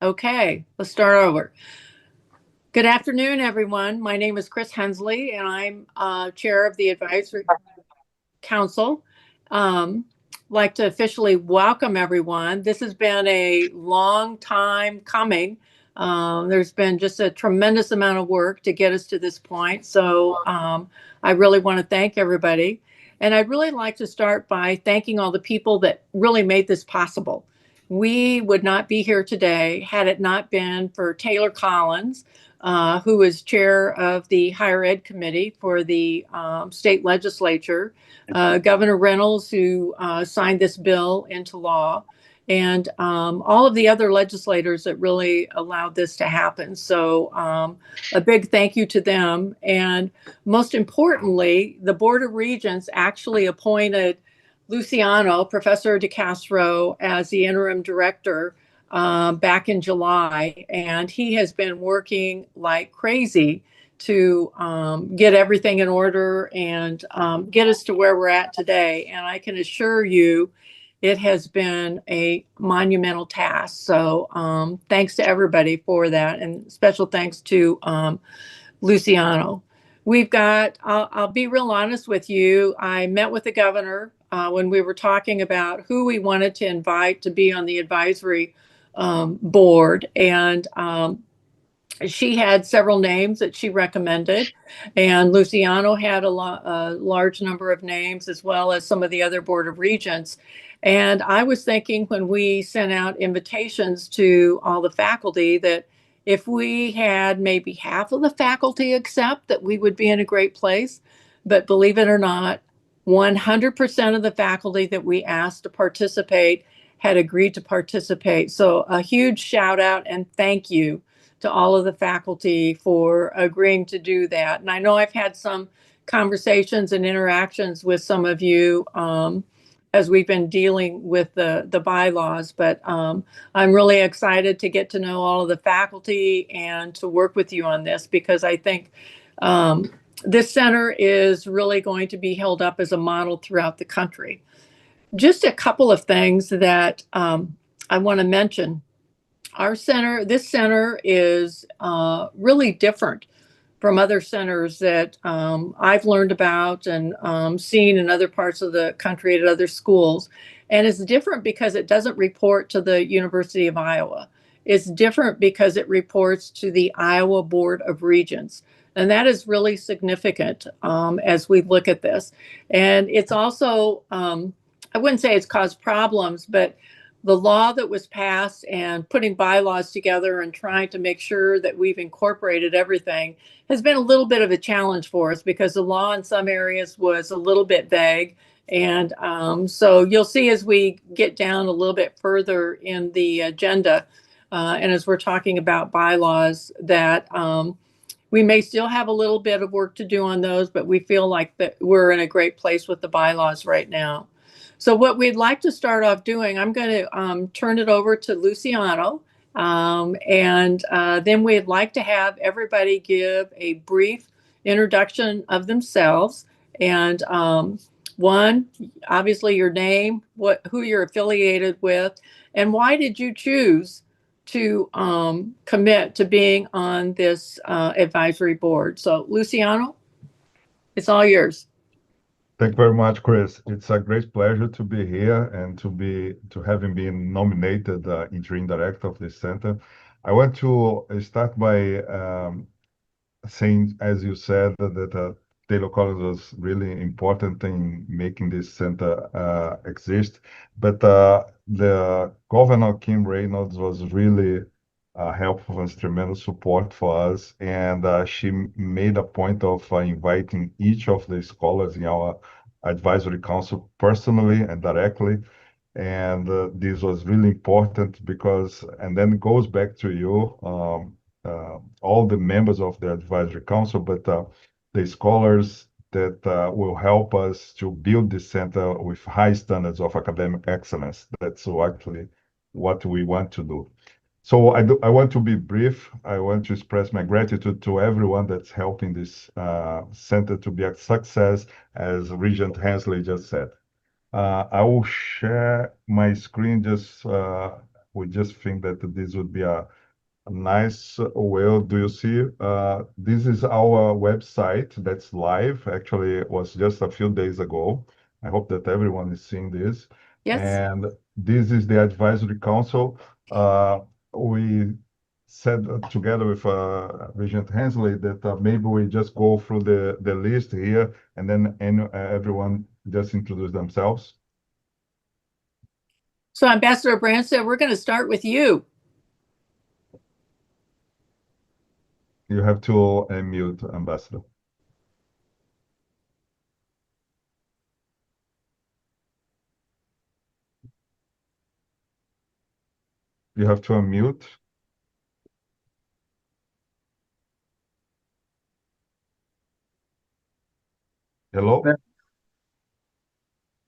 Okay, let's start over. Good afternoon, everyone. My name is Chris Hensley, and I'm chair of the Advisory Council. Like to officially welcome everyone. This has been a long time coming. There's been just a tremendous amount of work to get us to this point. So I really want to thank everybody. And I'd really like to start by thanking all the people that really made this possible. We would not be here today had it not been for Taylor Collins, who is chair of the Higher Ed Committee for the state legislature, Governor Reynolds, who signed this bill into law, and all of the other legislators that really allowed this to happen. So a big thank you to them. And most importantly, the Board of Regents actually appointed Luciano, Professor DeCastro, as the interim director back in July. And he has been working like crazy to get everything in order and get us to where we're at today. And I can assure you, it has been a monumental task. So thanks to everybody for that, and special thanks to Luciano. I'll be real honest with you. I met with the governor when we were talking about who we wanted to invite to be on the advisory board. And she had several names that she recommended, and Luciano had a large number of names, as well as some of the other Board of Regents. And I was thinking, when we sent out invitations to all the faculty, that if we had maybe half of the faculty accept, that we would be in a great place. But believe it or not, 100% of the faculty that we asked to participate had agreed to participate. So a huge shout out and thank you to all of the faculty for agreeing to do that. And I know I've had some conversations and interactions with some of you as we've been dealing with the bylaws, but I'm really excited to get to know all of the faculty and to work with you on this, because I think this center is really going to be held up as a model throughout the country. Just a couple of things that I want to mention. This center is really different from other centers that I've learned about and seen in other parts of the country at other schools. And it's different because it doesn't report to the University of Iowa. It's different because it reports to the Iowa Board of Regents. And that is really significant as we look at this. And it's also, I wouldn't say it's caused problems, but the law that was passed and putting bylaws together and trying to make sure that we've incorporated everything has been a little bit of a challenge for us, because the law in some areas was a little bit vague. And so you'll see as we get down a little bit further in the agenda, and as we're talking about bylaws, that we may still have a little bit of work to do on those, but we feel like that we're in a great place with the bylaws right now. So what we'd like to start off doing, I'm going to turn it over to Luciano, and then we'd like to have everybody give a brief introduction of themselves. And one, obviously your name, who you're affiliated with, and why did you choose to commit to being on this advisory board. So Luciano, it's all yours. Thank you very much, Chris. It's a great pleasure to be here and to having been nominated interim director of this center. I want to start by saying, as you said, that Taylor Collins was really important in making this center exist. But the Governor Kim Reynolds was really helpful and tremendous support for us. And she made a point of inviting each of the scholars in our advisory council personally and directly. And this was really important because, and then it goes back to you, all the members of the advisory council, but the scholars that will help us to build this center with high standards of academic excellence. That's actually what we want to do. So I want to be brief. I want to express my gratitude to everyone that's helping this center to be a success, as Regent Hensley just said. I will share my screen just we just think that this would be a nice way. Do you see? This is our website that's live. Actually, it was just a few days ago. I hope that everyone is seeing this. Yes. And this is the advisory council. We said together with Regent Hensley that maybe we just go through the list here and then everyone just introduce themselves. So Ambassador Branstad, we're going to start with you. You have to unmute, Ambassador. You have to unmute. Hello?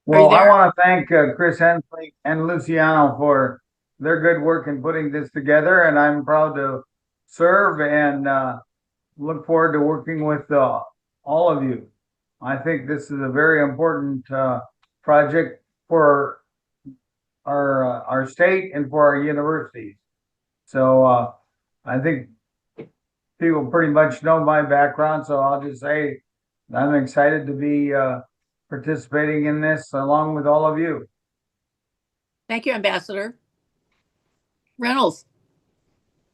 Well, I want to thank Chris Hensley and Luciano for their good work in putting this together, and I'm proud to serve and look forward to working with all of you. I think this is a very important project for our state and for our universities. So I think people pretty much know my background, so I'll just say I'm excited to be participating in this along with all of you. Thank you, Ambassador. Reynolds.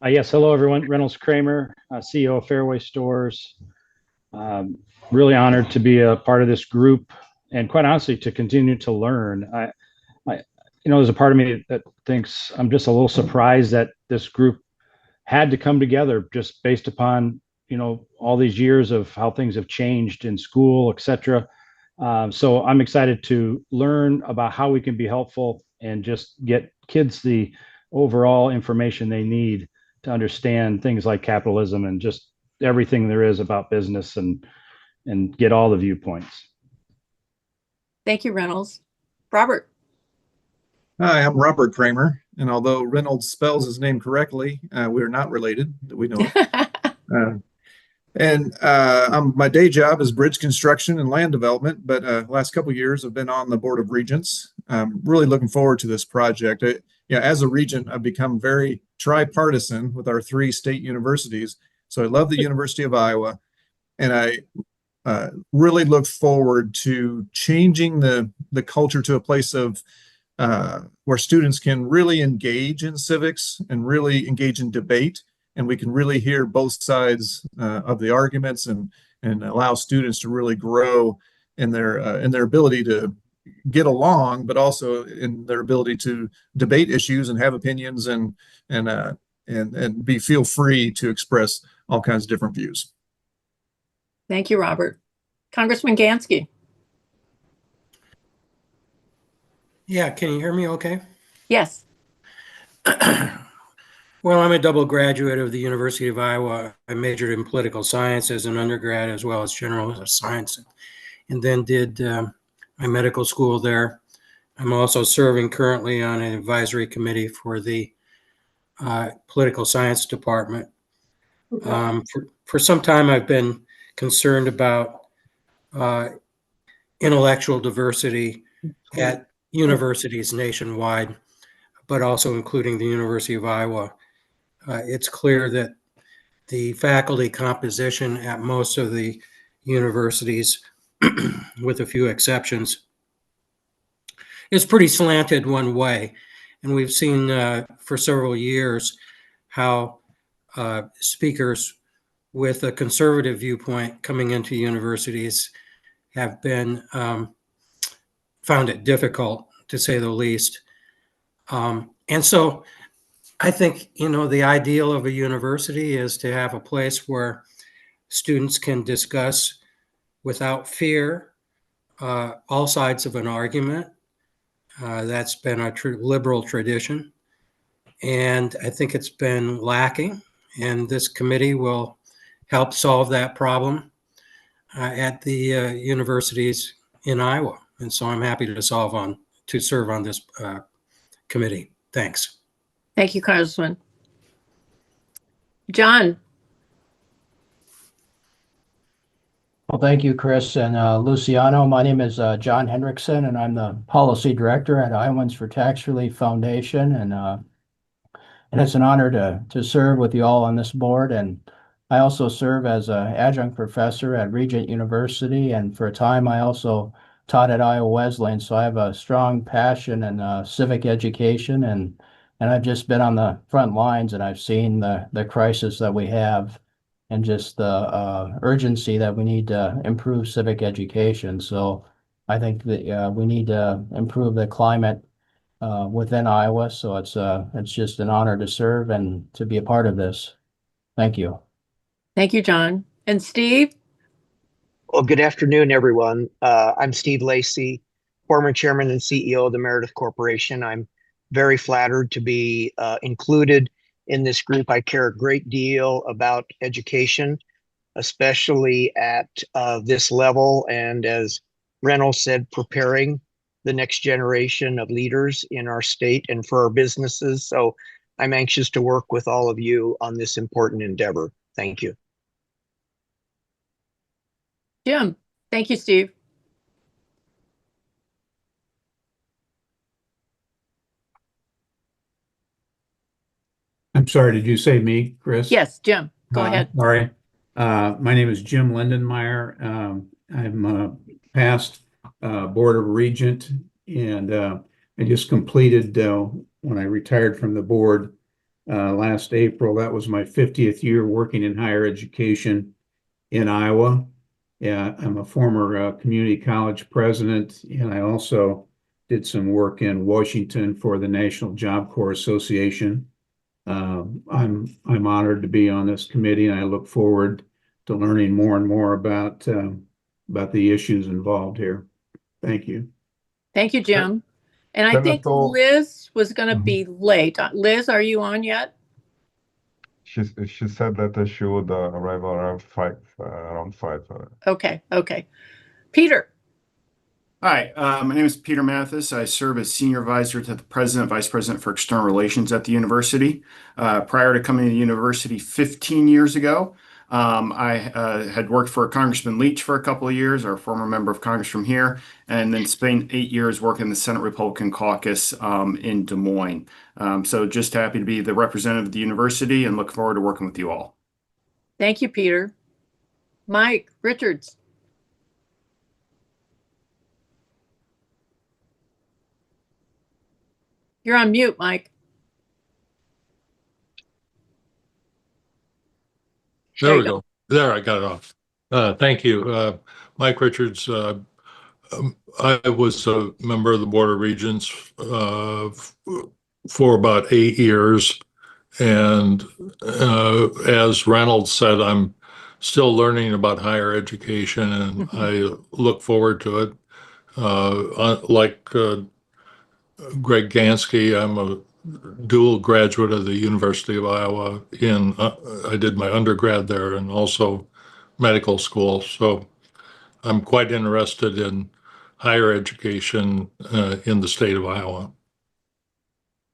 Yes, hello everyone. Reynolds Kramer, CEO of Fairway Stores. Really honored to be a part of this group, and quite honestly, to continue to learn. There's a part of me that thinks I'm just a little surprised that this group had to come together just based upon all these years of how things have changed in school, etc. So I'm excited to learn about how we can be helpful and just get kids the overall information they need to understand things like capitalism and just everything there is about business and get all the viewpoints. Thank you, Reynolds. Robert. Hi, I'm Robert Kramer, and although Reynolds spells his name correctly, we are not related that we know of. My day job is bridge construction and land development, but last couple of years I've been on the Board of Regents. I'm really looking forward to this project. As a regent, I've become very tripartisan with our 3 state universities. So I love the University of Iowa, and I really look forward to changing the culture to a place of where students can really engage in civics and really engage in debate, and we can really hear both sides of the arguments and allow students to really grow in their ability to get along, but also in their ability to debate issues and have opinions and feel free to express all kinds of different views. Thank you, Robert. Congressman Gansky. Yeah, can you hear me okay? Yes. Well, I'm a double graduate of the University of Iowa. I majored in political science as an undergrad as well as general science, and then did my medical school there. I'm also serving currently on an advisory committee for the political science department. For some time, I've been concerned about intellectual diversity at universities nationwide, but also including the University of Iowa. It's clear that the faculty composition at most of the universities, with a few exceptions, is pretty slanted one way. And we've seen for several years how speakers with a conservative viewpoint coming into universities have been found it difficult, to say the least. And so I think, the ideal of a university is to have a place where students can discuss without fear all sides of an argument. That's been a liberal tradition, and I think it's been lacking, and this committee will help solve that problem at the universities in Iowa. And so I'm happy to serve on this committee. Thanks. Thank you, Congressman. John. Well, thank you, Chris and Luciano. My name is John Hendrickson, and I'm the Policy Director at Iowans for Tax Relief Foundation. And and it's an honor to serve with you all on this board. And I also serve as an adjunct professor at Regent University, and for a time I also taught at Iowa Wesleyan. So I have a strong passion in civic education, and I've just been on the front lines, and I've seen the crisis that we have, and just the urgency that we need to improve civic education. So I think that we need to improve the climate within Iowa. So it's just an honor to serve and to be a part of this. Thank you. Thank you, John. And Steve? Well, good afternoon, everyone. I'm Steve Lacey, former chairman and CEO of the Meredith Corporation. I'm very flattered to be included in this group. I care a great deal about education, especially at this level. And as Reynolds said, preparing the next generation of leaders in our state and for our businesses. So I'm anxious to work with all of you on this important endeavor. Thank you. Jim? Thank you, Steve. I'm sorry, did you say me, Chris? Yes, Jim, go ahead. Sorry. My name is Jim Lindenmeyer. I'm a past Board of Regent, and I just completed, when I retired from the board last April, that was my 50th year working in higher education in Iowa. Yeah, I'm a former community college president, and I also did some work in Washington for the National Job Corps Association. I'm honored to be on this committee, and I look forward to learning more and more about the issues involved here. Thank you. Thank you, Jim. And I think Liz was going to be late. Liz, are you on yet? She said that she would arrive around five. Okay. Peter. Hi, my name is Peter Mathis. I serve as Senior Advisor to the President, Vice President for External Relations at the university. Prior to coming to the university 15 years ago, I had worked for Congressman Leach for a couple of years, our former member of Congress from here, and then spent 8 years working in the Senate Republican Caucus in Des Moines. So just happy to be the representative of the university and look forward to working with you all. Thank you, Peter. Mike Richards. You're on mute, Mike. There we go. There, I got it off. Thank you. Mike Richards. I was a member of the Board of Regents for about 8 years. And as Reynolds said, I'm still learning about higher education, and I look forward to it. Like Greg Gansky, I'm a dual graduate of the University of Iowa. I did my undergrad there and also medical school. So I'm quite interested in higher education in the state of Iowa.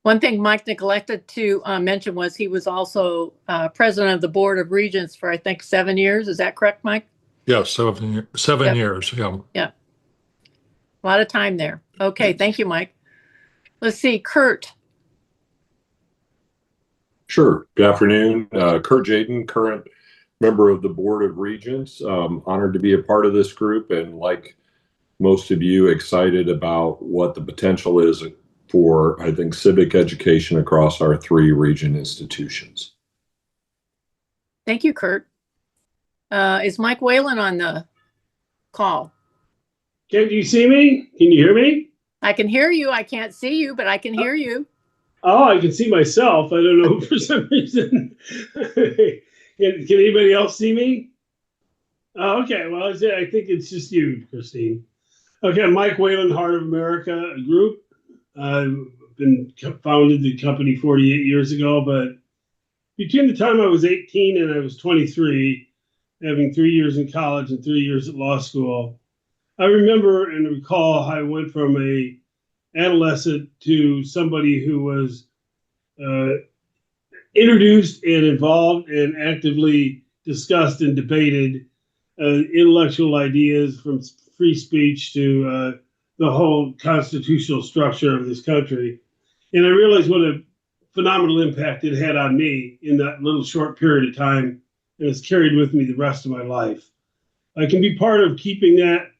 One thing Mike neglected to mention was he was also president of the Board of Regents for, I think, 7 years. Is that correct, Mike? Yes, 7 years. Yeah. Yeah. A lot of time there. Okay. Thank you, Mike. Let's see, Kurt. Sure. Good afternoon. Kurt Jaden, current member of the Board of Regents. Honored to be a part of this group, and like most of you, excited about what the potential is for, I think, civic education across our 3 region institutions. Thank you, Kurt. Is Mike Whalen on the call? Can you see me? Can you hear me? I can hear you. I can't see you, but I can hear you. Oh, I can see myself. I don't know for some reason. Can anybody else see me? Oh, okay. Well, I think it's just you, Christine. Okay, Mike Whalen, Heart of America Group. I've founded the company 48 years ago, but between the time I was 18 and I was 23, having 3 years in college and 3 years at law school, I remember and recall how I went from a adolescent to somebody who was introduced and involved and actively discussed and debated intellectual ideas, from free speech to the whole constitutional structure of this country. And I realized what a phenomenal impact it had on me in that little short period of time, and it's carried with me the rest of my life. I can be part of keeping that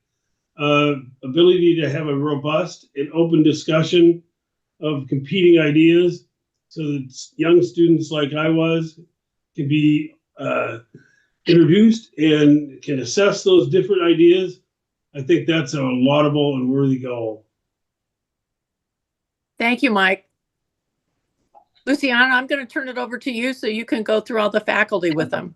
ability to have a robust and open discussion of competing ideas so that young students like I was can be introduced and can assess those different ideas. I think that's a laudable and worthy goal. Thank you, Mike. Luciana, I'm going to turn it over to you so you can go through all the faculty with them.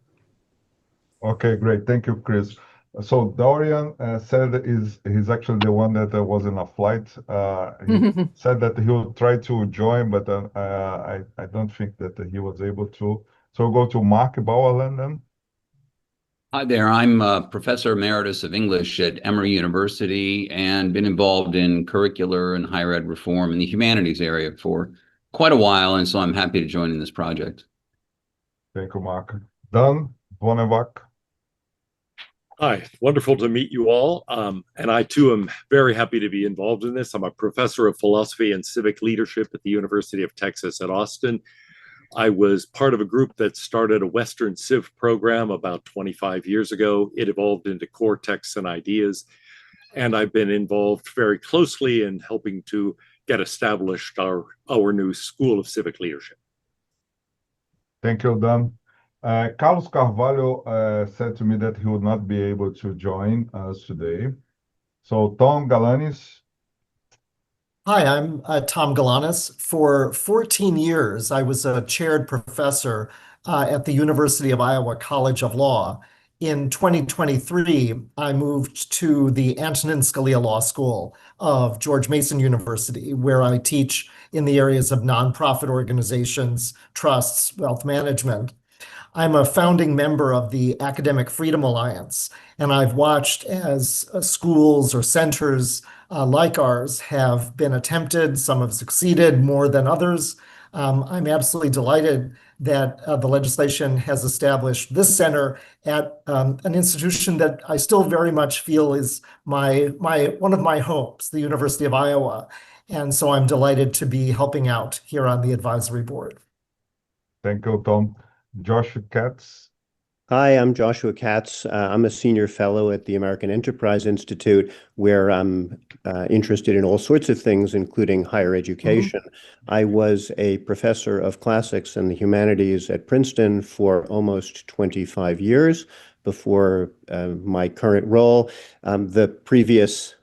Okay, great. Thank you, Chris. So Dorian said he's actually the one that was in a flight. He said that he will try to join, but I don't think that he was able to. So we'll go to Mark Bauerland then. Hi there. I'm a professor emeritus of English at Emory University and been involved in curricular and higher ed reform in the humanities area for quite a while, and so I'm happy to join in this project. Thank you, Mark. Dan Vonnevac. Hi, wonderful to meet you all. And I too am very happy to be involved in this. I'm a professor of philosophy and civic leadership at the University of Texas at Austin. I was part of a group that started a Western Civ program about 25 years ago. It evolved into Core Texts and Ideas. And I've been involved very closely in helping to get established our new School of Civic Leadership. Thank you, Dan. Carlos Carvalho said to me that he would not be able to join us today. So Tom Galanis. Hi, I'm Tom Galanis. For 14 years, I was a chaired professor at the University of Iowa College of Law. In 2023, I moved to the Antonin Scalia Law School of George Mason University, where I teach in the areas of nonprofit organizations, trusts, wealth management. I'm a founding member of the Academic Freedom Alliance, and I've watched as schools or centers like ours have been attempted. Some have succeeded more than others. I'm absolutely delighted that the legislation has established this center at an institution that I still very much feel is one of my homes, the University of Iowa. And so I'm delighted to be helping out here on the advisory board. Thank you, Tom. Joshua Katz. Hi, I'm Joshua Katz. I'm a senior fellow at the American Enterprise Institute, where I'm interested in all sorts of things, including higher education. I was a professor of classics and the humanities at Princeton for almost 25 years before my current role. The previous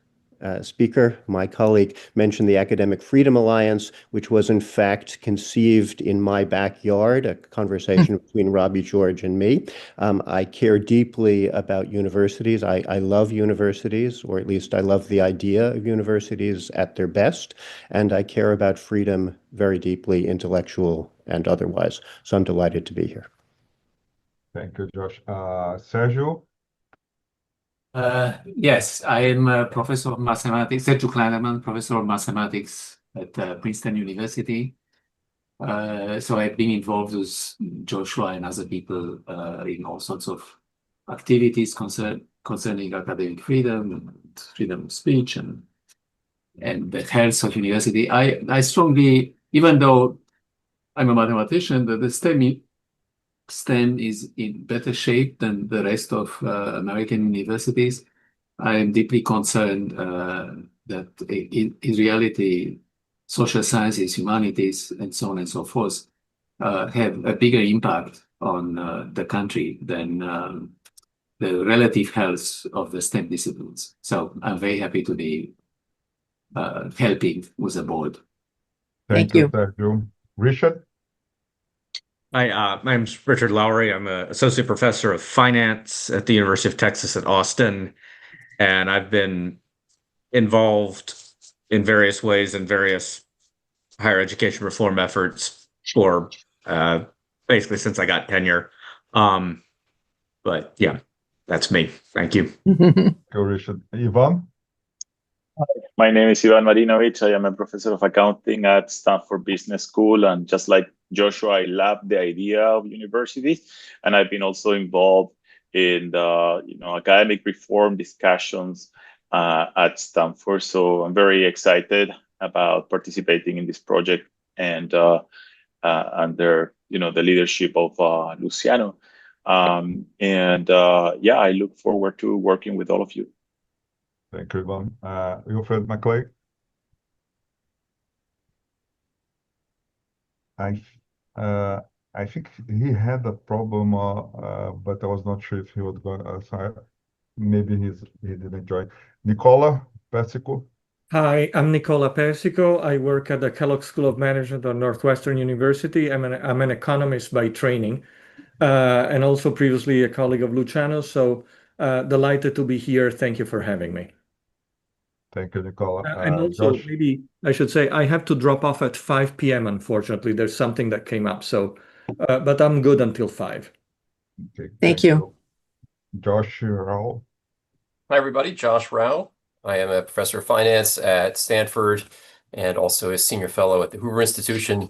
speaker, my colleague, mentioned the Academic Freedom Alliance, which was in fact conceived in my backyard, a conversation between Robbie George and me. I care deeply about universities. I love universities, or at least I love the idea of universities at their best, and I care about freedom very deeply, intellectual and otherwise. So I'm delighted to be here. Thank you, Josh. Sergio? Yes, I am a professor of mathematics, Sergio Kleinerman, professor of mathematics at Princeton University. So I've been involved with Joshua and other people in all sorts of activities concerning academic freedom and freedom of speech and the health of university. I strongly, even though I'm a mathematician, that the STEM is in better shape than the rest of American universities. I am deeply concerned that in reality, social sciences, humanities, and so on and so forth have a bigger impact on the country than the relative health of the STEM disciplines. So I'm very happy to be helping with the board. Thank you, Sergio. Richard? Hi, my name's Richard Lowry. I'm an associate professor of finance at the University of Texas at Austin, and I've been involved in various ways in various higher education reform efforts for basically since I got tenure. But yeah, that's me. Thank you. Go, Richard. Ivan? My name is Ivan Marinovich. I am a professor of accounting at Stanford Business School, and just like Joshua, I love the idea of universities, and I've been also involved in the academic reform discussions at Stanford. So I'm very excited about participating in this project and under the leadership of Luciano. Yeah, I look forward to working with all of you. Thank you, Ivan. Wilfred McClay. I think he had a problem, but I was not sure if he was going. Sorry, maybe he didn't join. Nicola Persico. Hi, I'm Nicola Persico. I work at the Kellogg School of Management at Northwestern University. I'm an economist by training, and also previously a colleague of Luciano. So delighted to be here. Thank you for having me. Thank you, Nicola. And also, Josh. maybe I should say I have to drop off at 5 p.m. Unfortunately, there's something that came up. So, but I'm good until 5. Okay, Thank you. Josh Rao. Hi, everybody. Josh Rao. I am a professor of finance at Stanford and also a senior fellow at the Hoover Institution,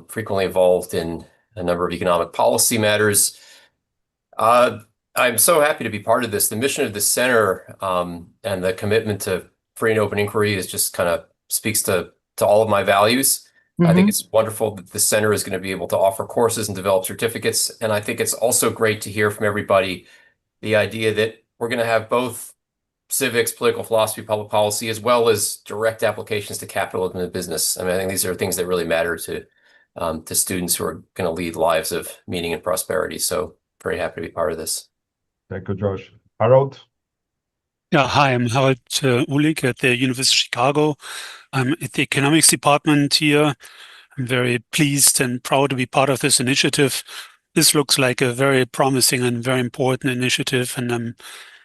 frequently involved in a number of economic policy matters. I'm so happy to be part of this. The mission of the center and the commitment to free and open inquiry is just kind of speaks to all of my values. I think it's wonderful that the center is going to be able to offer courses and develop certificates. And I think it's also great to hear from everybody the idea that we're going to have both civics, political philosophy, public policy, as well as direct applications to capitalism and business. I mean, I think these are things that really matter to students who are going to lead lives of meaning and prosperity. So very happy to be part of this. Thank you, Josh. Harold. Yeah, hi, I'm Harold Uhlig at the University of Chicago. I'm at the economics department here. I'm very pleased and proud to be part of this initiative. This looks like a very promising and very important initiative, and I'm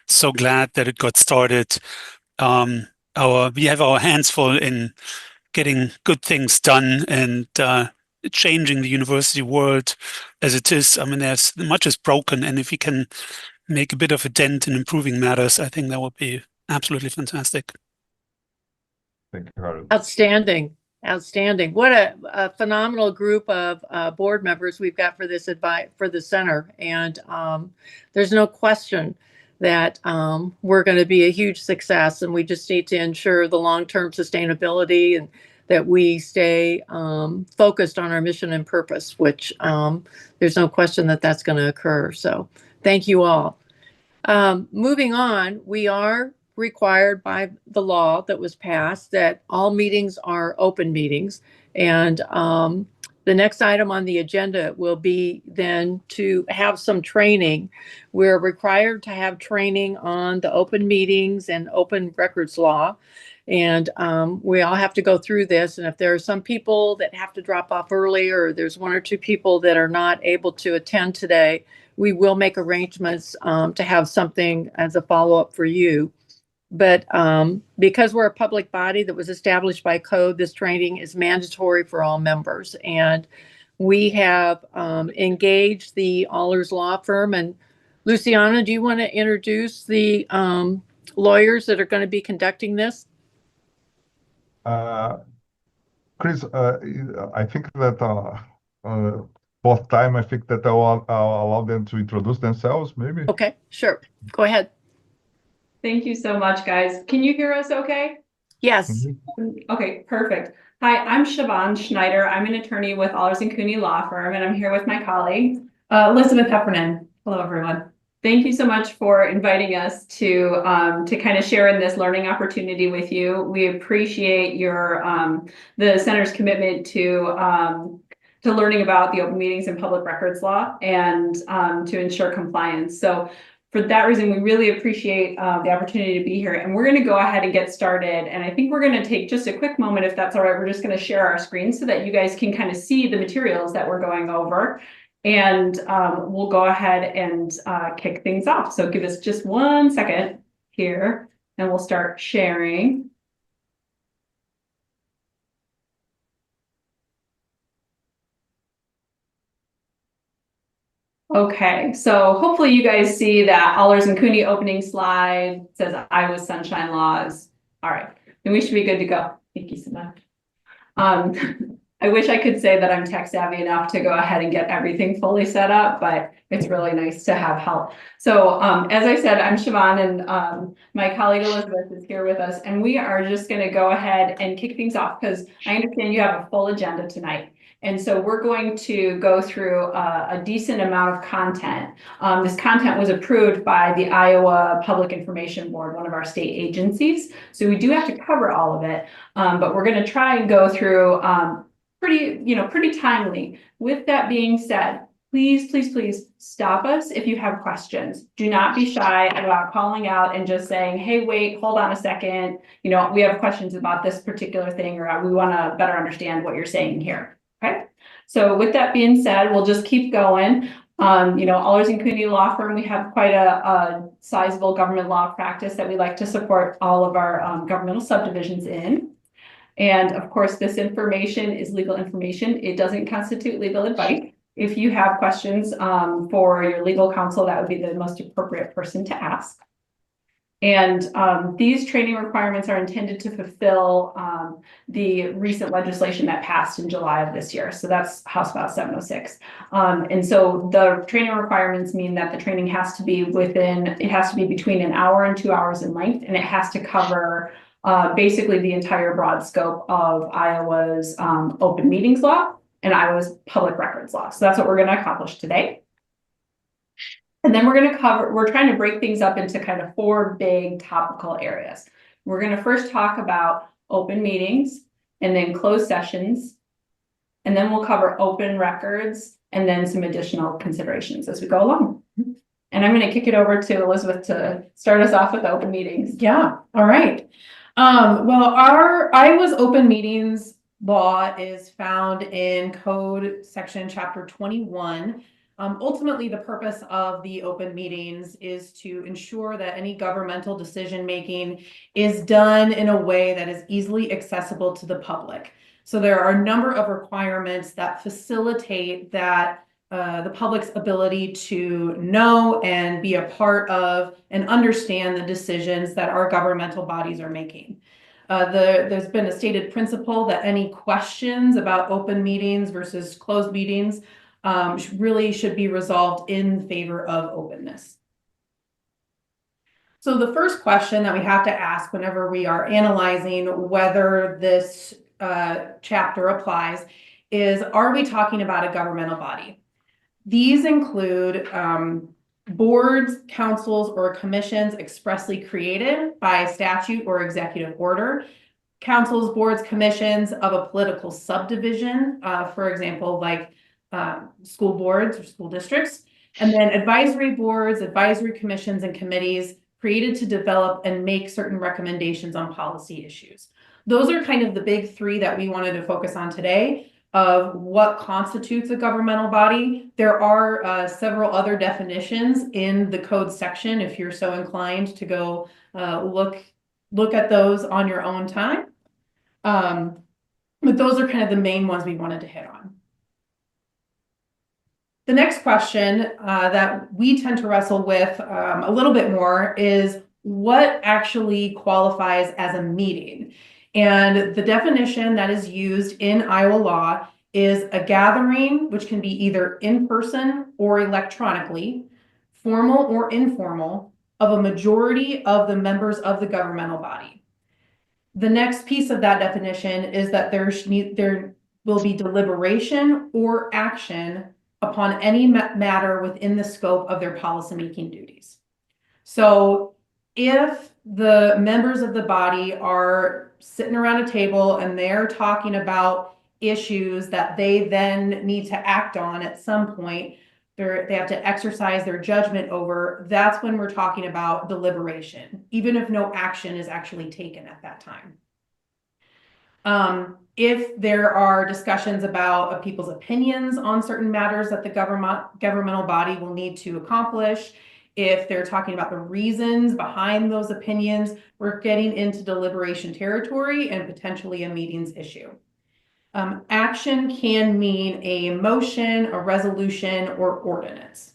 so glad that it got started. We have our hands full in getting good things done and changing the university world as it is. I mean, there's much is broken, and if we can make a bit of a dent in improving matters, I think that would be absolutely fantastic. Thank you, Harold. Outstanding. Outstanding. What a phenomenal group of board members we've got for this for the center. And there's no question that we're going to be a huge success, and we just need to ensure the long-term sustainability and that we stay focused on our mission and purpose, which there's no question that that's going to occur. So thank you all. Moving on, we are required by the law that was passed that all meetings are open meetings. And the next item on the agenda will be then to have some training. We're required to have training on the open meetings and open records law. And we all have to go through this. And if there are some people that have to drop off early, or there's 1 or 2 people that are not able to attend today, we will make arrangements to have something as a follow-up for you. But because we're a public body that was established by code, this training is mandatory for all members. And we have engaged the Allers Law Firm. And Luciana, do you want to introduce the lawyers that are going to be conducting this? Chris, I think that fourth time, I think that I'll allow them to introduce themselves, maybe. Okay, sure. Go ahead. Thank you so much, guys. Can you hear us okay? Yes. Okay, perfect. Hi, I'm Siobhan Schneider. I'm an attorney with Allers & Cooney Law Firm, and I'm here with my colleague, Elizabeth Heffernan. Hello, everyone. Thank you so much for inviting us to kind of share in this learning opportunity with you. We appreciate your the center's commitment to learning about the open meetings and public records law and to ensure compliance. So for that reason, we really appreciate the opportunity to be here, and we're going to go ahead and get started. And I think we're going to take just a quick moment, if that's all right. We're just going to share our screen so that you guys can kind of see the materials that we're going over. And we'll go ahead and kick things off. So give us just 1 second here, and we'll start sharing. Okay, so hopefully you guys see that Allers & Cooney opening slide says Iowa Sunshine Laws. All right, then we should be good to go. Thank you so much. I wish I could say that I'm tech savvy enough to go ahead and get everything fully set up, but it's really nice to have help. So as I said, I'm Siobhan, and my colleague Elizabeth is here with us, and we are just going to go ahead and kick things off because I understand you have a full agenda tonight. And so we're going to go through a decent amount of content. This content was approved by the Iowa Public Information Board, one of our state agencies. So we do have to cover all of it, but we're going to try and go through pretty timely. With that being said, please, please, please stop us if you have questions. Do not be shy about calling out and just saying, hey, wait, hold on a second. We have questions about this particular thing, or we want to better understand what you're saying here. Okay. So with that being said, we'll just keep going. Allers and Cooney Law Firm, we have quite a sizable government law practice that we like to support all of our governmental subdivisions in. And of course, this information is legal information. It doesn't constitute legal advice. If you have questions for your legal counsel, that would be the most appropriate person to ask. And these training requirements are intended to fulfill the recent legislation that passed in July of this year. So that's House File 706. And so the training requirements mean that the training has to be between an hour and 2 hours in length, and it has to cover basically the entire broad scope of Iowa's open meetings law and Iowa's public records law. So that's what we're going to accomplish today. And then we're trying to break things up into kind of 4 big topical areas. We're going to first talk about open meetings and then closed sessions. And then we'll cover open records and then some additional considerations as we go along. And I'm going to kick it over to Elizabeth to start us off with open meetings. Yeah. All right. Well, our Iowa's open meetings law is found in Code Section Chapter 21. Ultimately, the purpose of the open meetings is to ensure that any governmental decision-making is done in a way that is easily accessible to the public. So there are a number of requirements that facilitate that the public's ability to know and be a part of and understand the decisions that our governmental bodies are making. There's been a stated principle that any questions about open meetings versus closed meetings really should be resolved in favor of openness. So the first question that we have to ask whenever we are analyzing whether this chapter applies is, are we talking about a governmental body? These include boards, councils, or commissions expressly created by statute or executive order, councils, boards, commissions of a political subdivision, for example, like school boards or school districts, and then advisory boards, advisory commissions, and committees created to develop and make certain recommendations on policy issues. Those are kind of the big 3 that we wanted to focus on today of what constitutes a governmental body. There are several other definitions in the code section if you're so inclined to go look at those on your own time. But those are kind of the main ones we wanted to hit on. The next question that we tend to wrestle with a little bit more is what actually qualifies as a meeting. And the definition that is used in Iowa law is a gathering, which can be either in person or electronically, formal or informal, of a majority of the members of the governmental body. The next piece of that definition is that there will be deliberation or action upon any matter within the scope of their policymaking duties. So if the members of the body are sitting around a table and they're talking about issues that they then need to act on at some point, they have to exercise their judgment over, that's when we're talking about deliberation, even if no action is actually taken at that time. If there are discussions about people's opinions on certain matters that the governmental body will need to accomplish, if they're talking about the reasons behind those opinions, we're getting into deliberation territory and potentially a meetings issue. Action can mean a motion, a resolution, or ordinance.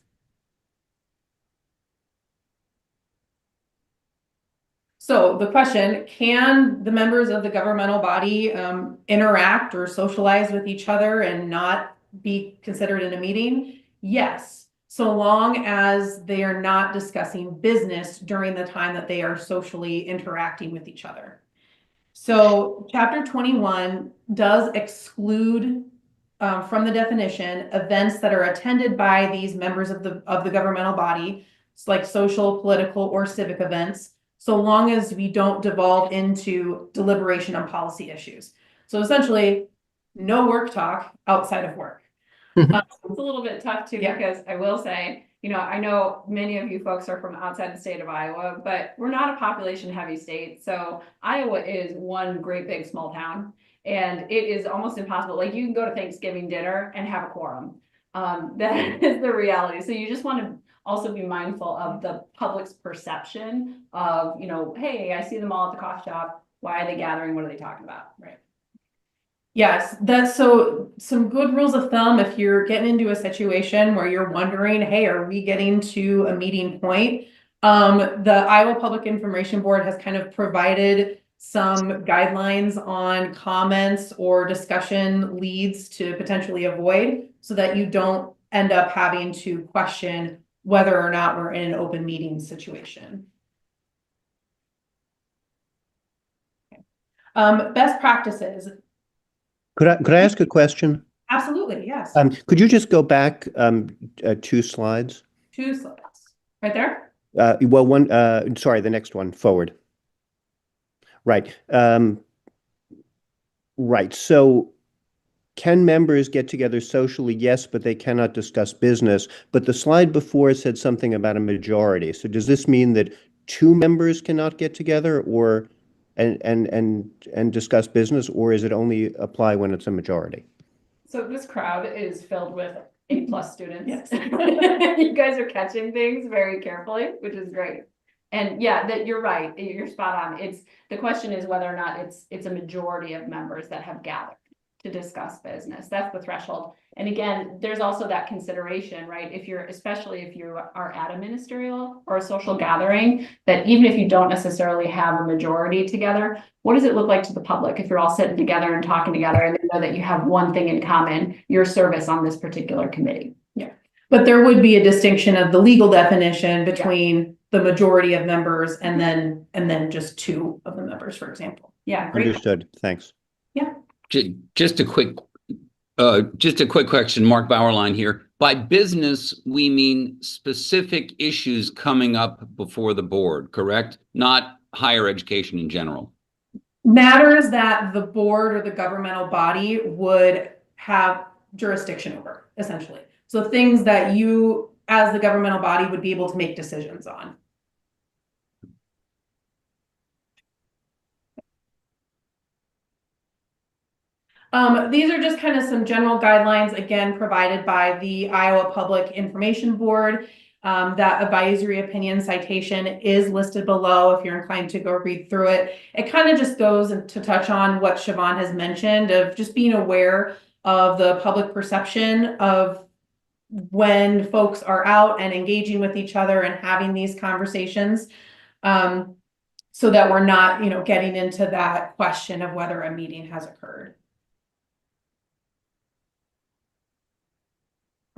So the question, can the members of the governmental body interact or socialize with each other and not be considered in a meeting? Yes, so long as they are not discussing business during the time that they are socially interacting with each other. So Chapter 21 does exclude from the definition, events that are attended by these members of the governmental body, it's like social, political, or civic events, so long as we don't devolve into deliberation on policy issues. So essentially, no work talk outside of work. It's a little bit tough too, Yeah. because I will say, you know, I know many of you folks are from outside the state of Iowa, but we're not a population heavy state. So Iowa is one great big small town, and it is almost impossible. Like, you can go to Thanksgiving dinner and have a quorum. That is the reality. So you just want to also be mindful of the public's perception of, you know, hey, I see them all at the coffee shop. Why are they gathering? What are they talking about? Right. Yes, that's so some good rules of thumb if you're getting into a situation where you're wondering, hey, are we getting to a meeting point? The Iowa Public Information Board has kind of provided some guidelines on comments or discussion leads to potentially avoid, so that you don't end up having to question whether or not we're in an open meeting situation. Okay. Best practices. Could I ask a question? Absolutely, yes. Could you just go back 2 slides? 2 slides. Right there? Well, one, sorry, the next one, forward. Right. Right. So can members get together socially? Yes, but they cannot discuss business. But the slide before said something about a majority. So does this mean that 2 members cannot get together or and discuss business, or is it only apply when it's a majority? So this crowd is filled with A+ students. Yes. You guys are catching things very carefully, which is great. And yeah, that you're right. You're spot on. It's the question is whether or not it's a majority of members that have gathered to discuss business. That's the threshold. And again, there's also that consideration, right? Especially if you are at a ministerial or a social gathering, that even if you don't necessarily have a majority together, what does it look like to the public if you're all sitting together and talking together and they know that you have one thing in common, your service on this particular committee? Yeah. But there would be a distinction of the legal definition between the majority of members and then just 2 of the members, for example. Yeah. Great. Understood. Thanks. Yeah. Just a quick question, Mark Bauerlein here. By business, we mean specific issues coming up before the board, correct? Not higher education in general. Matters that the board or the governmental body would have jurisdiction over, essentially. So things that you, as the governmental body, would be able to make decisions on. These are just kind of some general guidelines, again, provided by the Iowa Public Information Board. That advisory opinion citation is listed below if you're inclined to go read through it. It kind of just goes to touch on what Siobhan has mentioned of just being aware of the public perception of when folks are out and engaging with each other and having these conversations, so that we're not, getting into that question of whether a meeting has occurred.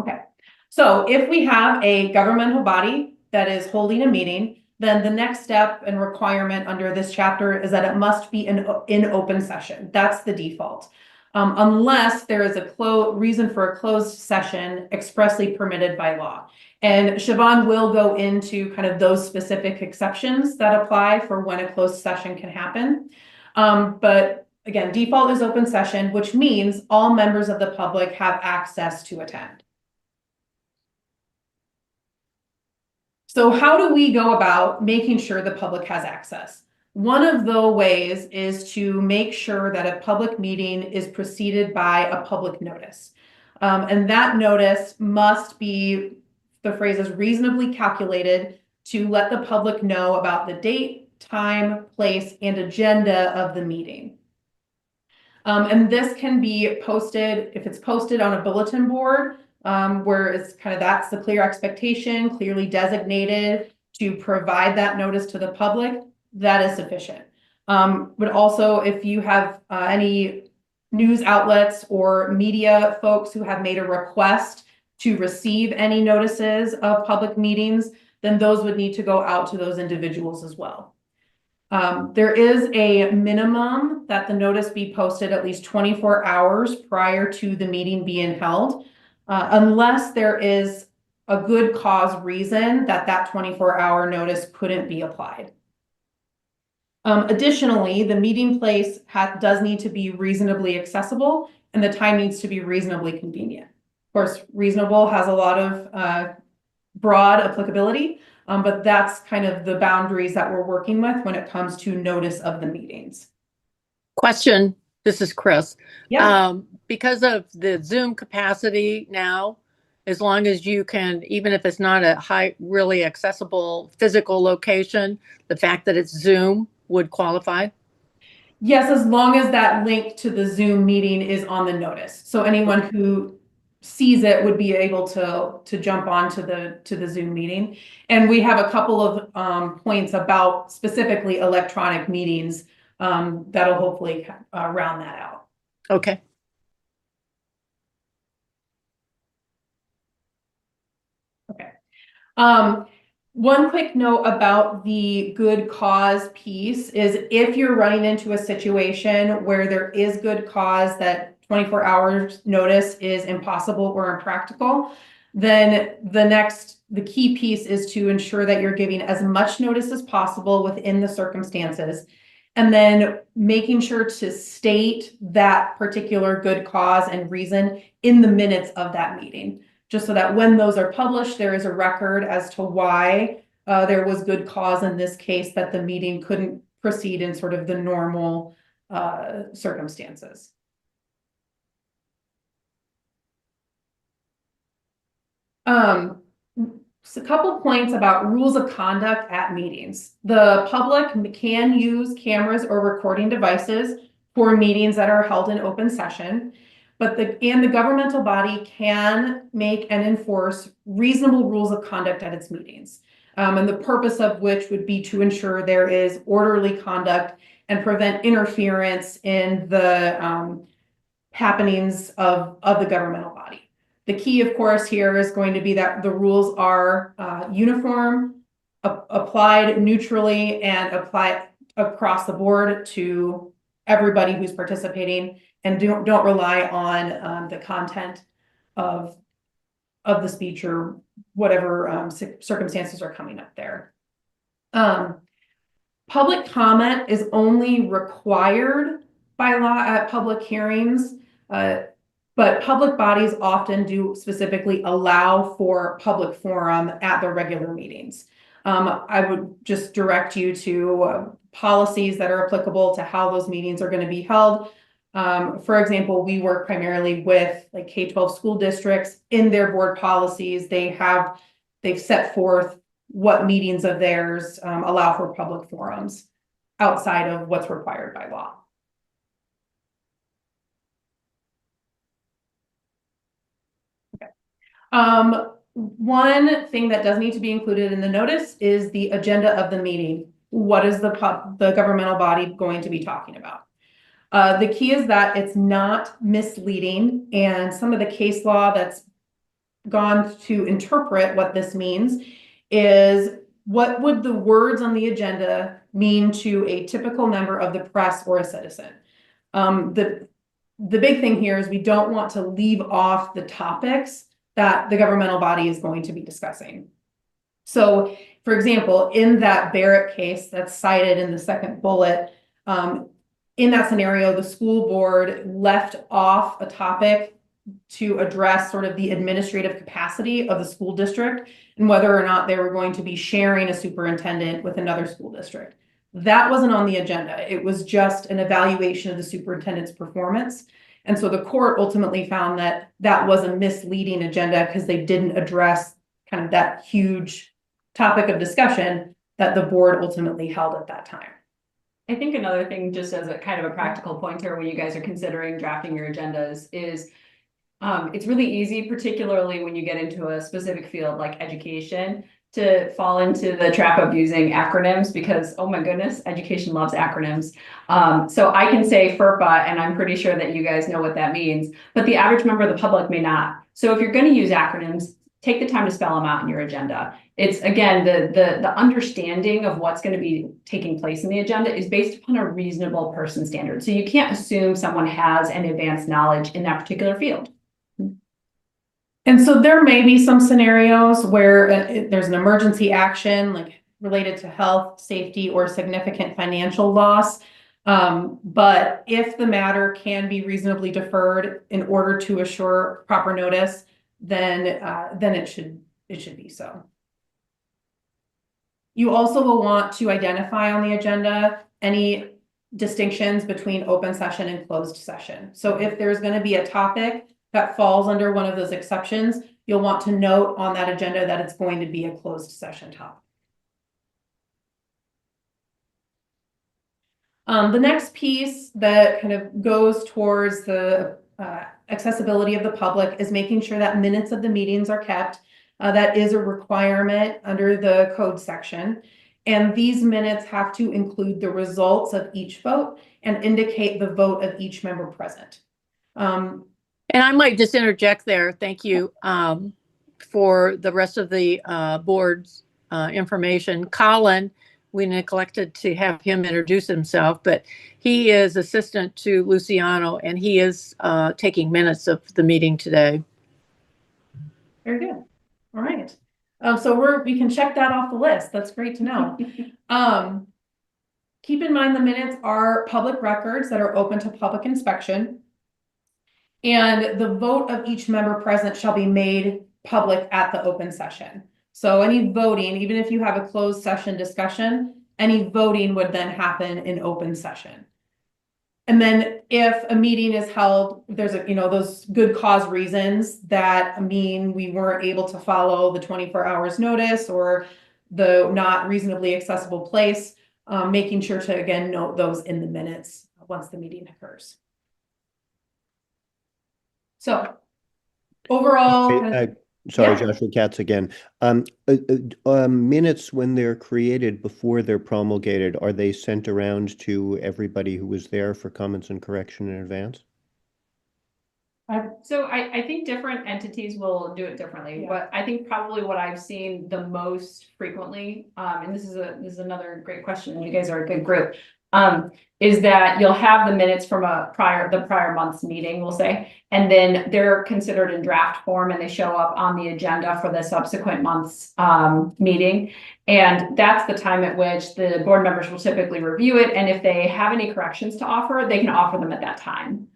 Okay, so if we have a governmental body that is holding a meeting, then the next step and requirement under this chapter is that it must be in open session. That's the default. Unless there is a reason for a closed session expressly permitted by law. And Siobhan will go into kind of those specific exceptions that apply for when a closed session can happen. But again, default is open session, which means all members of the public have access to attend. So how do we go about making sure the public has access? One of the ways is to make sure that a public meeting is preceded by a public notice. And that notice must be, the phrase is reasonably calculated to let the public know about the date, time, place, and agenda of the meeting. And this can be posted, if it's posted on a bulletin board, where it's kind of, that's the clear expectation, clearly designated to provide that notice to the public, that is sufficient. But also if you have any news outlets or media folks who have made a request to receive any notices of public meetings, then those would need to go out to those individuals as well. There is a minimum that the notice be posted at least 24 hours prior to the meeting being held, unless there is a good cause reason that that 24-hour notice couldn't be applied. Additionally, the meeting place does need to be reasonably accessible, and the time needs to be reasonably convenient. Of course, reasonable has a lot of broad applicability, but that's kind of the boundaries that we're working with when it comes to notice of the meetings. Question, this is Chris. Yeah. Because of the Zoom capacity now, as long as you can, even if it's not a really accessible physical location, the fact that it's Zoom would qualify? Yes, as long as that link to the Zoom meeting is on the notice. So anyone who sees it would be able to jump on to the Zoom meeting. And we have a couple of points about specifically electronic meetings that'll hopefully round that out. Okay. Okay. One quick note about the good cause piece is if you're running into a situation where there is good cause that 24 hours notice is impossible or impractical, then the key piece is to ensure that you're giving as much notice as possible within the circumstances, and then making sure to state that particular good cause and reason in the minutes of that meeting, just so that when those are published, there is a record as to why there was good cause in this case that the meeting couldn't proceed in sort of the normal circumstances. So a couple points about rules of conduct at meetings. The public can use cameras or recording devices for meetings that are held in open session, but the governmental body can make and enforce reasonable rules of conduct at its meetings. And the purpose of which would be to ensure there is orderly conduct and prevent interference in the happenings of the governmental body. The key, of course, here is going to be that the rules are uniform, applied neutrally, and applied across the board to everybody who's participating, and don't rely on the content of the speech or whatever circumstances are coming up there. Public comment is only required by law at public hearings, but public bodies often do specifically allow for public forum at their regular meetings. I would just direct you to policies that are applicable to how those meetings are going to be held. For example, we work primarily with like K-12 school districts. In their board policies, they've set forth what meetings of theirs allow for public forums outside of what's required by law. One thing that does need to be included in the notice is the agenda of the meeting. What is the governmental body going to be talking about? The key is that it's not misleading, and some of the case law that's gone to interpret what this means is what would the words on the agenda mean to a typical member of the press or a citizen? The big thing here is we don't want to leave off the topics that the governmental body is going to be discussing. So, for example, in that Barrett case that's cited in the second bullet, in that scenario, the school board left off a topic to address sort of the administrative capacity of the school district and whether or not they were going to be sharing a superintendent with another school district. That wasn't on the agenda. It was just an evaluation of the superintendent's performance. And so the court ultimately found that that was a misleading agenda because they didn't address kind of that huge topic of discussion that the board ultimately held at that time. I think another thing, just as a kind of a practical pointer when you guys are considering drafting your agendas, is it's really easy, particularly when you get into a specific field like education, to fall into the trap of using acronyms because, oh my goodness, education loves acronyms. So I can say FERPA, and I'm pretty sure that you guys know what that means, but the average member of the public may not. So if you're going to use acronyms, take the time to spell them out in your agenda. It's again, the understanding of what's going to be taking place in the agenda is based upon a reasonable person standard. So you can't assume someone has an advanced knowledge in that particular field. And so there may be some scenarios where there's an emergency action like related to health, safety, or significant financial loss. But if the matter can be reasonably deferred in order to assure proper notice, then it should be so. You also will want to identify on the agenda any distinctions between open session and closed session. So if there's going to be a topic that falls under one of those exceptions, you'll want to note on that agenda that it's going to be a closed session topic. The next piece that kind of goes towards the accessibility of the public is making sure that minutes of the meetings are kept. That is a requirement under the code section. And these minutes have to include the results of each vote and indicate the vote of each member present. And I might just interject there. Thank you for the rest of the board's information. Colin, we neglected to have him introduce himself, but he is assistant to Luciano and he is taking minutes of the meeting today. Very good. All right. So we can check that off the list. That's great to know. Keep in mind the minutes are public records that are open to public inspection. And the vote of each member present shall be made public at the open session. So any voting, even if you have a closed session discussion, any voting would then happen in open session. And then if a meeting is held, there's those good cause reasons that mean we weren't able to follow the 24 hours notice or the not reasonably accessible place, making sure to again note those in the minutes once the meeting occurs. So overall, sorry, yeah. Joshua Katz again. Minutes, when they're created before they're promulgated, are they sent around to everybody who was there for comments and correction in advance? So I think different entities will do it differently, but I think probably what I've seen the most frequently, and this is another great question, you guys are a good group, is that you'll have the minutes from the prior month's meeting, we'll say, and then they're considered in draft form and they show up on the agenda for the subsequent month's meeting. And that's the time at which the board members will typically review it. And if they have any corrections to offer, they can offer them at that time.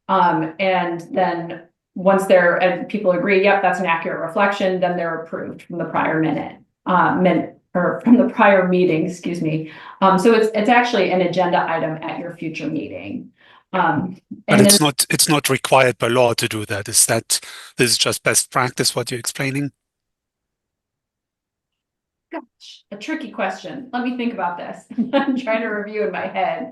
And then once and people agree, yep, that's an accurate reflection, then they're approved from the prior or from the prior meeting, excuse me. So it's actually an agenda item at your future meeting. But it's not required by law to do that. This is just best practice, what you're explaining? Gosh, a tricky question. Let me think about this. I'm trying to review in my head.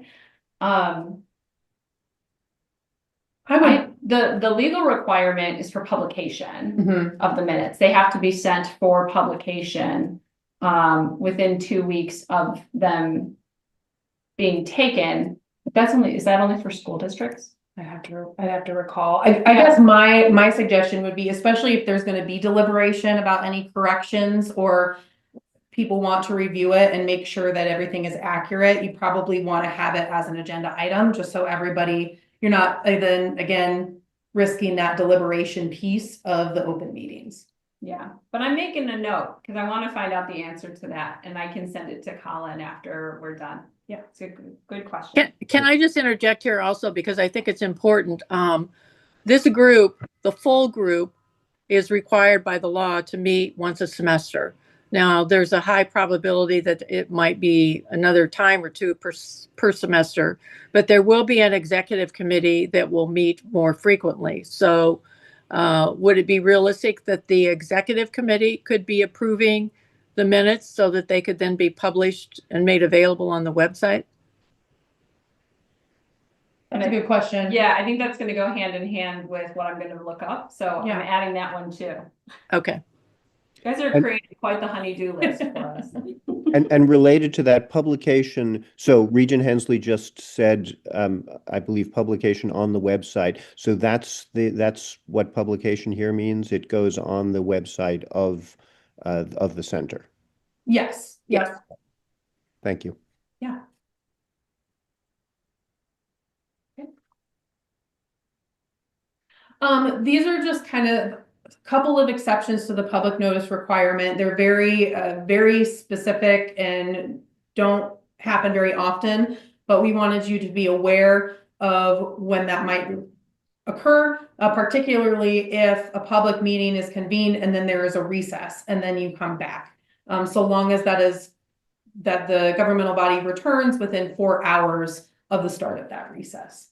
The legal requirement is for publication of the minutes. They have to be sent for publication within 2 weeks of them being taken. Is that only for school districts? I'd have to recall. I guess my suggestion would be, especially if there's going to be deliberation about any corrections or people want to review it and make sure that everything is accurate, you probably want to have it as an agenda item, just so you're not then again risking that deliberation piece of the open meetings. Yeah, but I'm making a note because I want to find out the answer to that, and I can send it to Colin after we're done. Yeah, it's a good question. Can I just interject here also, because I think it's important. This group, the full group, is required by the law to meet once a semester. Now, there's a high probability that it might be another time or two per semester, but there will be an executive committee that will meet more frequently. So would it be realistic that the executive committee could be approving the minutes so that they could then be published and made available on the website? That's a good question. Yeah, I think that's going to go hand in hand with what I'm going to look up. So yeah. I'm adding that one too. Okay. You guys are creating quite the honey-do list for us. And related to that publication, so Regent Hensley just said, I believe publication on the website. So that's what publication here means. It goes on the website of the center. Yes. Yes. Thank you. Yeah. Okay. These are just kind of a couple of exceptions to the public notice requirement. They're very specific and don't happen very often, but we wanted you to be aware of when that might occur, particularly if a public meeting is convened and then there is a recess and then you come back. So long as that the governmental body returns within 4 hours of the start of that recess.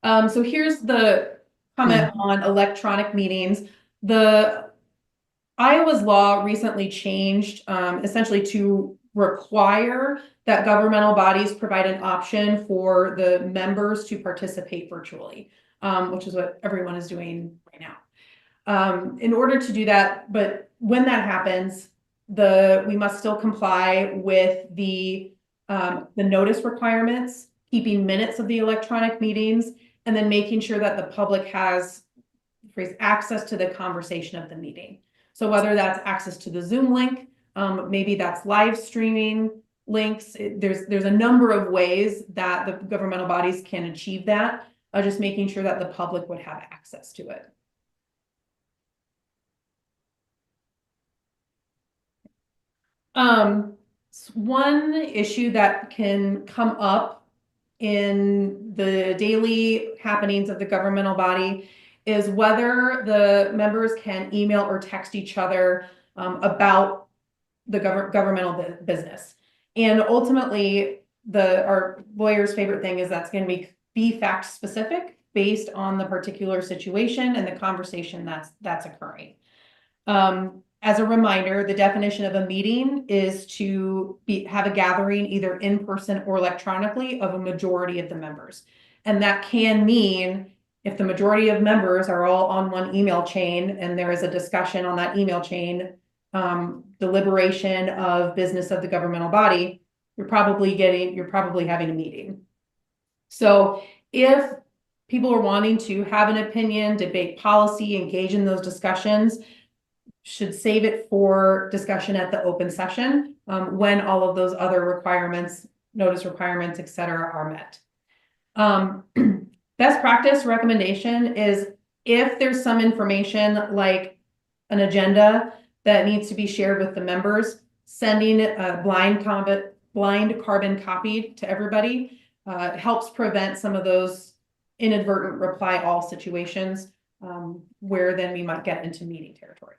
So here's the comment on electronic meetings. The Iowa's law recently changed essentially to require that governmental bodies provide an option for the members to participate virtually, which is what everyone is doing right now. In order to do that, but when that happens, we must still comply with the notice requirements, keeping minutes of the electronic meetings, and then making sure that the public has access to the conversation of the meeting. So whether that's access to the Zoom link, maybe that's live streaming links. There's a number of ways that the governmental bodies can achieve that, just making sure that the public would have access to it. One issue that can come up in the daily happenings of the governmental body is whether the members can email or text each other about the governmental business. And ultimately, our lawyer's favorite thing is that's going to be fact specific based on the particular situation and the conversation that's occurring. As a reminder, the definition of a meeting is to have a gathering either in person or electronically of a majority of the members. And that can mean if the majority of members are all on one email chain and there is a discussion on that email chain, deliberation of business of the governmental body, you're probably having a meeting. So if people are wanting to have an opinion, debate policy, engage in those discussions, should save it for discussion at the open session when all of those other requirements, notice requirements, et cetera, are met. Best practice recommendation is if there's some information like an agenda that needs to be shared with the members, sending a blind carbon copy to everybody helps prevent some of those inadvertent reply all situations where then we might get into meeting territory.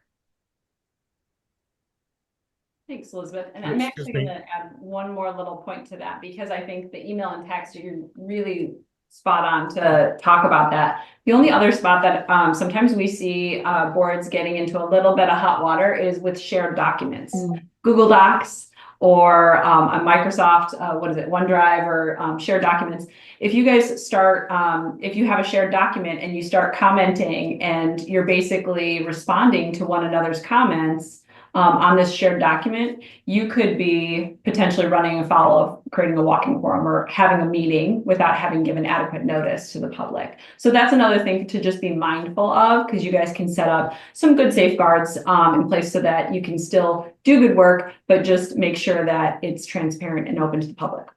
Thanks, Elizabeth. And I'm actually going to add one more little point to that because I think the email and text, you're really spot on to talk about that. The only other spot that sometimes we see boards getting into a little bit of hot water is with shared documents, Google Docs or a Microsoft, OneDrive or shared documents. If you guys start, if you have a shared document and you start commenting and you're basically responding to one another's comments, on this shared document, you could be potentially running afoul of creating a walking quorum or having a meeting without having given adequate notice to the public. So that's another thing to just be mindful of because you guys can set up some good safeguards in place so that you can still do good work, but just make sure that it's transparent and open to the public.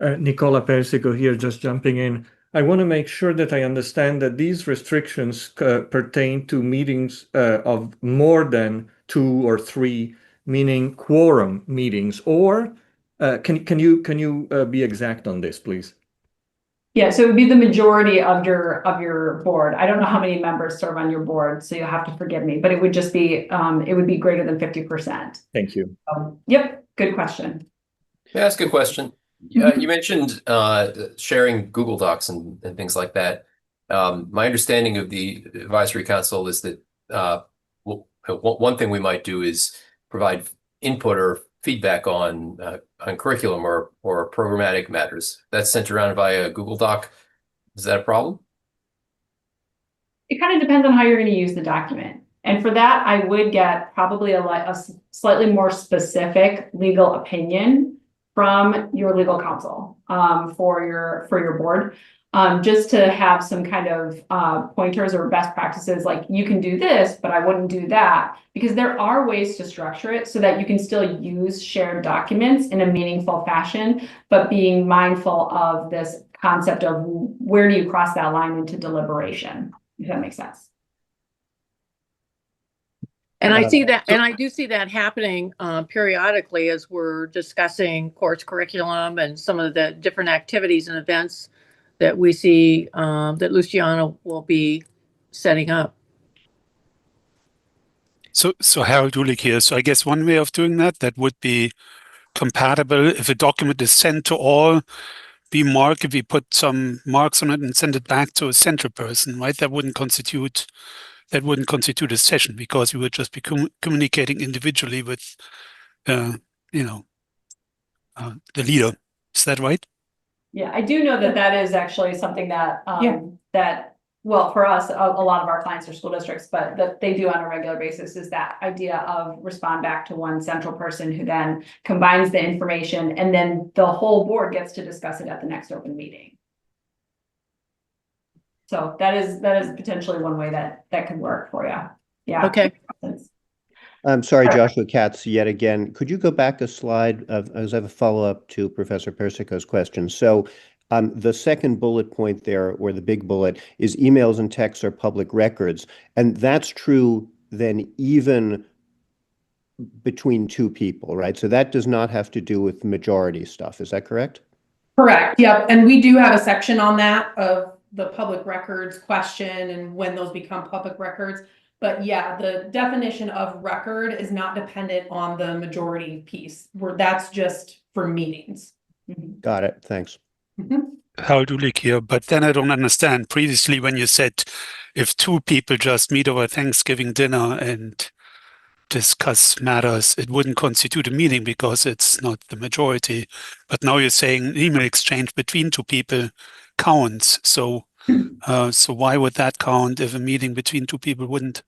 Nicola Persico here, just jumping in. I want to make sure that I understand that these restrictions pertain to meetings of more than 2 or 3, meaning quorum meetings, or can you be exact on this, please? Yeah, so it would be the majority of your board. I don't know how many members serve on your board, so you'll have to forgive me, but it would just be it would be greater than 50%. Thank you. Yep, good question. Yeah, that's a good question. You mentioned sharing Google Docs and things like that. My understanding of the advisory council is that one thing we might do is provide input or feedback on curriculum or programmatic matters. That's sent around via Google Doc. Is that a problem? It kind of depends on how you're going to use the document. And for that, I would get probably a slightly more specific legal opinion from your legal counsel for your board. Just to have some kind of pointers or best practices, like you can do this, but I wouldn't do that, because there are ways to structure it so that you can still use shared documents in a meaningful fashion, but being mindful of this concept of where do you cross that line into deliberation, if that makes sense. And I see that, and I do see that happening periodically as we're discussing course curriculum and some of the different activities and events that we see that Luciano will be setting up. So Harold Ulick here. So I guess one way of doing that would be compatible. If a document is sent to all, we mark, if we put some marks on it and send it back to a central person, right? That wouldn't constitute a session, because we would just be communicating individually with, the leader. Is that right? Yeah, I do know that is actually something that, well, for us, a lot of our clients are school districts, but that they do on a regular basis, is that idea of respond back to one central person who then combines the information, and then the whole board gets to discuss it at the next open meeting. So that is potentially one way that could work for you. Yeah. Okay. I'm sorry, Joshua Katz, yet again. Could you go back a slide as I have a follow-up to Professor Persico's question? So the second bullet point there, or the big bullet, is emails and texts are public records. And that's true then even between two people, right? So that does not have to do with majority stuff. Is that correct? Correct. Yep. And we do have a section on that of the public records question and when those become public records. But yeah, the definition of record is not dependent on the majority piece, where that's just for meetings. Got it. Thanks. Harold Ulick here, but then I don't understand. Previously, when you said if two people just meet over Thanksgiving dinner and discuss matters, it wouldn't constitute a meeting because it's not the majority. But now you're saying email exchange between two people counts. So why would that count if a meeting between two people wouldn't?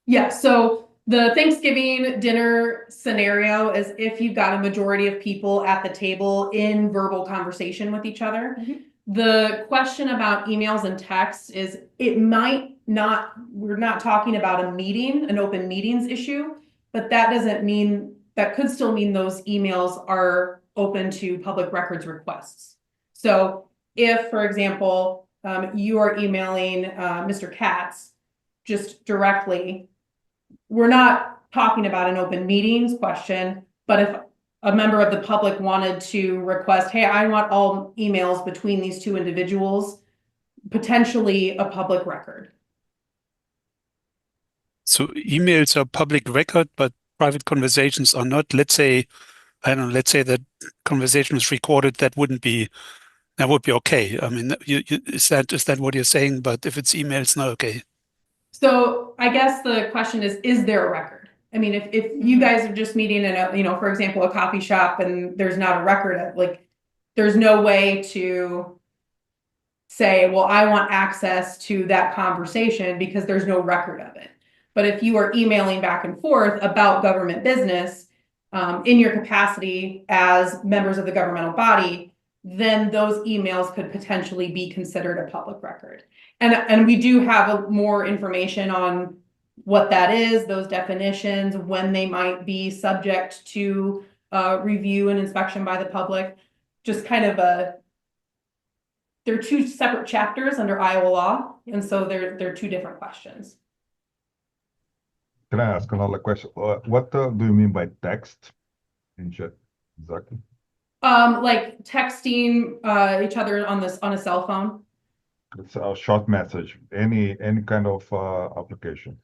Yeah, so the Thanksgiving dinner scenario is if you've got a majority of people at the table in verbal conversation with each other. The question about emails and texts is it might not, we're not talking about a meeting, an open meetings issue, but that doesn't mean, that could still mean those emails are open to public records requests. So if, for example, you are emailing Mr. Katz just directly, we're not talking about an open meetings question, but if a member of the public wanted to request, hey, I want all emails between these two individuals, potentially a public record. So emails are public record, but private conversations are not. Let's say, I don't know, let's say that conversation was recorded, that would be okay. I mean, is that what you're saying? But if it's email, it's not okay. So I guess the question is there a record? I mean, if you guys are just meeting in a, for example, a coffee shop and there's not a record of, like, there's no way to say, well, I want access to that conversation because there's no record of it. But if you are emailing back and forth about government business in your capacity as members of the governmental body, then those emails could potentially be considered a public record. And we do have more information on what that is, those definitions, when they might be subject to review and inspection by the public. Just kind of they're two separate chapters under Iowa law, and so they're two different questions. Can I ask another question? What do you mean by text in chat exactly? Like texting each other on a cell phone. It's a short message, any kind of application.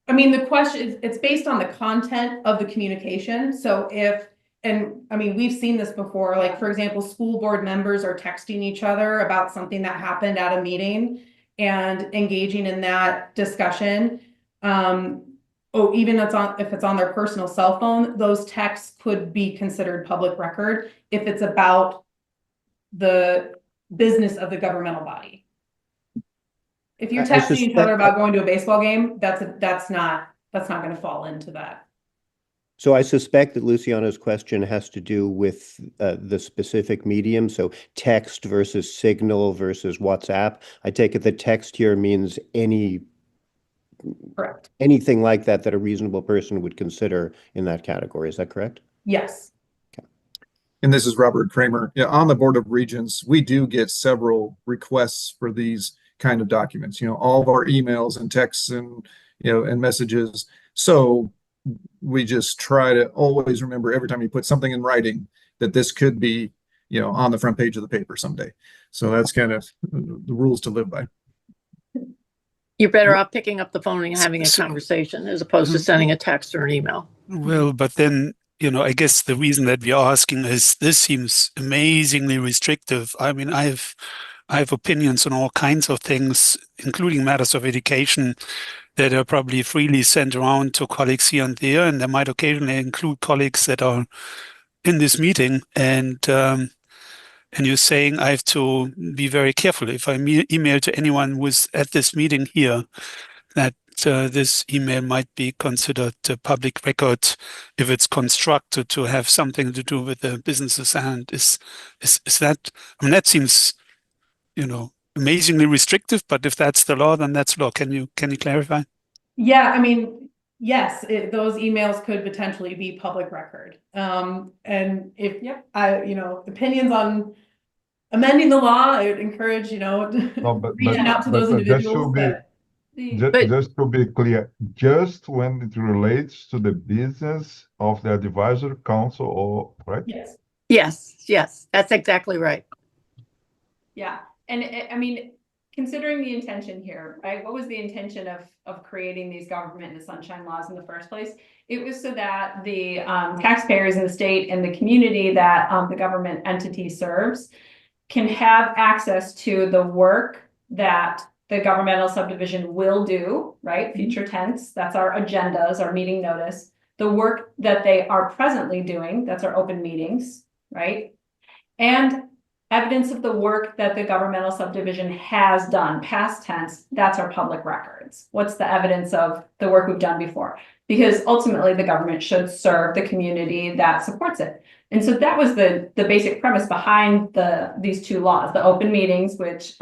I mean, the question, it's based on the content of the communication. So we've seen this before, like, for example, school board members are texting each other about something that happened at a meeting and engaging in that discussion. Even if it's on their personal cell phone, those texts could be considered public record if it's about the business of the governmental body. If you're I texting each suspect other about going to a baseball game, that's not going to fall into that. So I suspect that Luciano's question has to do with the specific medium, so text versus Signal versus WhatsApp. I take it that text here means Correct. anything like that that a reasonable person would consider in that category. Is that correct? Yes. And this is Robert Kramer. Yeah, on the Board of Regents, we do get several requests for these kind of documents, all of our emails and texts and, and messages. So we just try to always remember every time you put something in writing that this could be, on the front page of the paper someday. So that's kind of the rules to live by. You're better off picking up the phone and having a conversation as opposed to sending a text or an email. Well, but then, I guess the reason that we are asking is this seems amazingly restrictive. I mean, I have opinions on all kinds of things, including matters of education, that are probably freely sent around to colleagues here and there, and they might occasionally include colleagues that are in this meeting. And you're saying I have to be very careful if I email to anyone who is at this meeting here, that this email might be considered a public record if it's constructed to have something to do with the business's hand. Is that? I mean, that seems, amazingly restrictive. But if that's the law, then that's law. Can you clarify? Yeah, I mean, yes, those emails could potentially be public record. And if opinions on amending the law, I would encourage reaching out to those individuals. Just to be clear, just when it relates to the business of the advisory council, right? Yes, that's exactly right. Yeah, and I mean, considering the intention here, right? What was the intention of creating these government and the sunshine laws in the first place? It was so that the taxpayers in the state and the community that the government entity serves can have access to the work that the governmental subdivision will do, right? Future tense, that's our agendas, our meeting notice. The work that they are presently doing, that's our open meetings, right? And evidence of the work that the governmental subdivision has done, past tense, that's our public records. What's the evidence of the work we've done before? Because ultimately the government should serve the community that supports it. And so that was the basic premise behind these two laws, the open meetings, which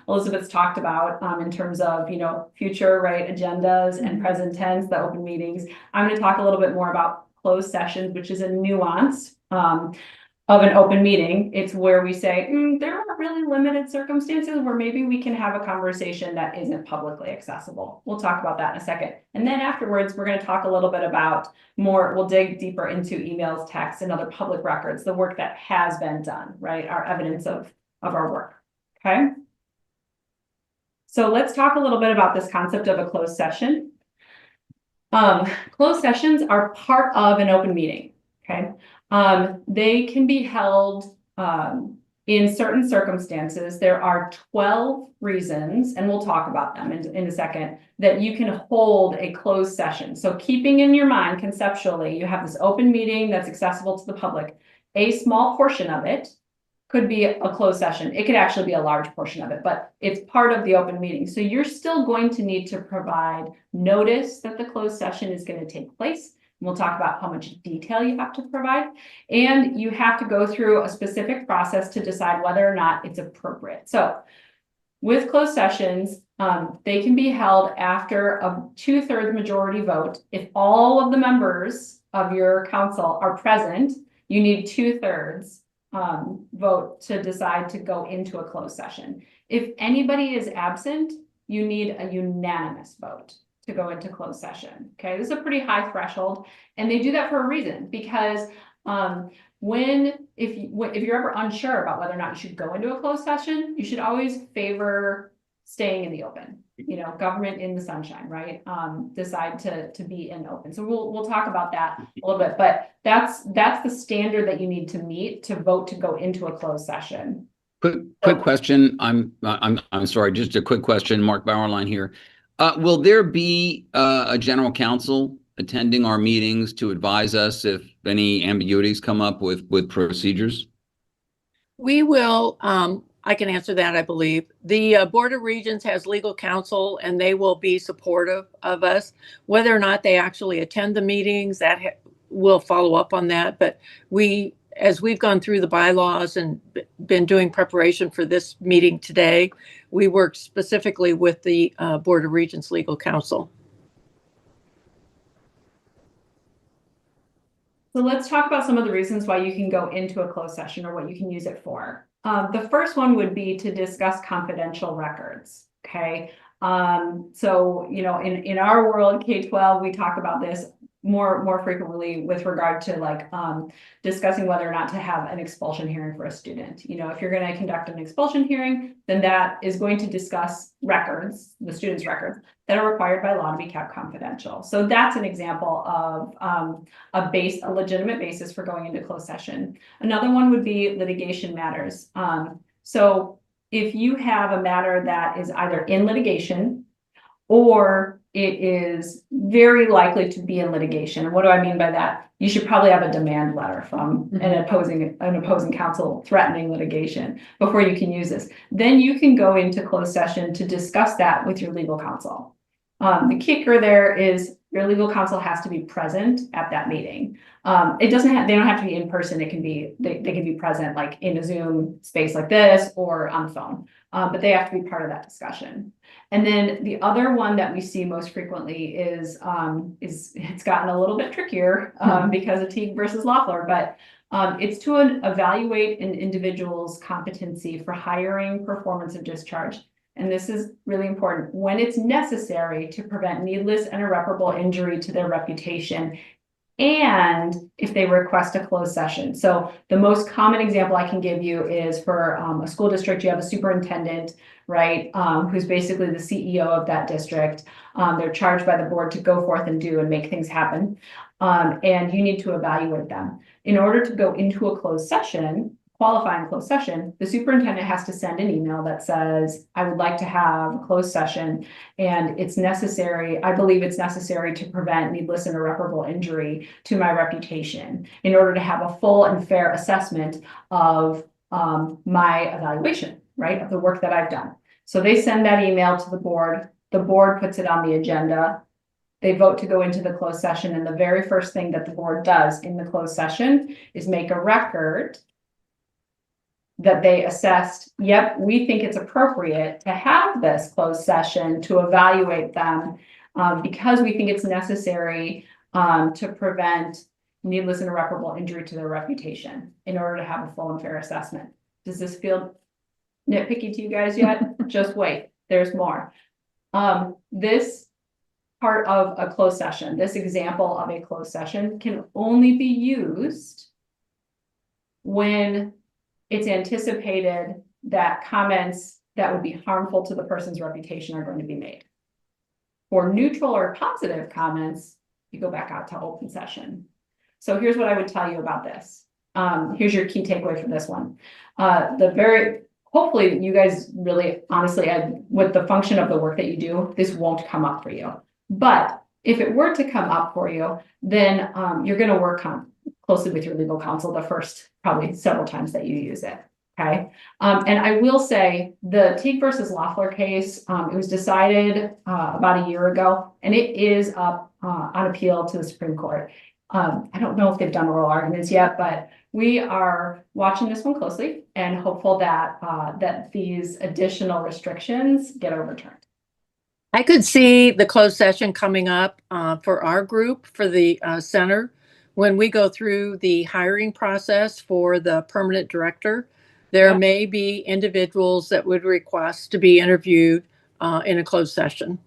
Elizabeth's talked about in terms of, future, right, agendas and present tense, the open meetings. I'm going to talk a little bit more about closed sessions, which is a nuance of an open meeting. It's where we say, there are really limited circumstances where maybe we can have a conversation that isn't publicly accessible. We'll talk about that in a second. And then afterwards, we're going to talk a little bit about we'll dig deeper into emails, texts, and other public records, the work that has been done, right? Our evidence of our work, okay? So let's talk a little bit about this concept of a closed session. Closed sessions are part of an open meeting, okay? They can be held in certain circumstances. There are 12 reasons, and we'll talk about them in a second, that you can hold a closed session. So keeping in your mind conceptually, you have this open meeting that's accessible to the public. A small portion of it could be a closed session. It could actually be a large portion of it, but it's part of the open meeting. So you're still going to need to provide notice that the closed session is going to take place. We'll talk about how much detail you have to provide, and you have to go through a specific process to decide whether or not it's appropriate. So with closed sessions, they can be held after a 2/3 majority vote. If all of the members of your council are present, you need 2/3 vote to decide to go into a closed session. If anybody is absent, you need a unanimous vote to go into closed session. Okay, this is a pretty high threshold, and they do that for a reason, because if you're ever unsure about whether or not you should go into a closed session, you should always favor staying in the open. Government in the sunshine, right? Decide to be in open. So we'll talk about that a little bit, but that's the standard that you need to meet to vote to go into a closed session. Quick question. I'm sorry, just a quick question. Mark Bauerlein here. Will there be a general counsel attending our meetings to advise us if any ambiguities come up with procedures? We will, I can answer that, I believe. The Board of Regents has legal counsel, and they will be supportive of us. Whether or not they actually attend the meetings, we'll follow up on that. But as we've gone through the bylaws and been doing preparation for this meeting today, we worked specifically with the Board of Regents legal counsel. So let's talk about some of the reasons why you can go into a closed session or what you can use it for. The first one would be to discuss confidential records. Okay. So, you know, in our world, K-12, we talk about this more frequently with regard to like discussing whether or not to have an expulsion hearing for a student. You know, if you're going to conduct an expulsion hearing, then that is going to discuss records, the student's records that are required by law to be kept confidential. So that's an example of a legitimate basis for going into closed session. Another one would be litigation matters. So if you have a matter that is either in litigation or it is very likely to be in litigation. And what do I mean by that? You should probably have a demand letter from an opposing counsel threatening litigation before you can use this. Then you can go into closed session to discuss that with your legal counsel. The kicker there is your legal counsel has to be present at that meeting. They don't have to be in person. It can be, they can be present like in a Zoom space like this or on the phone, but they have to be part of that discussion. And then the other one that we see most frequently is it's gotten a little bit trickier because of Teague versus Loeffler, but it's to evaluate an individual's competency for hiring, performance, of discharge. And this is really important when it's necessary to prevent needless and irreparable injury to their reputation, and if they request a closed session. So the most common example I can give you is for a school district. You have a superintendent, right, who's basically the CEO of that district. They're charged by the board to go forth and do and make things happen. And you need to evaluate them. In order to go into a closed session, qualifying closed session, the superintendent has to send an email that says, I would like to have a closed session, and it's necessary, I believe it's necessary to prevent needless and irreparable injury to my reputation in order to have a full and fair assessment of my evaluation, right, of the work that I've done. So they send that email to the board puts it on the agenda. They vote to go into the closed session, and the very first thing that the board does in the closed session is make a record that they assessed, yep, we think it's appropriate to have this closed session to evaluate them because we think it's necessary to prevent needless and irreparable injury to their reputation in order to have a full and fair assessment. Does this feel nitpicky to you guys yet? Just wait, there's more. This part of a closed session, this example of a closed session can only be used when it's anticipated that comments that would be harmful to the person's reputation are going to be made. For neutral or positive comments, you go back out to open session. So here's what I would tell you about this. Here's your key takeaway for this one. Hopefully you guys really, honestly, with the function of the work that you do, this won't come up for you. But if it were to come up for you, then you're going to work closely with your legal counsel the first probably several times that you use it. Okay. And I will say the Teague versus Loeffler case, it was decided about a year ago, and it is up on appeal to the Supreme Court. I don't know if they've done oral arguments yet, but we are watching this one closely and hopeful that that these additional restrictions get overturned. I could see the closed session coming up for our group, for the center, when we go through the hiring process for the permanent director. There may be individuals that would request to be interviewed in a closed session.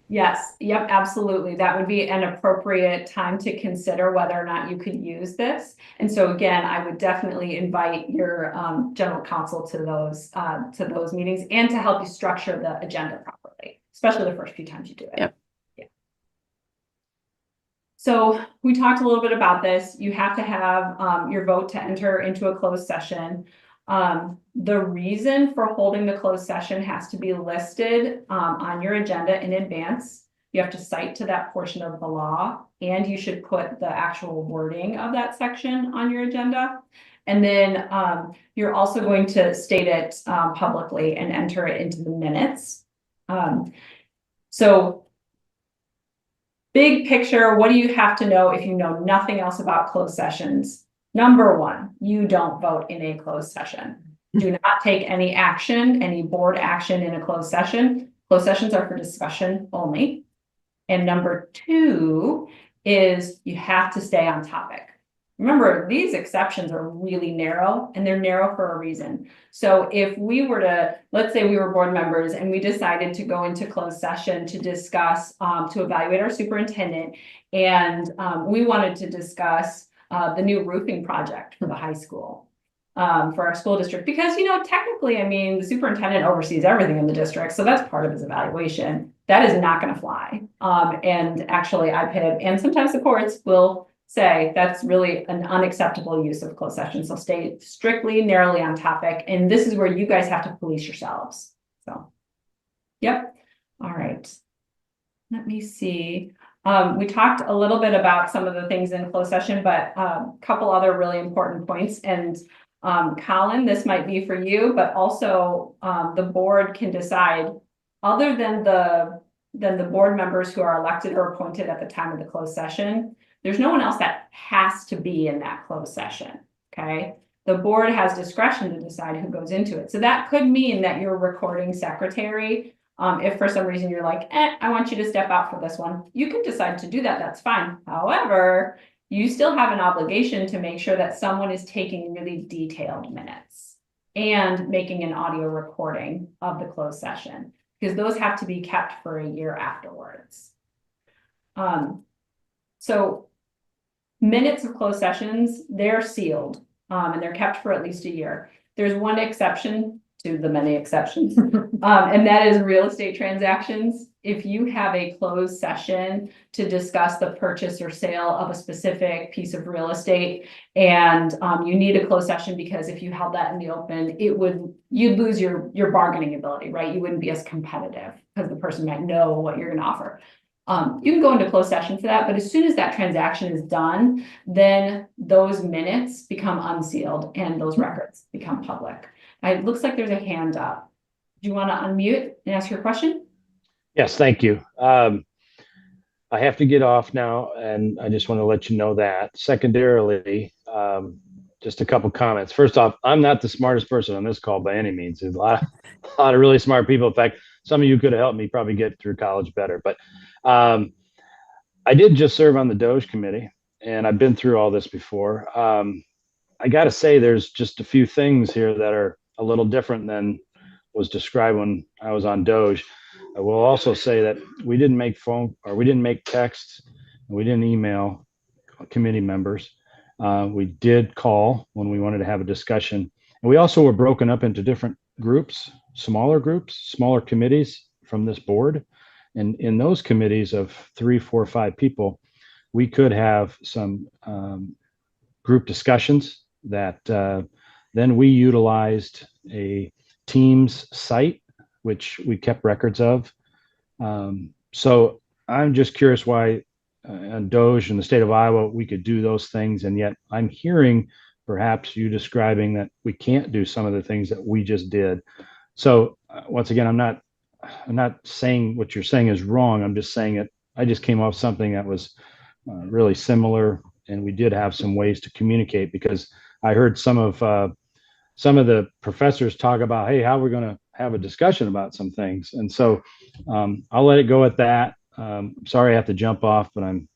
Yes, yep, absolutely. That would be an appropriate time to consider whether or not you could use this. And so again, I would definitely invite your general counsel to those meetings and to help you structure the agenda properly, especially the first few times you do it. Yep. Yeah. So we talked a little bit about this. You have to have your vote to enter into a closed session. The reason for holding the closed session has to be listed on your agenda in advance. You have to cite to that portion of the law, and you should put the actual wording of that section on your agenda. And then you're also going to state it publicly and enter it into the minutes. So big picture, what do you have to know if you know nothing else about closed sessions? Number one, you don't vote in a closed session. Do not take any action, any board action in a closed session. Closed sessions are for discussion only. And number two is you have to stay on topic. Remember, these exceptions are really narrow, and they're narrow for a reason. So if we were to, let's say we were board members and we decided to go into closed session to discuss, to evaluate our superintendent, and we wanted to discuss the new roofing project for the high school, for our school district, because, you know, technically, I mean, the superintendent oversees everything in the district, so that's part of his evaluation. That is not going to fly. And actually, IPIB and sometimes the courts will say that's really an unacceptable use of closed session. So stay strictly, narrowly on topic. And this is where you guys have to police yourselves. So, yep. All right. Let me see. We talked a little bit about some of the things in closed session, but a couple other really important points. And Colin, this might be for you, but also the board can decide, other than the board members who are elected or appointed at the time of the closed session, there's no one else that has to be in that closed session, okay? The board has discretion to decide who goes into it. So that could mean that your recording secretary, if for some reason you're like, I want you to step out for this one, you can decide to do that, that's fine. However, you still have an obligation to make sure that someone is taking really detailed minutes and making an audio recording of the closed session, because those have to be kept for a year afterwards. So minutes of closed sessions, they're sealed and they're kept for at least a year. There's one exception to the many exceptions, and that is real estate transactions. If you have a closed session to discuss the purchase or sale of a specific piece of real estate, and you need a closed session because if you held that in the open, you'd lose your bargaining ability, right? You wouldn't be as competitive because the person might know what you're going to offer. You can go into closed session for that, but as soon as that transaction is done, then those minutes become unsealed and those records become public. It looks like there's a hand up. Do you want to unmute and ask your question? Yes, thank you. I have to get off now, and I just want to let you know that. Secondarily, just a couple comments. First off, I'm not the smartest person on this call by any means. There's a lot of really smart people. In fact, some of you could have helped me probably get through college better. But I did just serve on the DOGE committee, and I've been through all this before. I got to say, there's just a few things here that are a little different than was described when I was on DOGE. I will also say that we didn't make texts, and we didn't email committee members. We did call when we wanted to have a discussion. And we also were broken up into different groups, smaller committees from this board. And in those committees of 3, 4, 5 people, we could have some group discussions that then we utilized a Teams site, which we kept records of. So I'm just curious why on DOGE in the state of Iowa, we could do those things. And yet I'm hearing perhaps you describing that we can't do some of the things that we just did. So once again, I'm not saying what you're saying is wrong. I'm just saying it. I just came off something that was really similar, and we did have some ways to communicate, because I heard some of the professors talk about, hey, how we're going to have a discussion about some things. And so I'll let it go at that. Sorry I have to jump off, but I'm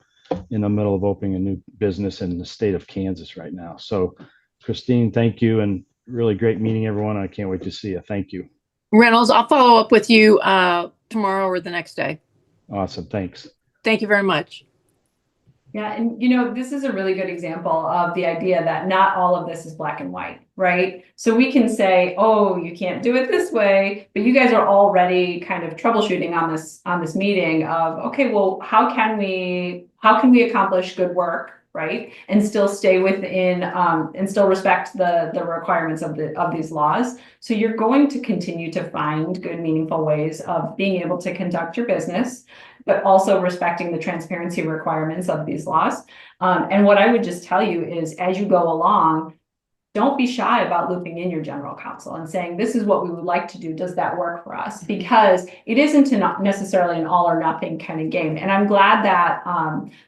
in the middle of opening a new business in the state of Kansas right now. So Christine, thank you, and really great meeting everyone. I can't wait to see you. Thank you. Reynolds, I'll follow up with you tomorrow or the next day. Awesome. Thanks. Thank you very much. Yeah, and you know, this is a really good example of the idea that not all of this is black and white, right? So we can say, oh, you can't do it this way, but you guys are already kind of troubleshooting on this meeting of, okay, well, how can we accomplish good work, right? And still stay within and still respect the requirements of these laws. So you're going to continue to find good, meaningful ways of being able to conduct your business, but also respecting the transparency requirements of these laws. And what I would just tell you is, as you go along, don't be shy about looping in your general counsel and saying, this is what we would like to do. Does that work for us? Because it isn't not necessarily an all or nothing kind of game. And I'm glad that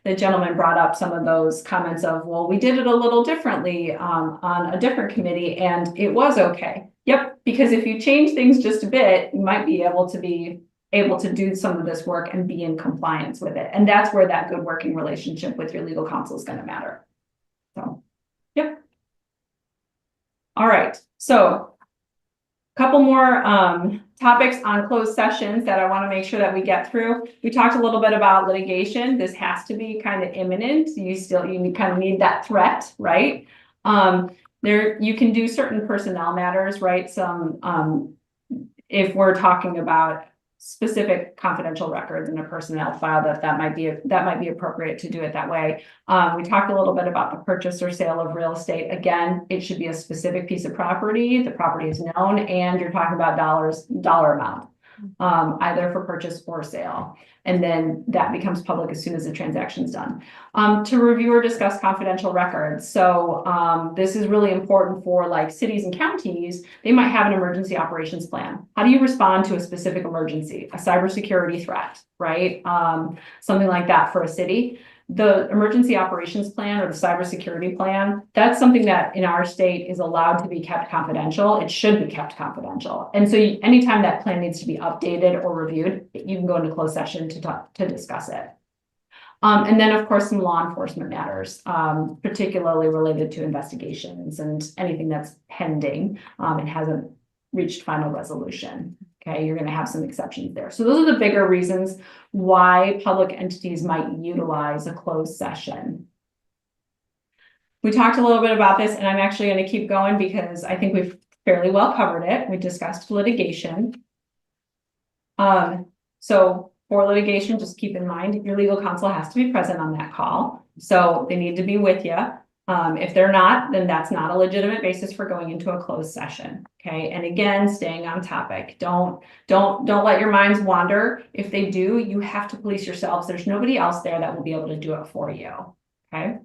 the gentleman brought up some of those comments of, well, we did it a little differently on a different committee and it was okay. Yep, because if you change things just a bit, you might be able to do some of this work and be in compliance with it. And that's where that good working relationship with your legal counsel is going to matter. So, yep. All right, so a couple more topics on closed sessions that I want to make sure that we get through. We talked a little bit about litigation. This has to be kind of imminent. You kind of need that threat, right? You can do certain personnel matters, right? Some if we're talking about specific confidential records in a personnel file, that might be appropriate to do it that way. We talked a little bit about the purchase or sale of real estate. Again, it should be a specific piece of property. The property is known, and you're talking about dollar amount, either for purchase or sale. And then that becomes public as soon as the transaction's done. To review or discuss confidential records. So this is really important for like cities and counties. They might have an emergency operations plan. How do you respond to a specific emergency, a cybersecurity threat, right? Something like that for a city. The emergency operations plan or the cybersecurity plan, that's something that in our state is allowed to be kept confidential. It should be kept confidential. And so anytime that plan needs to be updated or reviewed, you can go into closed session to discuss it. And then, of course, some law enforcement matters, particularly related to investigations and anything that's pending and hasn't reached final resolution. Okay, you're going to have some exceptions there. So those are the bigger reasons why public entities might utilize a closed session. We talked a little bit about this, and I'm actually going to keep going because I think we've fairly well covered it. We discussed litigation. So for litigation, just keep in mind your legal counsel has to be present on that call. So they need to be with you. If they're not, then that's not a legitimate basis for going into a closed session. Okay. And again, staying on topic. Don't let your minds wander. If they do, you have to police yourselves. There's nobody else there that will be able to do it for you. Okay.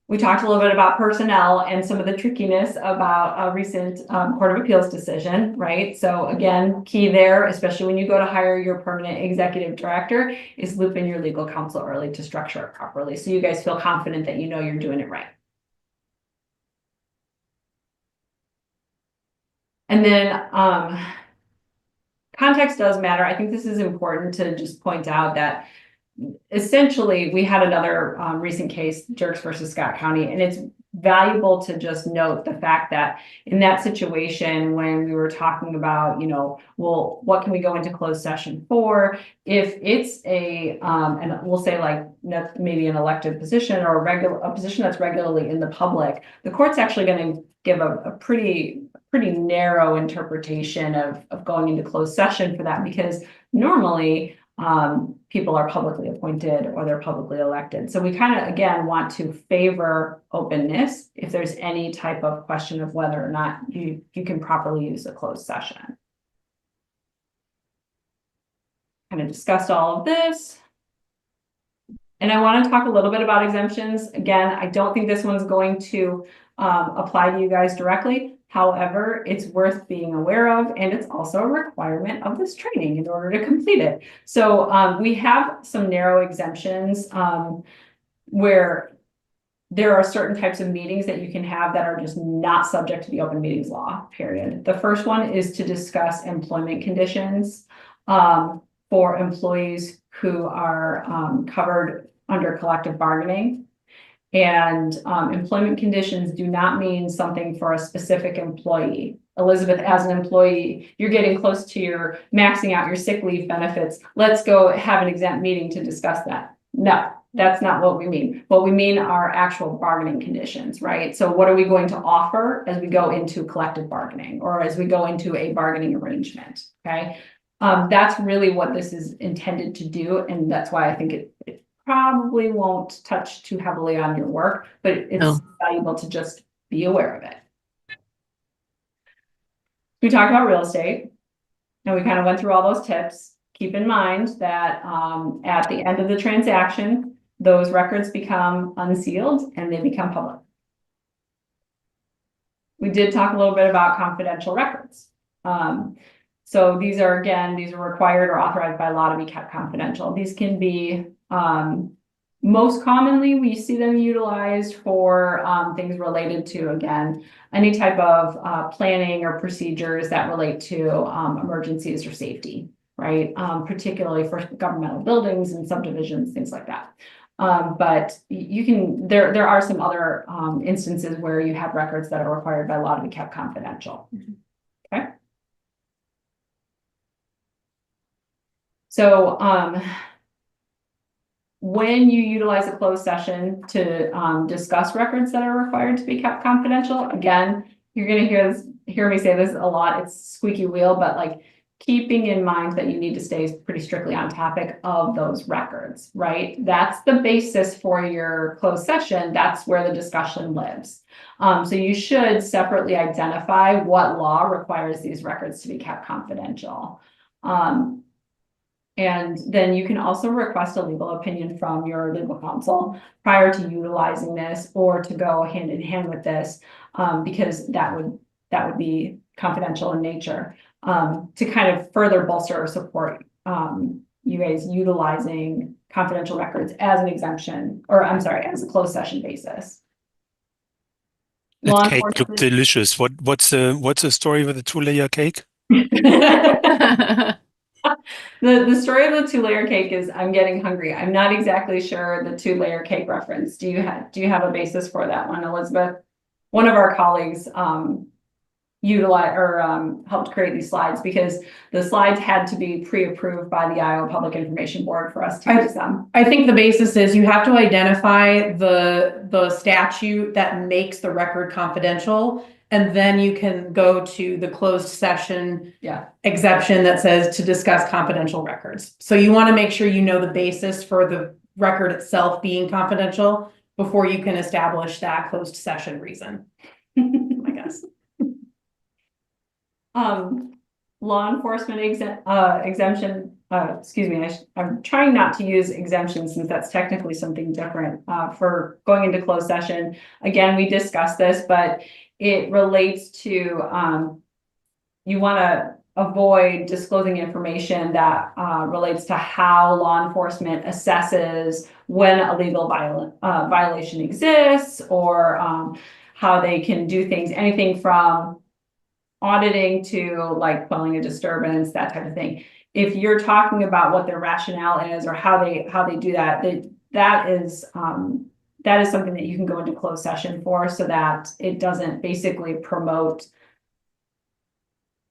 We talked a little bit about personnel and some of the trickiness about a recent Court of Appeals decision, right? So again, key there, especially when you go to hire your permanent executive director, is loop in your legal counsel early to structure it properly. So you guys feel confident that you know you're doing it right. And then context does matter. I think this is important to just point out that essentially, we had another recent case, Jerks versus Scott County, and it's valuable to just note the fact that in that situation, when we were talking about, well, what can we go into closed session for? If it's and we'll say like maybe an elected position or a position that's regularly in the public, the court's actually going to give a pretty narrow interpretation of going into closed session for that, because normally people are publicly appointed or they're publicly elected. So we kind of, again, want to favor openness if there's any type of question of whether or not you can properly use a closed session. Kind of discussed all of this. And I want to talk a little bit about exemptions. Again, I don't think this one's going to apply to you guys directly. However, it's worth being aware of, and it's also a requirement of this training in order to complete it. So we have some narrow exemptions where there are certain types of meetings that you can have that are just not subject to the open meetings law, period. The first one is to discuss employment conditions for employees who are covered under collective bargaining. And employment conditions do not mean something for a specific employee. Elizabeth, as an employee, you're getting close to your maxing out your sick leave benefits. Let's go have an exempt meeting to discuss that. No, that's not what we mean. What we mean are actual bargaining conditions, right? So what are we going to offer as we go into collective bargaining or as we go into a bargaining arrangement, okay? That's really what this is intended to do. And that's why I think it probably won't touch too heavily on your work, but it's valuable to just be aware of it. We talked about real estate, and we kind of went through all those tips. Keep in mind that at the end of the transaction, those records become unsealed and they become public. we did talk a little bit about confidential records. So these are required or authorized by law to be kept confidential. These can be, most commonly, we see them utilized for things related to, again, any type of planning or procedures that relate to emergencies or safety, right? Particularly for governmental buildings and subdivisions, things like that. But you can, there are some other instances where you have records that are required by law to be kept confidential. Okay. So when you utilize a closed session to discuss records that are required to be kept confidential, again, you're going to hear me say this a lot. It's squeaky wheel, but like keeping in mind that you need to stay pretty strictly on topic of those records, right? That's the basis for your closed session. That's where the discussion lives. So you should separately identify what law requires these records to be kept confidential. And then you can also request a legal opinion from your legal counsel prior to utilizing this or to go hand in hand with this, because that would be confidential in nature, to kind of further bolster or support you guys utilizing confidential records as an exemption, or I'm sorry, as a closed session basis. That cake looked delicious. What's the story with the 2-layer cake? The story of the 2-layer cake is I'm getting hungry. I'm not exactly sure the 2-layer cake reference. Do you have a basis for that one, Elizabeth? One of our colleagues utilized or helped create these slides because the slides had to be pre-approved by the Iowa Public Information Board for us to use them. I think the basis is you have to identify the statute that makes the record confidential. And then you can go to the closed session exception that says to discuss confidential records. So you want to make sure you know the basis for the record itself being confidential before you can establish that closed session reason, I guess. Law enforcement exemption, excuse me, I'm trying not to use exemptions since that's technically something different for going into closed session. Again, we discussed this, but it relates to, you want to avoid disclosing information that relates to how law enforcement assesses when a legal violation exists, or how they can do things, anything from auditing to like quelling a disturbance, that type of thing. If you're talking about what their rationale is or how they do that, that is something that you can go into closed session for, so that it doesn't basically promote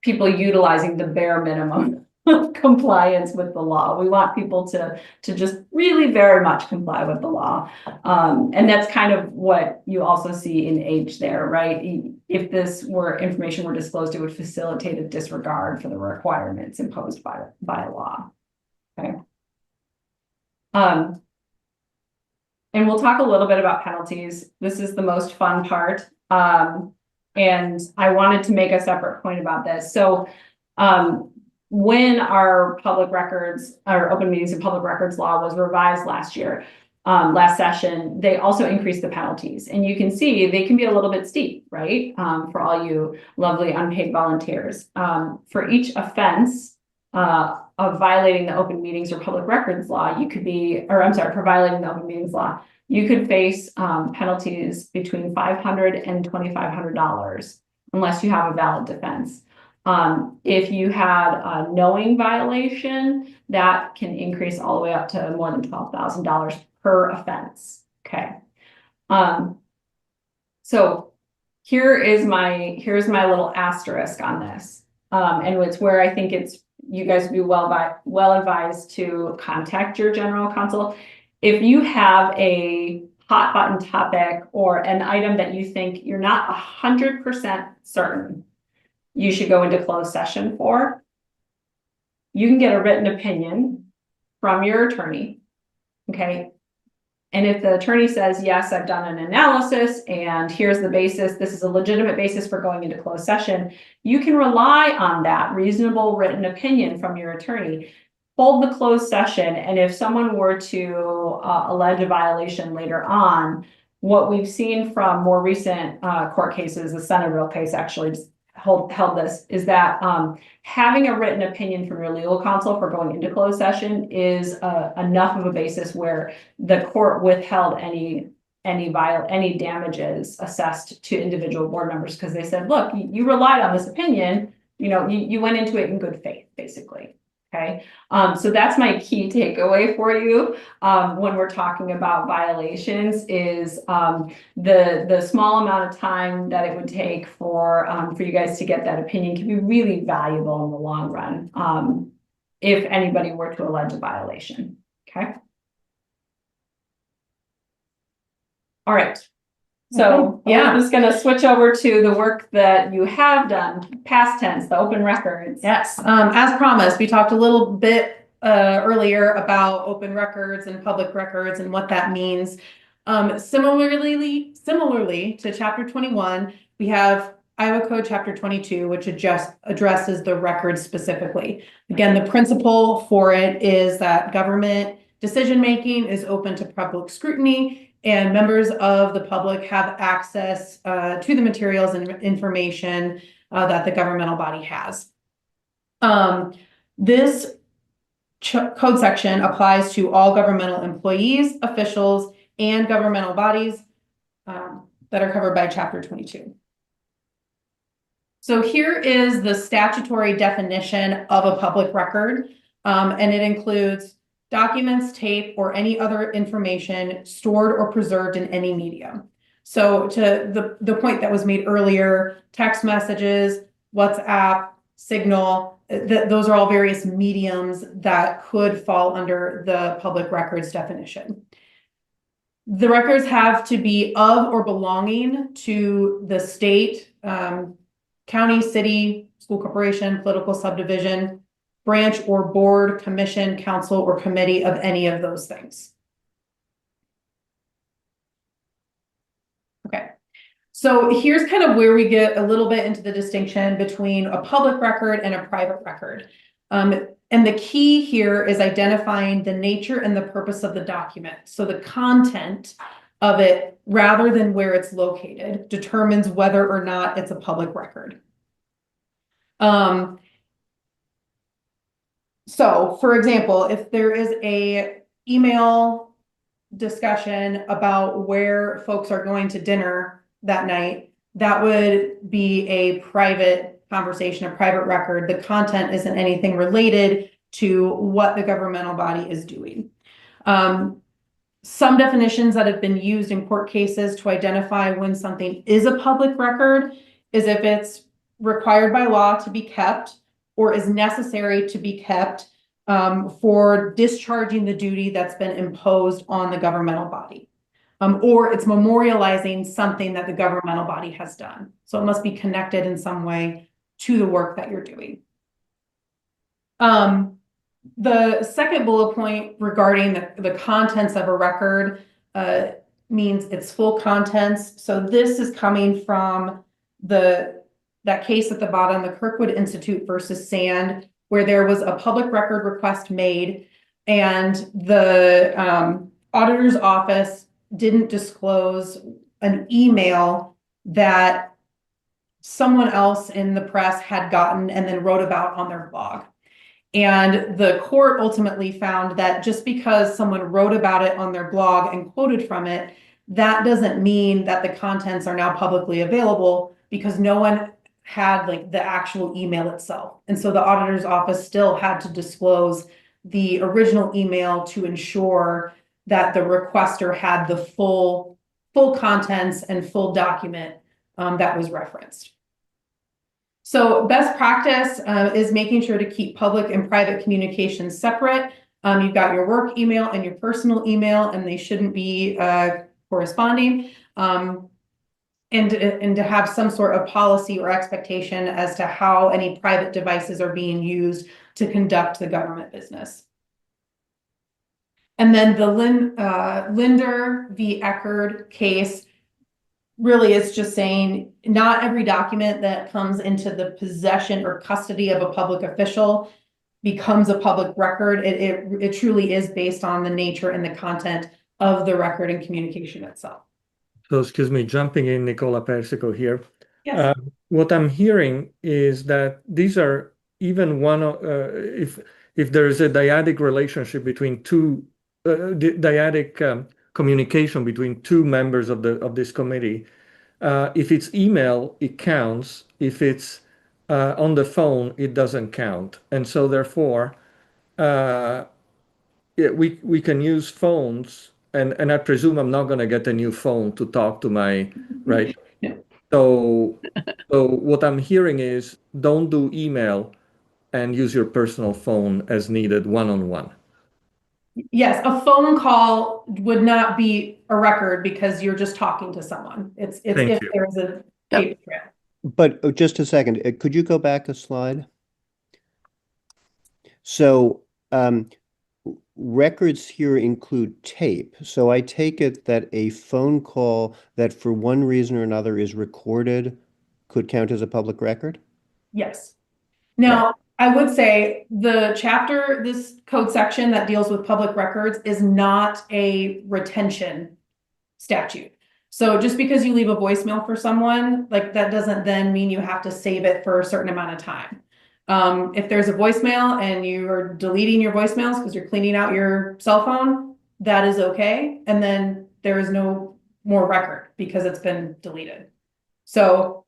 people utilizing the bare minimum of compliance with the law. We want people to just really very much comply with the law. And that's kind of what you also see in H there, right? If this information were disclosed, it would facilitate a disregard for the requirements imposed by law. Okay. And we'll talk a little bit about penalties. This is the most fun part. And I wanted to make a separate point about this. So when our public records, our open meetings and public records law was revised last year, last session, they also increased the penalties. And you can see they can be a little bit steep, right? For all you lovely unpaid volunteers. For each offense of violating the open meetings or public records law, you could be, or I'm sorry, for violating the open meetings law, you could face penalties between $500 and $2,500 unless you have a valid defense. If you had a knowing violation, that can increase all the way up to more than $12,000 per offense. Okay. So here's my little asterisk on this. And it's where I think you guys would be well advised to contact your general counsel. If you have a hot button topic or an item that you think you're not 100% certain you should go into closed session for, you can get a written opinion from your attorney, okay? And if the attorney says, yes, I've done an analysis and here's the basis, this is a legitimate basis for going into closed session, you can rely on that reasonable written opinion from your attorney. Hold the closed session, and if someone were to allege a violation later on, what we've seen from more recent court cases, the Centerville case actually held this, is that having a written opinion from your legal counsel for going into closed session is enough of a basis where the court withheld any damages assessed to individual board members, because they said, look, you relied on this opinion, you went into it in good faith, basically. Okay, so that's my key takeaway for you when we're talking about violations is the small amount of time that it would take for you guys to get that opinion can be really valuable in the long run if anybody were to allege a violation. Okay. All right. So yeah, I'm just going to switch over to the work that you have done, past tense, the open records. Yes, as promised, we talked a little bit earlier about open records and public records and what that means. Similarly to Chapter 21, we have Iowa Code Chapter 22, which addresses the records specifically. Again, the principle for it is that government decision-making is open to public scrutiny, and members of the public have access to the materials and information that the governmental body has. This code section applies to all governmental employees, officials, and governmental bodies that are covered by Chapter 22. So here is the statutory definition of a public record, and it includes documents, tape, or any other information stored or preserved in any medium. So to the point that was made earlier, text messages, WhatsApp, Signal, those are all various mediums that could fall under the public records definition. The records have to be of or belonging to the state, county, city, school corporation, political subdivision, branch or board, commission, council, or committee of any of those things. Okay, so here's kind of where we get a little bit into the distinction between a public record and a private record. And the key here is identifying the nature and the purpose of the document. So the content of it, rather than where it's located, determines whether or not it's a public record. So, for example, if there is a email discussion about where folks are going to dinner that night, that would be a private conversation, a private record. The content isn't anything related to what the governmental body is doing. Some definitions that have been used in court cases to identify when something is a public record is if it's required by law to be kept, or is necessary to be kept for discharging the duty that's been imposed on the governmental body. Or it's memorializing something that the governmental body has done. So it must be connected in some way to the work that you're doing. The second bullet point regarding the contents of a record means its full contents. So this is coming from that case at the bottom, the Kirkwood Institute versus Sand, where there was a public record request made and the auditor's office didn't disclose an email that someone else in the press had gotten and then wrote about on their blog. And the court ultimately found that just because someone wrote about it on their blog and quoted from it, that doesn't mean that the contents are now publicly available, because no one had like the actual email itself. And so the auditor's office still had to disclose the original email to ensure that the requester had the full contents and full document that was referenced. So best practice is making sure to keep public and private communications separate. You've got your work email and your personal email, and they shouldn't be corresponding. And to have some sort of policy or expectation as to how any private devices are being used to conduct the government business. And then the Linder v. Eckerd case really is just saying not every document that comes into the possession or custody of a public official becomes a public record. It truly is based on the nature and the content of the record and communication itself. So excuse me, jumping in, Nicola Persico here. Yes. What I'm hearing is that these are even one of, if there is a dyadic relationship between two, dyadic communication between two members of this committee. If it's email, it counts. If it's on the phone, it doesn't count. And so therefore, we can use phones, and I presume I'm not going to get a new phone to talk to my, right? So what I'm hearing is don't do email and use your personal phone as needed one-on-one. Yes, a phone call would not be a record because you're just talking to someone. It's if there's a paper trail. But just a second, could you go back a slide? So records here include tape. So I take it that a phone call that for one reason or another is recorded could count as a public record? Yes. Now, I would say the chapter, this code section that deals with public records is not a retention statute. So just because you leave a voicemail for someone, like that doesn't then mean you have to save it for a certain amount of time. If there's a voicemail and you are deleting your voicemails because you're cleaning out your cell phone, that is okay. And then there is no more record because it's been deleted. So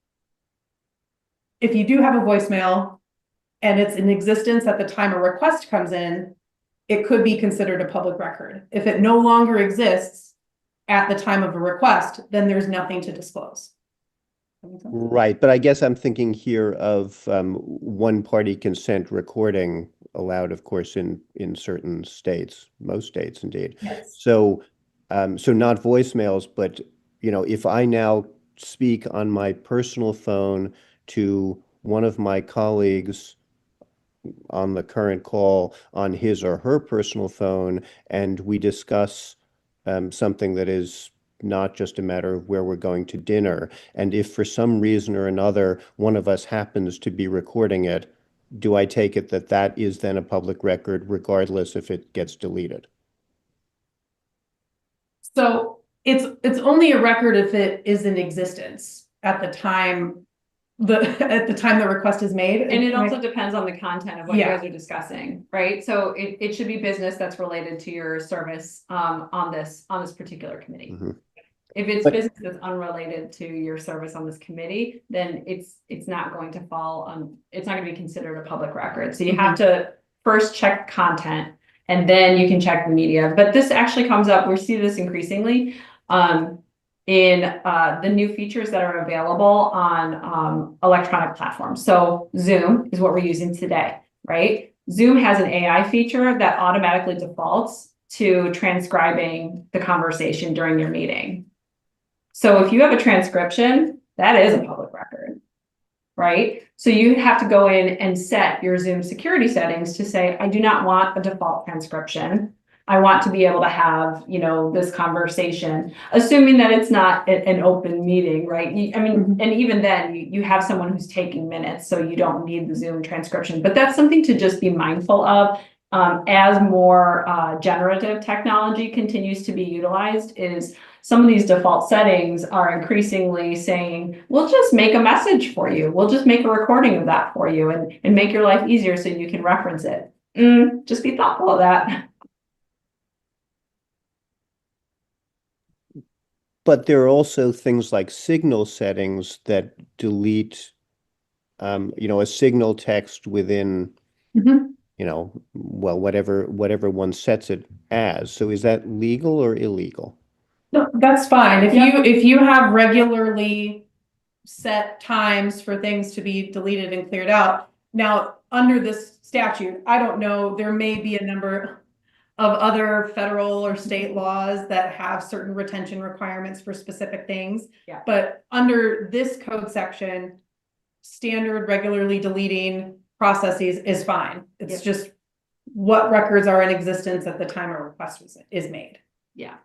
if you do have a voicemail and it's in existence at the time a request comes in, it could be considered a public record. If it no longer exists at the time of a request, then there's nothing to disclose. Right, but I guess I'm thinking here of one-party consent recording allowed, of course, in certain states, most states indeed. Yes. So, so not voicemails, but if I now speak on my personal phone to one of my colleagues on the current call on his or her personal phone, and we discuss something that is not just a matter of where we're going to dinner. And if for some reason or another, one of us happens to be recording it, do I take it that that is then a public record, regardless if it gets deleted? So it's only a record if it is in existence at the time the request is made. And it also depends on the content of what you Yeah. guys are discussing, right? So it should be business that's related to your service on this particular committee. Mm-hmm. If it's But- business that's unrelated to your service on this committee, then it's not going to fall on, it's not going to be considered a public record. So you have to first check content and then you can check the media. But this actually comes up, we see this increasingly in the new features that are available on electronic platforms. So Zoom is what we're using today, right? Zoom has an AI feature that automatically defaults to transcribing the conversation during your meeting. So if you have a transcription, that is a public record, right? So you have to go in and set your Zoom security settings to say, I do not want a default transcription. I want to be able to have, this conversation, assuming that it's not an open meeting, right? I mean, and even then you have someone who's taking minutes, so you don't need the Zoom transcription, but that's something to just be mindful of. As more generative technology continues to be utilized, is some of these default settings are increasingly saying, we'll just make a message for you. We'll just make a recording of that for you and make your life easier so you can reference it. Just be thoughtful of that. But there are also things like signal settings that delete, a signal text within, whatever one sets it as. So is that legal or illegal? No, that's fine. If you have regularly set times for things to be deleted and cleared out. Now, under this statute, I don't know, there may be a number of other federal or state laws that have certain retention requirements for specific things. Yeah. But under this code section, standard regularly deleting processes is fine. It's just what records are in existence at the time a request is made. Yeah.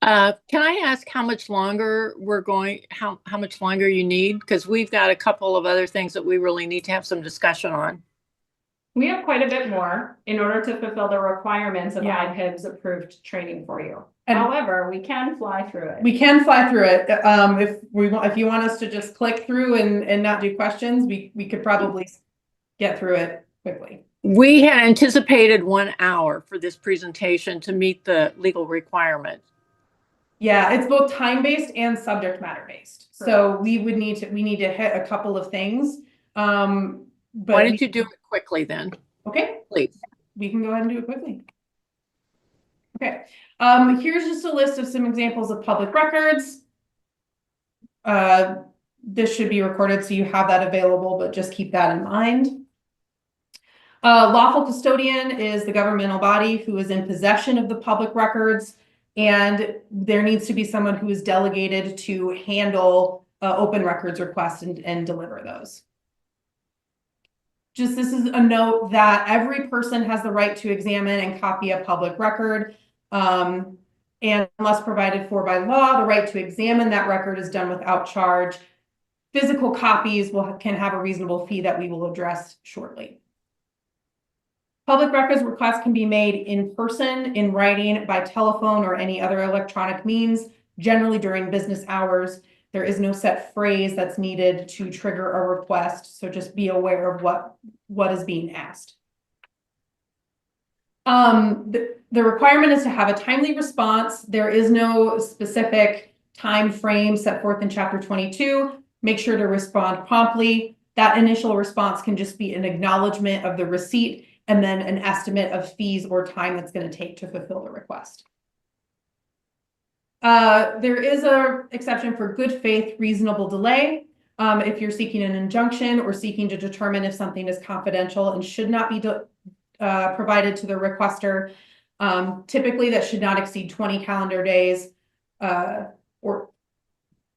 Can I ask how much longer how much longer you need? Because we've got a couple of other things that we really need to have some discussion on. We have quite a bit more in order to fulfill the requirements of Yeah. IPIB's approved training for you. And- However, we can fly through it. We can fly through it. If you want us to just click through and not do questions, we could probably get through it quickly. We had anticipated 1 hour for this presentation to meet the legal requirement. Yeah, it's both time-based and subject matter-based. So we need to hit a couple of things. But Why don't you do it quickly then? Okay, please. We can go ahead and do it quickly. Okay, here's just a list of some examples of public records. This should be recorded so you have that available, but just keep that in mind. Lawful custodian is the governmental body who is in possession of the public records, and there needs to be someone who is delegated to handle open records requests and deliver those. Just this is a note that every person has the right to examine and copy a public record. And unless provided for by law, the right to examine that record is done without charge. Physical copies can have a reasonable fee that we will address shortly. Public records requests can be made in person, in writing, by telephone, or any other electronic means, generally during business hours. There is no set phrase that's needed to trigger a request, so just be aware of what is being asked. The requirement is to have a timely response. There is no specific time frame set forth in Chapter 22. Make sure to respond promptly. That initial response can just be an acknowledgement of the receipt and then an estimate of fees or time that's going to take to fulfill the request. There is an exception for good faith, reasonable delay. If you're seeking an injunction or seeking to determine if something is confidential and should not be provided to the requester, typically that should not exceed 20 calendar days, or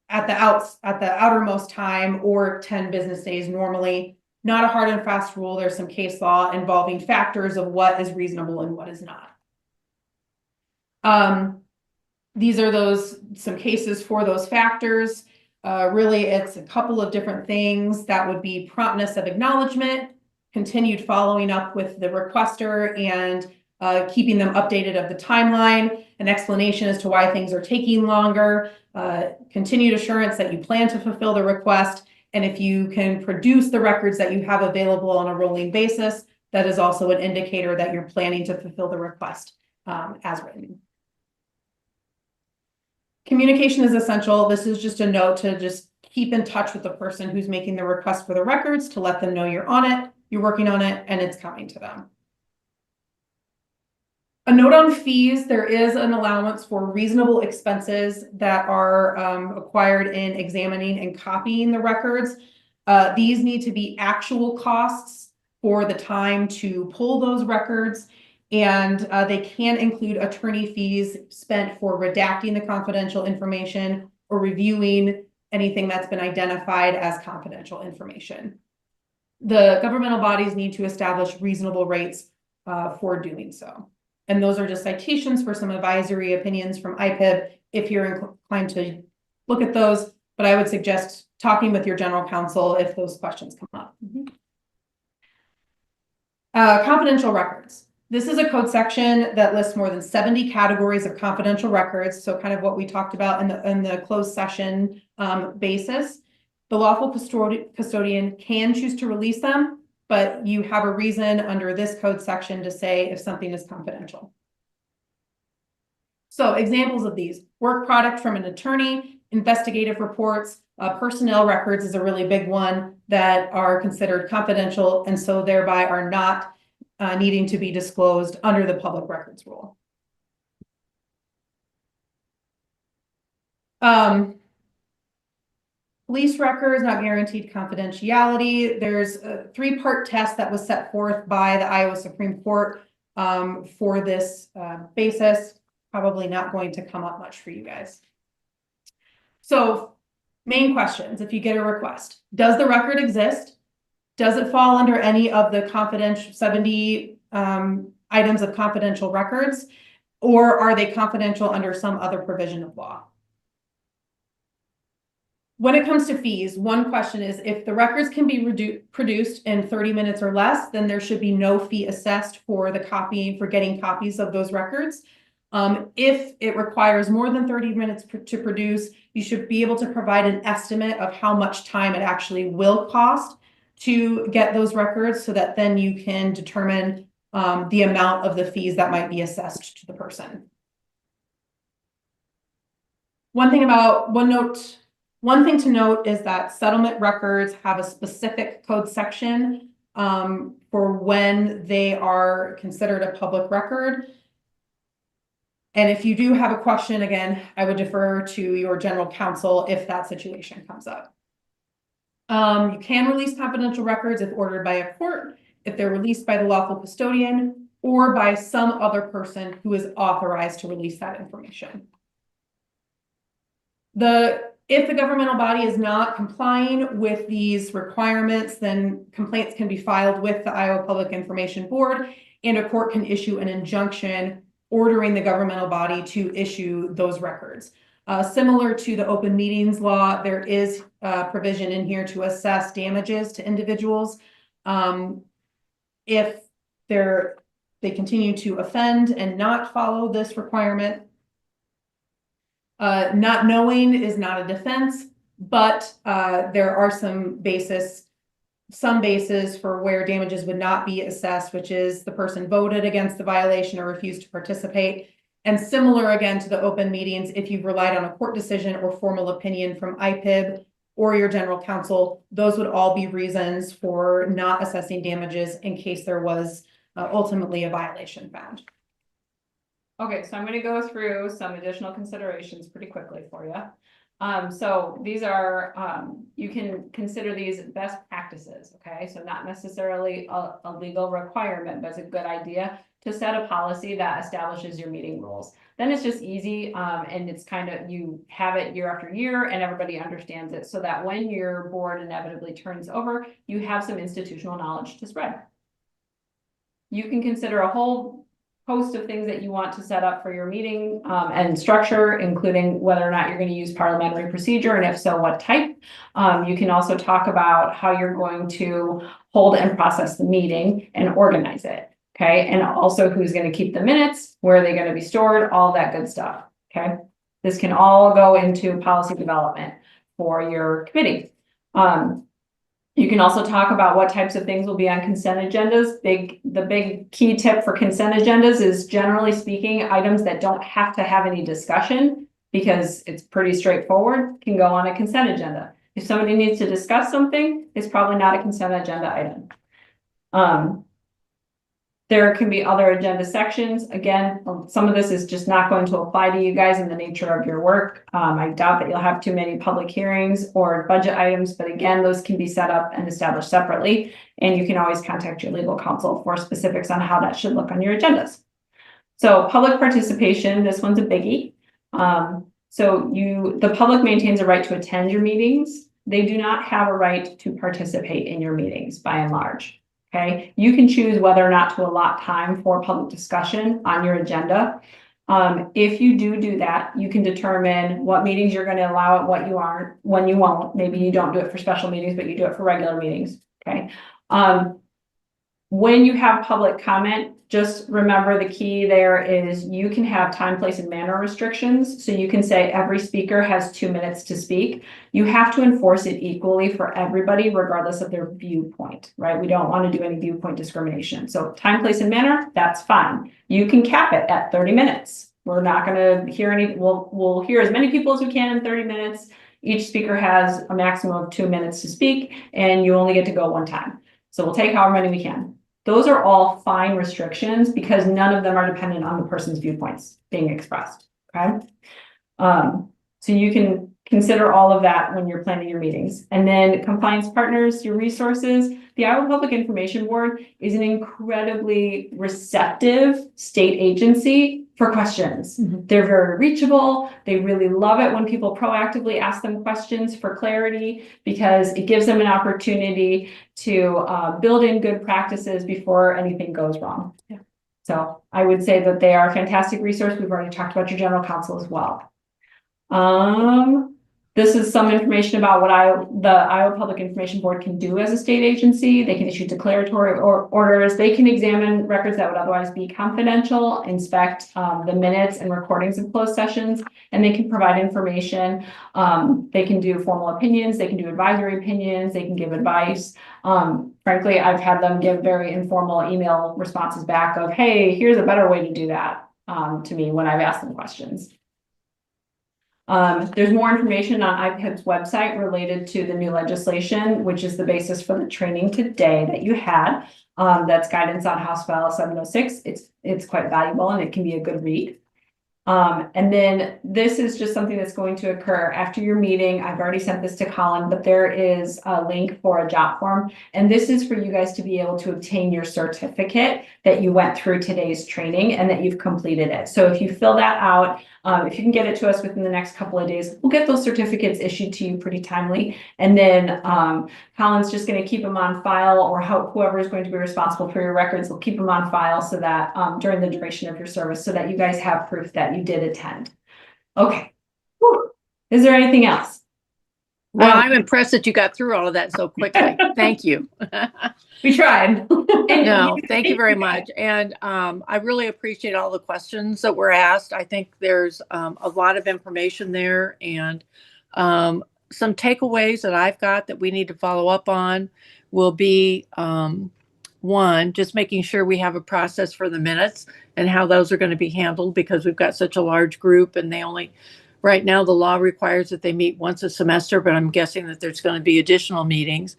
at the outermost time, or 10 business days normally. Not a hard and fast rule. There's some case law involving factors of what is reasonable and what is not. These are some cases for those factors. Really, it's a couple of different things. That would be promptness of acknowledgement, continued following up with the requester, and keeping them updated of the timeline, an explanation as to why things are taking longer, continued assurance that you plan to fulfill the request, and if you can produce the records that you have available on a rolling basis, that is also an indicator that you're planning to fulfill the request as written. Communication is essential. This is just a note to just keep in touch with the person who's making the request for the records, to let them know you're on it, you're working on it, and it's coming to them. A note on fees: there is an allowance for reasonable expenses that are acquired in examining and copying the records. These need to be actual costs for the time to pull those records, and they can include attorney fees spent for redacting the confidential information or reviewing anything that's been identified as confidential information. The governmental bodies need to establish reasonable rates for doing so. And those are just citations for some advisory opinions from IPIB if you're inclined to look at those, but I would suggest talking with your general counsel if those questions come up. Confidential records. This is a code section that lists more than 70 categories of confidential records, so kind of what we talked about in the closed session basis. The lawful custodian can choose to release them, but you have a reason under this code section to say if something is confidential. So examples of these: work product from an attorney, investigative reports, personnel records is a really big one that are considered confidential and so thereby are not needing to be disclosed under the public records rule. Police records, not guaranteed confidentiality. There's a 3-part test that was set forth by the Iowa Supreme Court for this basis. Probably not going to come up much for you guys. So, main questions if you get a request: does the record exist? Does it fall under any of the confidential 70 items of confidential records, or are they confidential under some other provision of law? when it comes to fees, one question is if the records can be produced in 30 minutes or less, then there should be no fee assessed for the copy, for getting copies of those records. If it requires more than 30 minutes to produce, you should be able to provide an estimate of how much time it actually will cost to get those records so that then you can determine the amount of the fees that might be assessed to the person. One thing to note is that settlement records have a specific code section for when they are considered a public record. And if you do have a question, again, I would defer to your general counsel if that situation comes up. You can release confidential records if ordered by a court, if they're released by the lawful custodian, or by some other person who is authorized to release that information. If the governmental body is not complying with these requirements, then complaints can be filed with the Iowa Public Information Board, and a court can issue an injunction ordering the governmental body to issue those records. Similar to the open meetings law, there is a provision in here to assess damages to individuals if they continue to offend and not follow this requirement. Not knowing is not a defense, but there are some basis for where damages would not be assessed, which is the person voted against the violation or refused to participate. And similar again to the open meetings, if you've relied on a court decision or formal opinion from IPIB or your general counsel, those would all be reasons for not assessing damages in case there was ultimately a violation found. Okay, so I'm going to go through some additional considerations pretty quickly for you. So these are, you can consider these best practices, okay? So not necessarily a legal requirement, but it's a good idea to set a policy that establishes your meeting rules. Then it's just easy, and it's kind of, you have it year after year and everybody understands it so that when your board inevitably turns over, you have some institutional knowledge to spread. You can consider a whole host of things that you want to set up for your meeting and structure, including whether or not you're going to use parliamentary procedure, and if so, what type. You can also talk about how you're going to hold and process the meeting and organize it, okay? And also who's going to keep the minutes, where are they going to be stored, all that good stuff, okay? This can all go into policy development for your committee. You can also talk about what types of things will be on consent agendas. The big key tip for consent agendas is, generally speaking, items that don't have to have any discussion because it's pretty straightforward can go on a consent agenda. If somebody needs to discuss something, it's probably not a consent agenda item. There can be other agenda sections. Again, some of this is just not going to apply to you guys in the nature of your work. I doubt that you'll have too many public hearings or budget items, but again, those can be set up and established separately. And you can always contact your legal counsel for specifics on how that should look on your agendas. So public participation, this one's a biggie. The public maintains a right to attend your meetings. They do not have a right to participate in your meetings by and large. Okay, you can choose whether or not to allot time for public discussion on your agenda. If you do that, you can determine what meetings you're going to allow it, what you aren't, when you won't. Maybe you don't do it for special meetings, but you do it for regular meetings. Okay. When you have public comment, just remember the key there is you can have time, place, and manner restrictions. So you can say every speaker has 2 minutes to speak. You have to enforce it equally for everybody, regardless of their viewpoint, right? We don't want to do any viewpoint discrimination. So time, place, and manner, that's fine. You can cap it at 30 minutes. We're not going to hear any, we'll hear as many people as we can in 30 minutes. Each speaker has a maximum of 2 minutes to speak, and you only get to go one time. So we'll take however many we can. Those are all fine restrictions because none of them are dependent on the person's viewpoints being expressed, okay? So you can consider all of that when you're planning your meetings. And then compliance partners, your resources. The Iowa Public Information Board is an incredibly receptive state agency for questions. They're very reachable. They really love it when people proactively ask them questions for clarity because it gives them an opportunity to build in good practices before anything goes wrong. Yeah. So I would say that they are a fantastic resource. We've already talked about your general counsel as well. This is some information about what the Iowa Public Information Board can do as a state agency. They can issue declaratory orders. They can examine records that would otherwise be confidential, inspect the minutes and recordings of closed sessions, and they can provide information. They can do formal opinions. They can do advisory opinions. They can give advice. Frankly, I've had them give very informal email responses back of, hey, here's a better way to do that to me when I've asked them questions. There's more information on IPIB's website related to the new legislation, which is the basis for the training today that you had. That's guidance on House File 706. It's quite valuable and it can be a good read. And then this is just something that's going to occur after your meeting. I've already sent this to Colin, but there is a link for a job form. And this is for you guys to be able to obtain your certificate that you went through today's training and that you've completed it. So if you fill that out, if you can get it to us within the next couple of days, we'll get those certificates issued to you pretty timely. And then Colin's just going to keep them on file, or whoever is going to be responsible for your records will keep them on file so that during the duration of your service, so that you guys have proof that you did attend. Okay. Whew. Is there anything else? Well, I'm impressed that you got through all of that so quickly. Thank you. We tried. No, thank you very much. And I really appreciate all the questions that were asked. I think there's a lot of information there, and some takeaways that I've got that we need to follow up on will be one, just making sure we have a process for the minutes and how those are going to be handled, because we've got such a large group and they only, right now, the law requires that they meet once a semester, but I'm guessing that there's going to be additional meetings.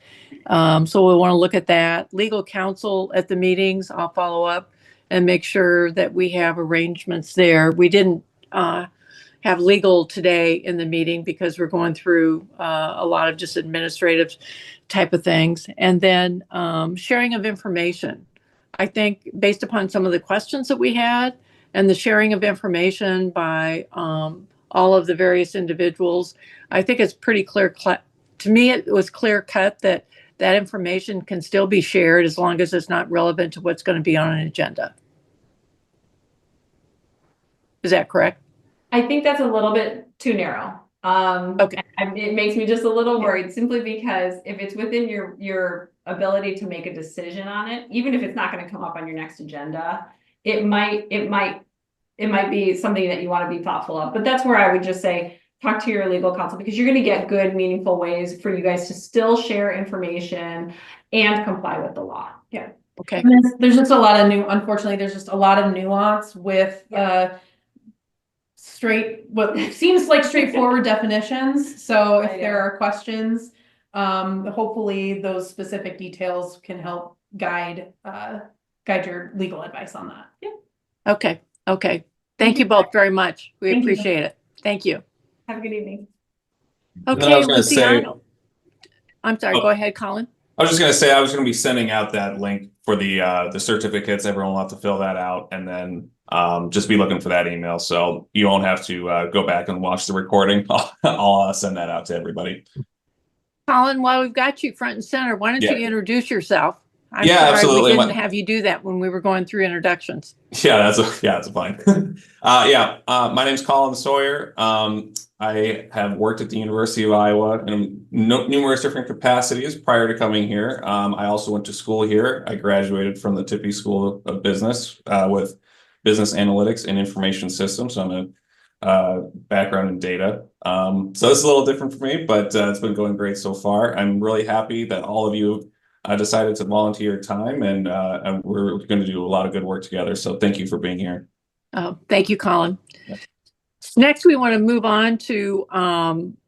So we want to look at that. Legal counsel at the meetings, I'll follow up and make sure that we have arrangements there. We didn't have legal today in the meeting because we're going through a lot of just administrative type of things. And then sharing of information. I think based upon some of the questions that we had and the sharing of information by all of the various individuals, I think it's pretty clear. To me, it was clear cut that that information can still be shared as long as it's not relevant to what's going to be on an agenda. Is that correct? I think that's a little bit too narrow. Okay. It makes me just a little worried, simply because if it's within your ability to make a decision on it, even if it's not going to come up on your next agenda, it might be something that you want to be thoughtful of. But that's where I would just say, talk to your legal counsel, because you're going to get good, meaningful ways for you guys to still share information and comply with the law. Yeah. Okay. And there's just a lot of unfortunately, there's just a lot of nuance with what seems like straightforward definitions. So if there are questions, hopefully those specific details can help guide your legal advice on that. Yeah. Okay. Okay. Thank you both very much. We appreciate it. Thank you. Have a good evening. Okay, I was gonna say, I'm sorry, go ahead, Colin. I was just going to say I was going to be sending out that link for the certificates. Everyone will have to fill that out, and then just be looking for that email. So you won't have to go back and watch the recording. I'll send that out to everybody. Colin, while we've got you front and center, why don't you introduce yourself? I'm sorry absolutely. We didn't have you do that when we were going through introductions. Yeah, that's fine. My name's Colin Sawyer. I have worked at the University of Iowa in numerous different capacities prior to coming here. I also went to school here. I graduated from the Tippie School of Business with business analytics and information systems. So I'm a background in data. So it's a little different for me, but it's been going great so far. I'm really happy that all of you decided to volunteer your time, and we're going to do a lot of good work together. So thank you for being here. Oh, thank you, Colin. Yeah. Next, we want to move on to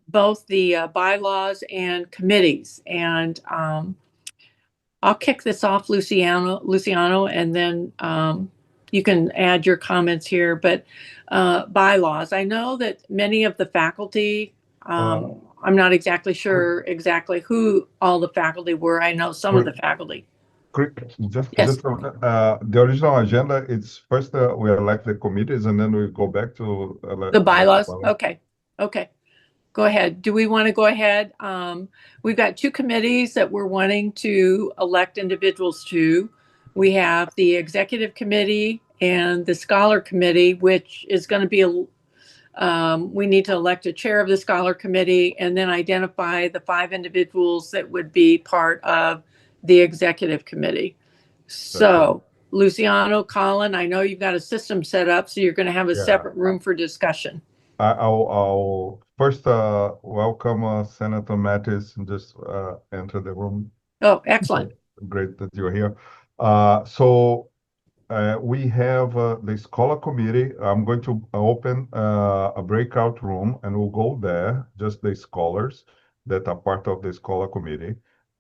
both the bylaws and committees. And I'll kick this off, Luciano, and then you can add your comments here. But bylaws, I know that many of the faculty, I'm not exactly sure exactly who all the faculty were. I know some of the faculty. The original agenda, it's first we elect the committees and then we go back to the bylaws. Okay. Go ahead. Do we want to go ahead? We've got two committees that we're wanting to elect individuals to. We have the executive committee and the scholar committee, which is going to be We need to elect a chair of the scholar committee and then identify the 5 individuals that would be part of the executive committee. So, Luciano, Colin, I know you've got a system set up, so you're going to have a separate room for discussion. I'll first welcome Senator Mattis and just enter the room. Oh, excellent. Great that you're here. We have the scholar committee. I'm going to open a breakout room and we'll go there, just the scholars that are part of the scholar committee.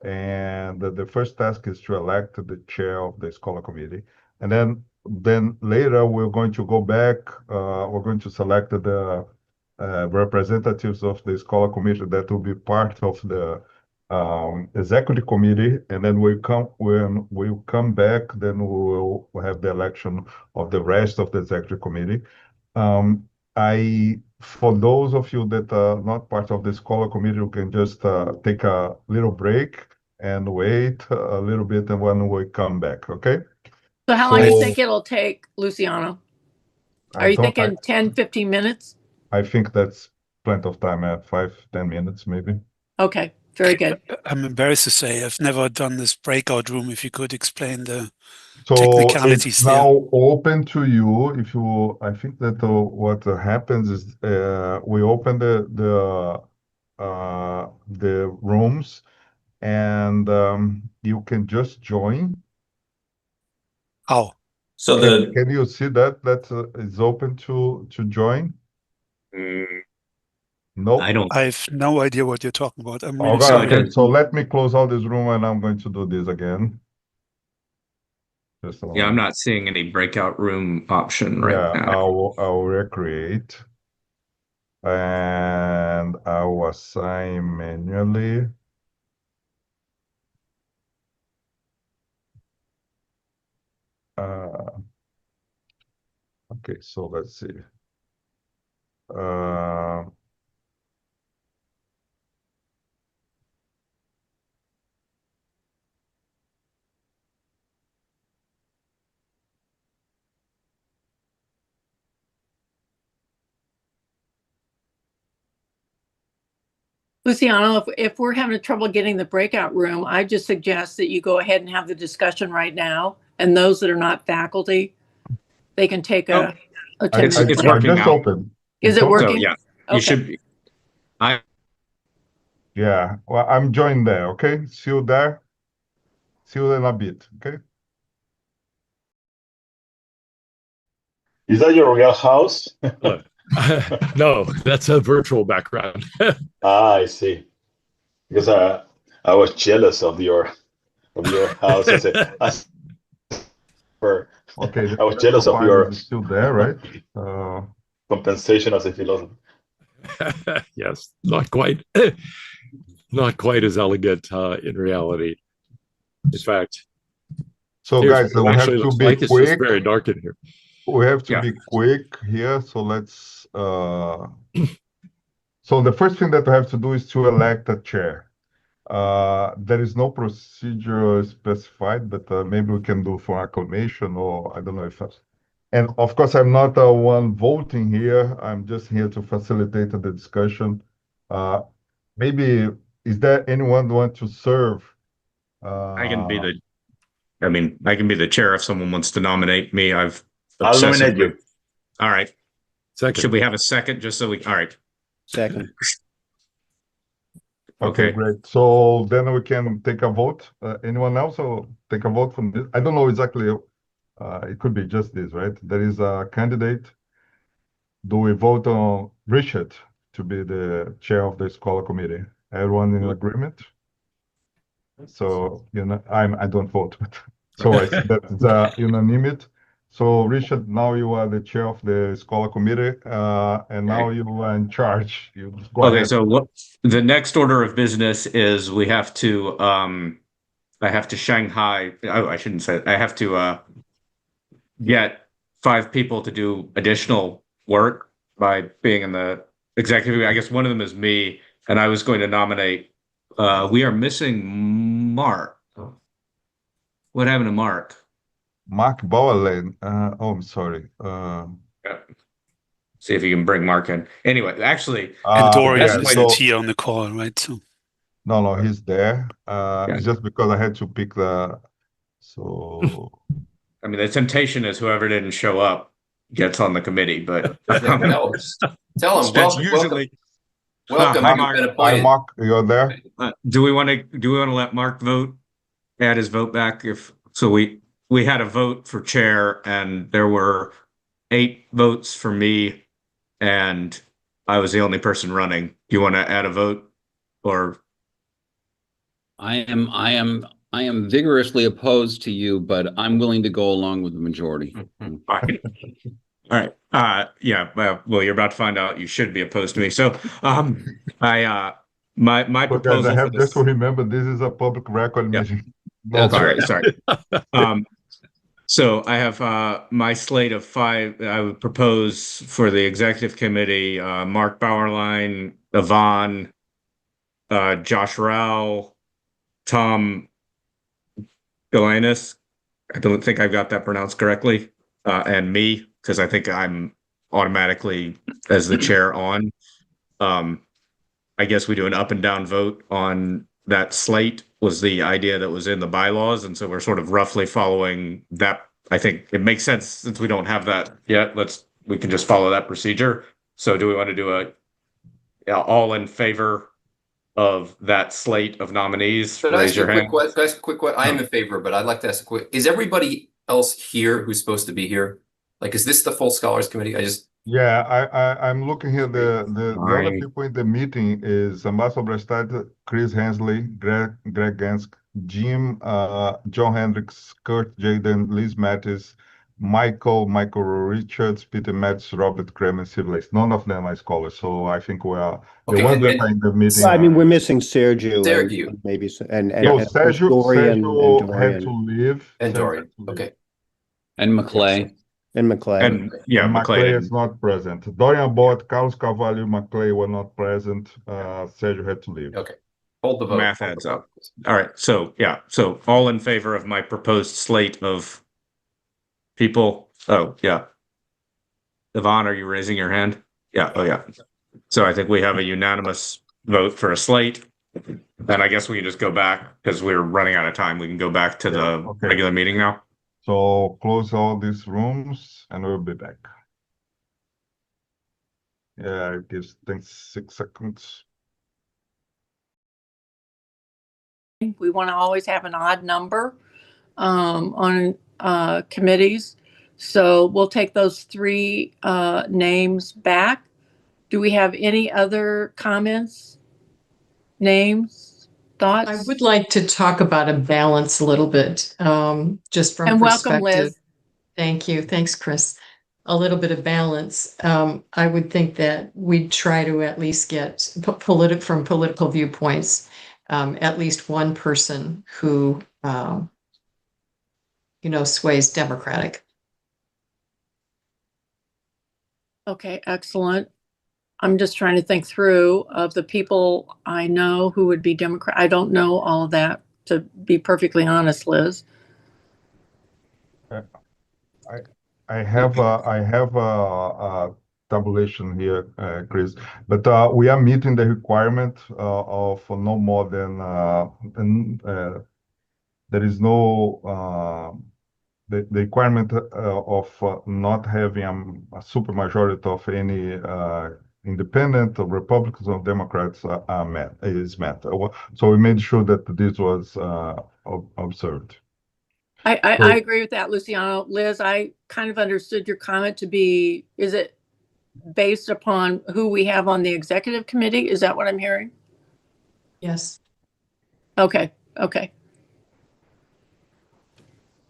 And the first task is to elect the chair of the scholar committee. And then later we're going to go back, we're going to select the representatives of the scholar committee that will be part of the executive committee, and then when we come back, then we will have the election of the rest of the executive committee. For those of you that are not part of the scholar committee, you can just take a little break and wait a little bit, and when we come back, okay? So how long do you think it'll take, Luciano? Are you thinking 10, 15 minutes? I think that's plenty of time, 5-10 minutes maybe. Okay, very good. I'm embarrassed to say I've never done this breakout room. If you could explain the So technicalities it's there. now open to you. If you, I think that what happens is we open the rooms, and you can just join. How? So Can you see that is open to join? No, I have no idea what you're talking about. I'm really Okay, sorry. okay. So let me close out this room, and I'm going to do this again. Just a Yeah, I'm moment. not seeing any breakout room option right Yeah, now. I'll recreate, and I'll assign manually. Okay, so let's see. Luciano, if we're having trouble getting the breakout room, I just suggest that you go ahead and have the discussion right now. And those that are not faculty, they can take a 10-minute It's break. working now. Is it working? So, yeah, Okay. you should be. Yeah, well, I'm joined there, okay? See you there. See you in a bit, okay? Is that your real house? No, that's a virtual background. I see. Because I was jealous of your house. Okay, I was jealous of your still there, right? compensation as a philosopher. Yes, not quite as elegant in reality. In fact, So here's guys, what we it have actually to looks be like. It's just quick. very dark in here. We have to Yeah. be quick here, so let's so the first thing that we have to do is to elect a chair. There is no procedure specified, but maybe we can do for acclamation, or I don't know if that's... And of course, I'm not the one voting here. I'm just here to facilitate the discussion. Maybe, is there anyone who want to serve? I can be the chair if someone wants to nominate me. I've I'll nominate obsessively- you. All right. Second. Should we have a second just so we, all right. Second. Okay, great. So then we can take a vote. Anyone else or take a vote from this? I don't know exactly. It could be just this, right? There is a candidate. Do we vote on Richard to be the chair of the scholar committee? Everyone in agreement? So, I don't vote, but so I see that it's unanimity. So Richard, now you are the chair of the scholar committee, and now you are in charge. You go Okay, ahead. so what the next order of business is we have to I have to Shanghai. Oh, I shouldn't say it. I have to get 5 people to do additional work by being in the executive. I guess one of them is me, and I was going to nominate. We are missing Mark. What happened to Mark? Mark Bowerlane. Oh, I'm sorry. see if you can bring Mark in. Anyway, actually, And Dorian yeah, isn't so here on the call, right? So no, he's there. It's just because I had to pick the so. I mean, the temptation is whoever didn't show up gets on the committee, but Tell him, that's welcome, usually. welcome. Hi, You've Mark. been Hi, appointed. Mark, you're there? Do we want to let Mark vote? Add his vote back if so. We had a vote for chair, and there were 8 votes for me, and I was the only person running. You want to add a vote, or I am vigorously opposed to you, but I'm willing to go along with the majority. Fine. All right. Yeah. Well, you're about to find out. You should be opposed to me. So, my So guys, proposal I for have just to this. remember this is a public record meeting. That's right. Sorry. So I have my slate of 5. I would propose for the executive committee: Mark Bauerlein, Yvonne, Josh Rao, Tom Galanis. I don't think I've got that pronounced correctly, and me, because I think I'm automatically as the chair on. I guess we do an up and down vote on that slate was the idea that was in the bylaws. And so we're sort of roughly following that. I think it makes sense since we don't have that yet. We can just follow that procedure. So do we want to do all in favor of that slate of nominees? Could I Raise ask you your a hand. quick question? I am in favor, but I'd like to ask a quick, is everybody else here who's supposed to be here? Like, is this the full scholars committee? Yeah, I'm looking here. The other Fine. people in the meeting is Ambassador Brestad, Chris Hensley, Greg Gansk, Jim, John Hendricks, Kurt Jaden, Liz Mattis, Michael Richards, Peter Metz, Robert Kramer, Sibley. None of them are scholars, so I think we are the ones that are in the meeting. I mean, we're missing Sergio. Sergio. And maybe and No, Sergio Dorian had to leave. And Sergio Dorian. had to leave. Okay. And McClay. And McClay. And yeah, And McClay. McClay is not present. Dorian Bott, Carlos Carvalho, McClay were not present. Sergio had to leave. Okay. Hold the vote. Math adds up. All right. So yeah. So all in favor of my proposed slate of people. Oh yeah. Yvonne, are you raising your hand? Yeah. Oh yeah. So I think we have a unanimous vote for a slate. And I guess we can just go back because we're running out of time. We can go back to the regular meeting now. So close all these rooms and we'll be back. Yeah, it gives things 6 seconds. We want to always have an odd number on committees. So we'll take those 3 names back. Do we have any other comments, names, thoughts? I would like to talk about a balance a little bit, just from And perspective. welcome, Liz. Thank you. Thanks, Chris. A little bit of balance. I would think that we'd try to at least get from political viewpoints, at least one person who, sways Democratic. Okay, excellent. I'm just trying to think through of the people I know who would be Democrat. I don't know all of that, to be perfectly honest, Liz. I have a tabulation here, Chris, but we are meeting the requirement of no more than there is no the requirement of not having a supermajority of any independent or Republicans or Democrats is met. So we made sure that this was observed. I agree with that, Luciano. Liz, I kind of understood your comment to be, is it based upon who we have on the executive committee? Is that what I'm hearing? Yes. Okay.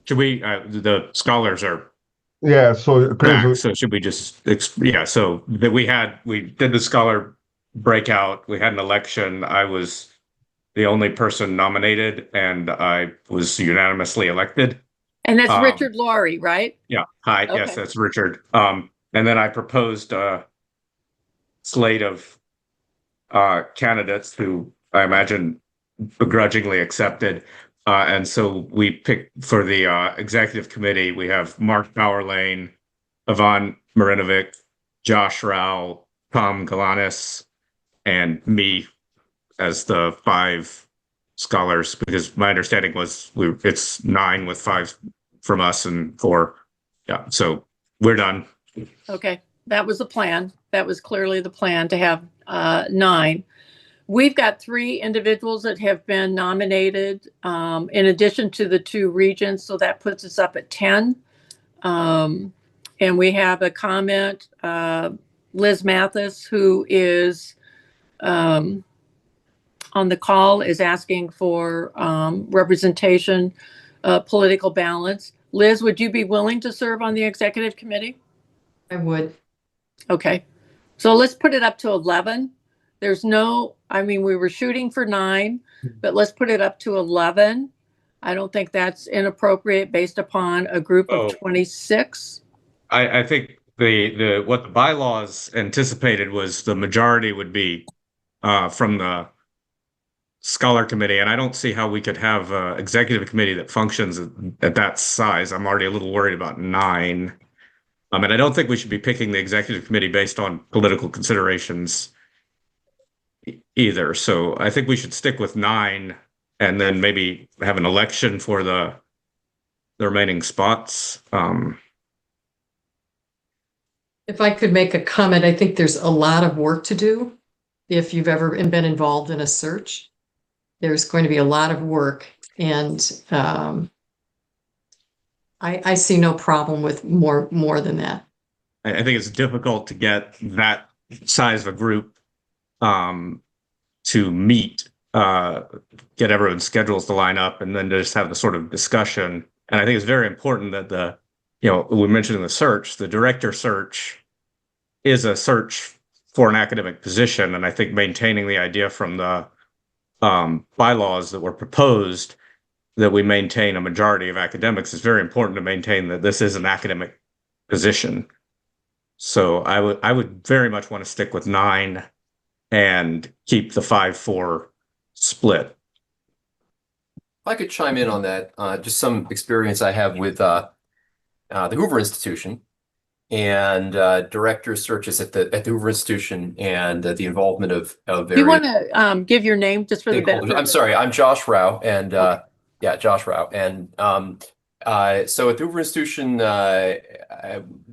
Should we, the scholars are Yeah, so back, so should we just, so that we did the scholar breakout, we had an election, I was the only person nominated and I was unanimously elected. And that's Richard Laurie, right? Yeah, hi, yes, that's Richard. And then I proposed a slate of candidates who I imagine begrudgingly accepted. And so we picked for the executive committee, we have Mark Bauerlein, Yvonne Marinovic, Josh Rao, Tom Galanis, and me as the 5 scholars, because my understanding was it's 9 with 5 from us and 4. Yeah, so we're done. Okay, that was the plan. That was clearly the plan, to have 9. We've got 3 individuals that have been nominated in addition to the 2 regents, so that puts us up at 10. And we have a comment, Liz Mathis, who is on the call, is asking for representation, political balance. Liz, would you be willing to serve on the executive committee? I would. Okay, so let's put it up to 11. There's no, I mean, we were shooting for 9, but let's put it up to 11. I don't think that's inappropriate based upon a group of 26. I think the what the bylaws anticipated was the majority would be from the scholar committee, and I don't see how we could have an executive committee that functions at that size. I'm already a little worried about 9. And I don't think we should be picking the executive committee based on political considerations either. So I think we should stick with 9 and then maybe have an election for the remaining spots. If I could make a comment, I think there's a lot of work to do. If you've ever been involved in a search, there's going to be a lot of work, and I see no problem with more than that. I think it's difficult to get that size of a group to meet, get everyone's schedules to line up, and then just have the sort of discussion. And I think it's very important that we mentioned in the search, the director search is a search for an academic position. And I think maintaining the idea from the bylaws that were proposed that we maintain a majority of academics is very important to maintain that this is an academic position. So I would very much want to stick with 9 and keep the 5-4 split. If I could chime in on that, just some experience I have with the Hoover Institution and director searches at the Hoover Institution, and the involvement of Do you want to give your name just for the benefit? I'm sorry, I'm Josh Rao, and Josh Rao, and so at the Hoover Institution,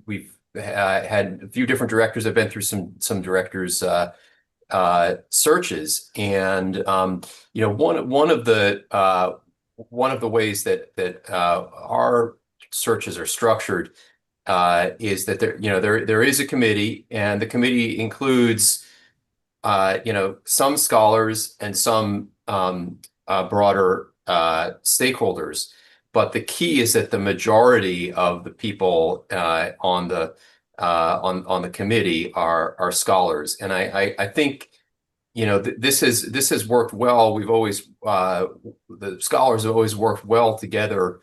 we've had a few different directors. I've been through some directors searches, and one of the ways that our searches are structured is that there is a committee, and the committee includes some scholars and some broader stakeholders, but the key is that the majority of the people on the committee are scholars, and I think this has worked well. We've always the scholars have always worked well together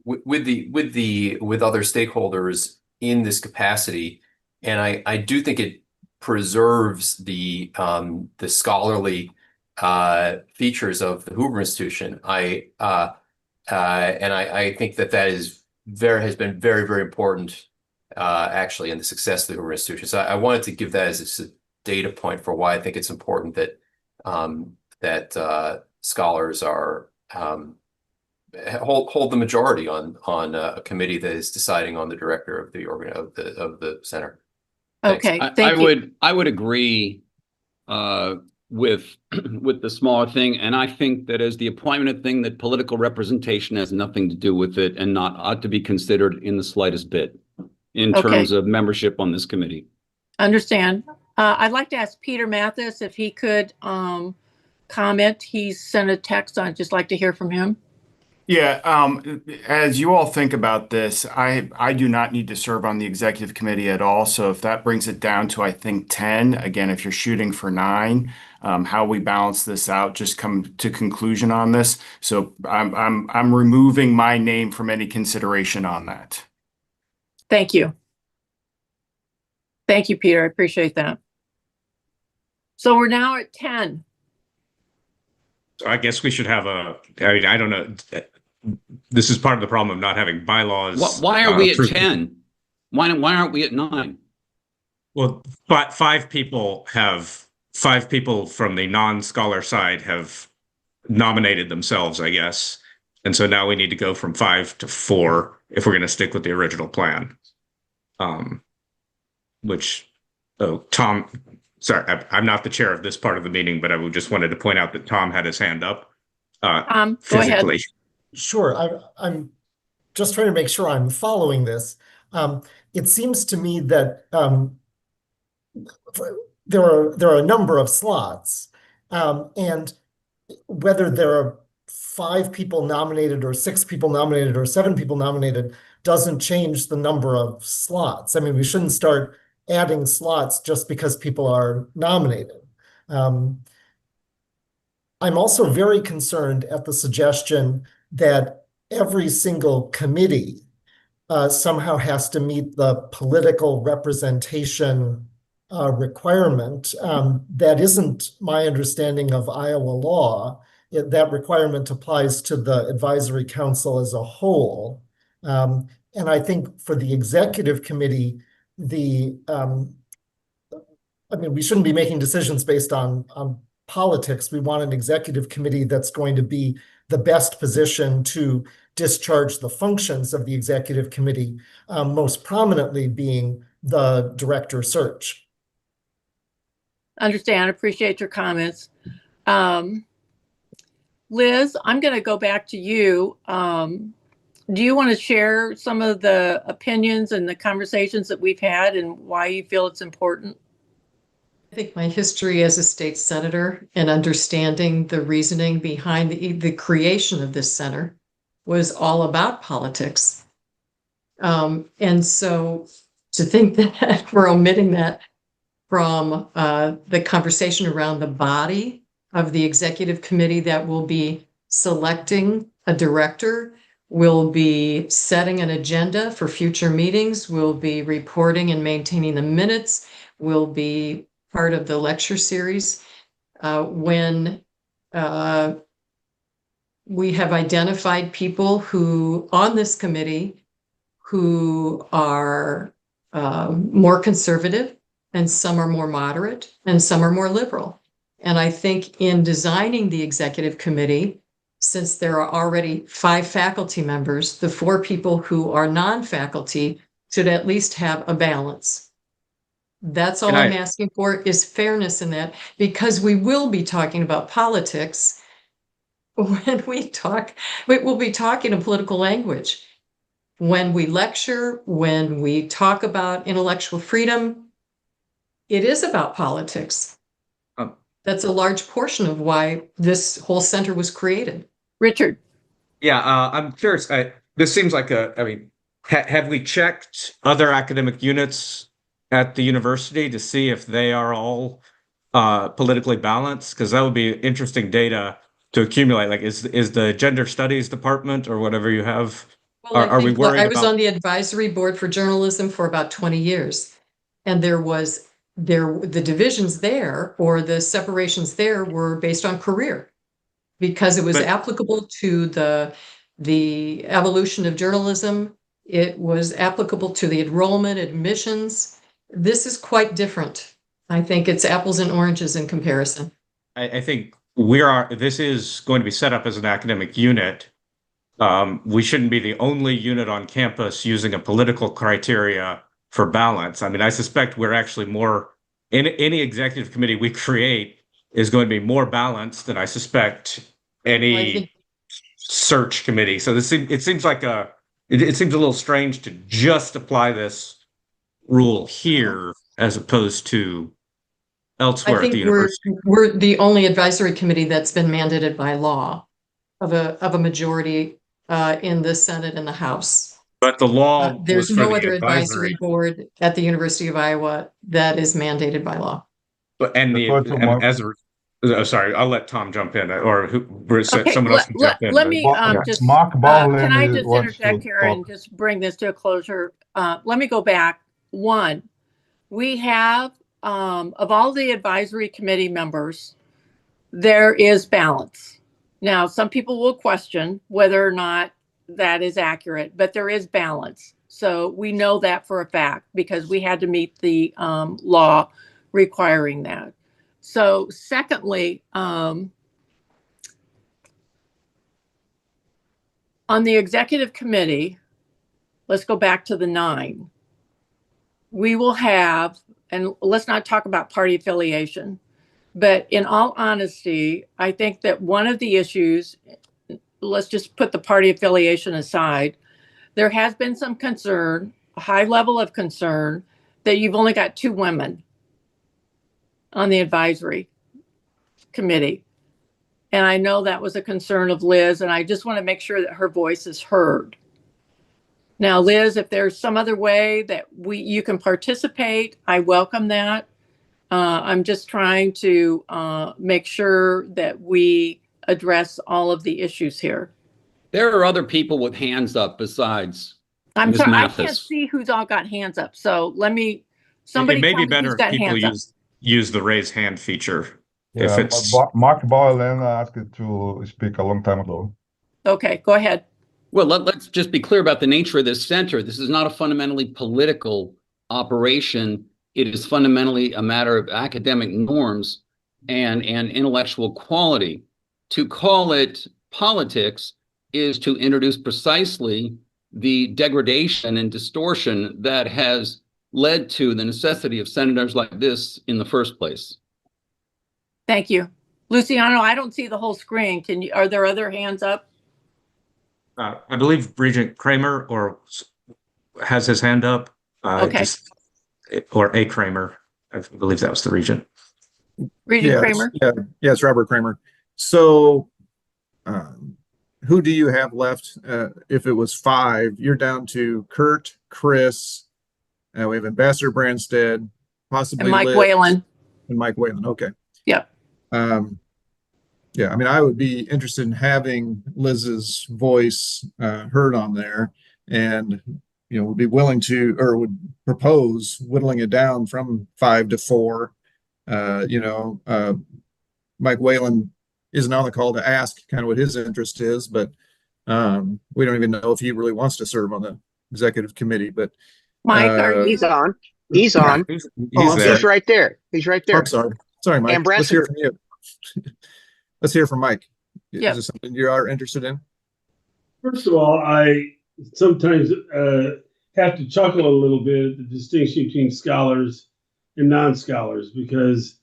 with other stakeholders in this capacity, and I do think it preserves the scholarly features of the Hoover Institution. I think that has been very, very important actually in the success of the Hoover Institution. So I wanted to give that as a data point for why I think it's important that scholars are hold the majority on a committee that is deciding on the director of the center. Okay, thank you. I would agree with the smaller thing, and I think that as the appointment thing, that political representation has nothing to do with it and not ought to be considered in the slightest bit in terms of membership on this committee. Understand. I'd like to ask Peter Mathis if he could comment. He sent a text. I'd just like to hear from him. Yeah, as you all think about this, I do not need to serve on the executive committee at all. So if that brings it down to, I think, 10, again, if you're shooting for 9, how we balance this out, just come to conclusion on this. So I'm removing my name from any consideration on that. Thank you. Thank you, Peter. I appreciate that. So we're now at 10. So I guess we should have I don't know. This is part of the problem of not having bylaws. Why are we at 10? Why aren't we at 9? Well, five people from the non-scholar side have nominated themselves, I guess. And so now we need to go from 5 to 4 if we're going to stick with the original plan. Tom, sorry, I'm not the chair of this part of the meeting, but I just wanted to point out that Tom had his hand up. Go Physically. ahead. Sure. I'm just trying to make sure I'm following this. It seems to me that there are a number of slots, and whether there are 5 people nominated or 6 people nominated or 7 people nominated doesn't change the number of slots. I mean, we shouldn't start adding slots just because people are nominated. I'm also very concerned at the suggestion that every single committee somehow has to meet the political representation requirement. That isn't my understanding of Iowa law. That requirement applies to the advisory council as a whole. And I think for the executive committee, we shouldn't be making decisions based on politics. We want an executive committee that's going to be the best position to discharge the functions of the executive committee, most prominently being the director search. Understand, appreciate your comments. Liz, I'm going to go back to you. Do you want to share some of the opinions and the conversations that we've had and why you feel it's important? I think my history as a state senator and understanding the reasoning behind the creation of this center was all about politics. And so to think that we're omitting that from the conversation around the body of the executive committee that will be selecting a director, will be setting an agenda for future meetings, will be reporting and maintaining the minutes, will be part of the lecture series. When we have identified people who on this committee who are more conservative, and some are more moderate, and some are more liberal. And I think in designing the executive committee, since there are already 5 faculty members, the 4 people who are non-faculty should at least have a balance. That's all I'm asking for is fairness in that, because we will be talking about politics when we talk, we'll be talking in political language. When we lecture, when we talk about intellectual freedom, it is about politics. That's a large portion of why this whole center was created. Richard. Yeah, I'm curious. This seems like have we checked other academic units at the university to see if they are all politically balanced? Because that would be interesting data to accumulate. Like, is the gender studies department or whatever you have? Well, are we worried I was about? on the advisory board for journalism for about 20 years, and the divisions there, or the separations there, were based on career, because it was applicable to the evolution of journalism. It was applicable to the enrollment, admissions. This is quite different. I think it's apples and oranges in comparison. I think this is going to be set up as an academic unit. We shouldn't be the only unit on campus using a political criteria for balance. I mean, I suspect we're actually more, in any executive committee we create is going to be more balanced than I suspect any search committee. So it seems like it seems a little strange to just apply this rule here as opposed to elsewhere at the university. We're the only advisory committee that's been mandated by law of a majority in the Senate and the House. But the law there's was for no the other advisory board at the University of Iowa that is mandated by law. But sorry, I'll let Tom jump in, or someone else can jump in. Let me just Mark can I just interject here and just bring this to a closure? Let me go back. 1, we have of all the advisory committee members, there is balance. Now, some people will question whether or not that is accurate, but there is balance. So we know that for a fact because we had to meet the law requiring that. So secondly, on the executive committee, let's go back to the 9. We will have, and let's not talk about party affiliation, but in all honesty, I think that one of the issues, let's just put the party affiliation aside, there has been some concern, a high level of concern, that you've only got 2 women on the advisory committee. And I know that was a concern of Liz, and I just want to make sure that her voice is heard. Now, Liz, if there's some other way that you can participate, I welcome that. I'm just trying to make sure that we address all of the issues here. There are other people with hands up besides I'm Ms. sorry, I Mathis. can't see who's all got hands up. So somebody It may tell be me better who's if got people hands up. use the raise hand feature. If Yeah, it's Mark Boylan asked to speak a long time ago. Okay, go ahead. Well, let's just be clear about the nature of this center. This is not a fundamentally political operation. It is fundamentally a matter of academic norms and intellectual quality. To call it politics is to introduce precisely the degradation and distortion that has led to the necessity of senators like this in the first place. Thank you. Luciano, I don't see the whole screen. Are there other hands up? I believe Regent Kramer has his hand up. Okay. Or A. Kramer. I believe that was the regent. Regent Kramer? Yeah, it's Robert Kramer. So who do you have left? If it was 5, you're down to Kurt, Chris, we have Ambassador Branstad, possibly And Mike Liz, Whalen. And Mike Whalen, okay. Yep. Yeah, I mean, I would be interested in having Liz's voice heard on there, and would be willing to, or would propose whittling it down from 5 to 4. Mike Whalen isn't on the call to ask kind of what his interest is, but we don't even know if he really wants to serve on the executive committee. But Mike, he's on. He's on. He's right there. He's right there. I'm sorry, Mike. And Let's hear from you. Let's hear from Mike. Yep. Is this something you are interested in? First of all, I sometimes have to chuckle a little bit at the distinction between scholars and non-scholars, because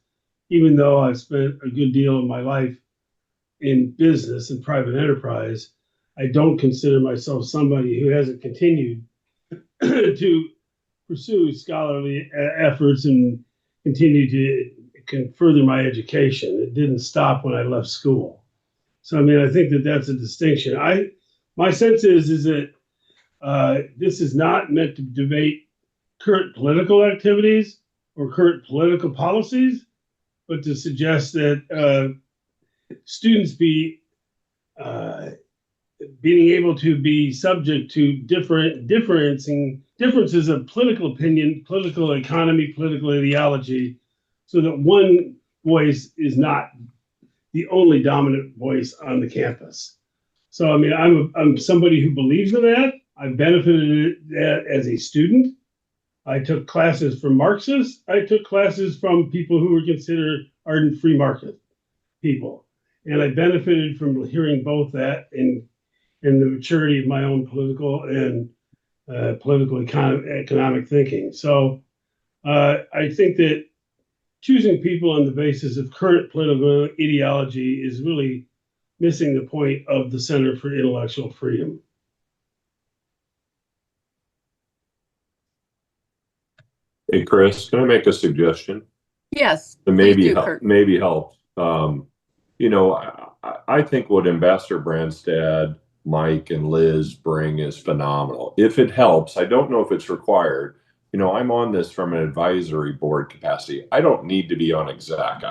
even though I've spent a good deal of my life in business and private enterprise, I don't consider myself somebody who hasn't continued to pursue scholarly efforts and continue to further my education. It didn't stop when I left school. So, I mean, I think that that's a distinction. My sense is that this is not meant to debate current political activities or current political policies, but to suggest that students being able to be subject to differences of political opinion, political economy, political ideology, so that one voice is not the only dominant voice on the campus. So, I mean, I'm somebody who believes in that. I've benefited that as a student. I took classes from Marxists. I took classes from people who were considered ardent free market people. And I benefited from hearing both that and the maturity of my own political and economic thinking. So I think that choosing people on the basis of current political ideology is really missing the point of the Center for Intellectual Freedom. Hey, Chris, can I make a suggestion? Yes. That please do, Kurt. maybe help. I think what Ambassador Branstad, Mike, and Liz bring is phenomenal. If it helps, I don't know if it's required. I'm on this from an advisory board capacity. I don't need to be on exec.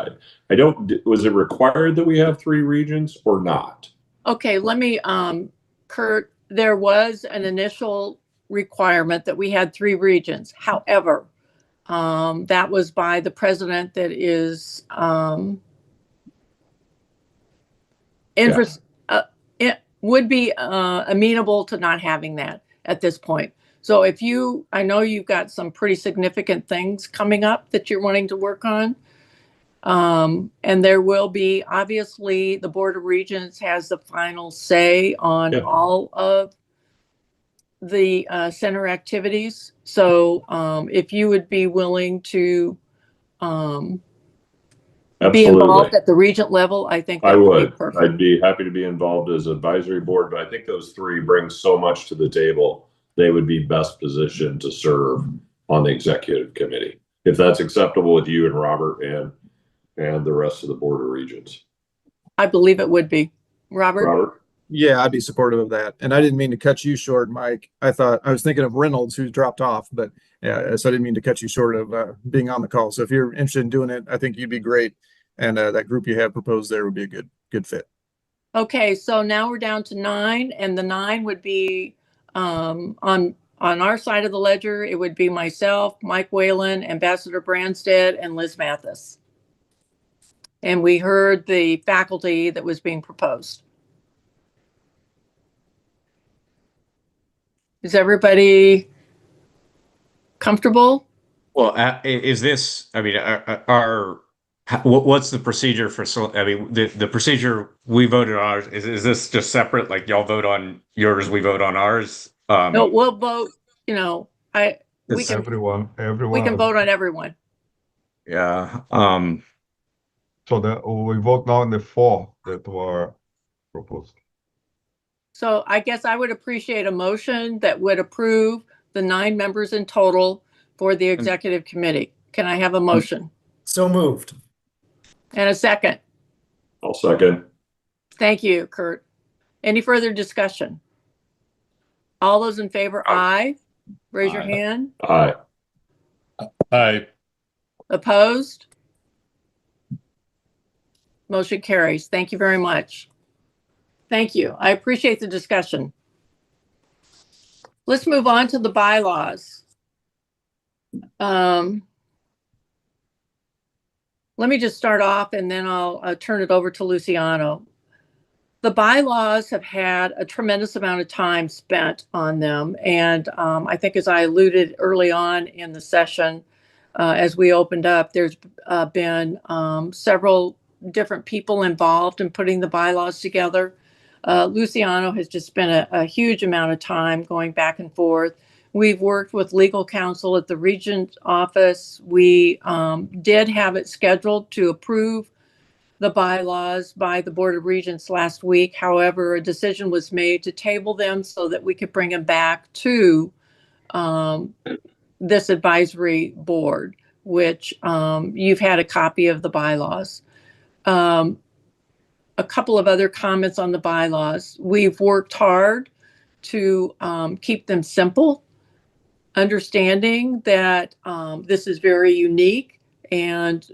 Was it required that we have 3 regions or not? Okay, let me, Kurt, there was an initial requirement that we had 3 regions. However, that was by the president that is it would be amenable to not having that at this point. So I know you've got some pretty significant things coming up that you're wanting to work on. And there will be, obviously, the Board of Regents has the final say on all of the center activities. So if you would be willing to be involved at the regent level, I think that would be perfect. I'd be happy to be involved as advisory board, but I think those three bring so much to the table. They would be best positioned to serve on the executive committee, if that's acceptable with you and Robert and the rest of the Board of Regents. I believe it would be. Robert? Yeah, I'd be supportive of that. And I didn't mean to cut you short, Mike. I was thinking of Reynolds, who's dropped off, but yeah, so I didn't mean to cut you short of being on the call. So if you're interested in doing it, I think you'd be great. And that group you have proposed there would be a good fit. Okay, so now we're down to 9, and the 9 would be on our side of the ledger. It would be myself, Mike Whalen, Ambassador Branstad, and Liz Mathis. And we heard the faculty that was being proposed. Is everybody comfortable? Well, is this, I mean, what's the procedure for, I mean, the procedure we voted on, is this just separate? Like y'all vote on yours, we vote on ours? No, we'll vote, we can everyone. We can vote on everyone. Yeah. So we vote now on the 4 that were proposed. So I guess I would appreciate a motion that would approve the 9 members in total for the executive committee. Can I have a motion? So moved. And a second? I'll second. Thank you, Kurt. Any further discussion? All those in favor, aye. Raise your hand. Aye. Aye. Opposed? Motion carries. Thank you very much. Thank you. I appreciate the discussion. Let's move on to the bylaws. Let me just start off and then I'll turn it over to Luciano. The bylaws have had a tremendous amount of time spent on them. And I think as I alluded early on in the session, as we opened up, there's been several different people involved in putting the bylaws together. Luciano has just spent a huge amount of time going back and forth. We've worked with legal counsel at the Regent office. We did have it scheduled to approve the bylaws by the Board of Regents last week. However, a decision was made to table them so that we could bring them back to this advisory board, which you've had a copy of the bylaws. A couple of other comments on the bylaws. We've worked hard to keep them simple, understanding that this is very unique and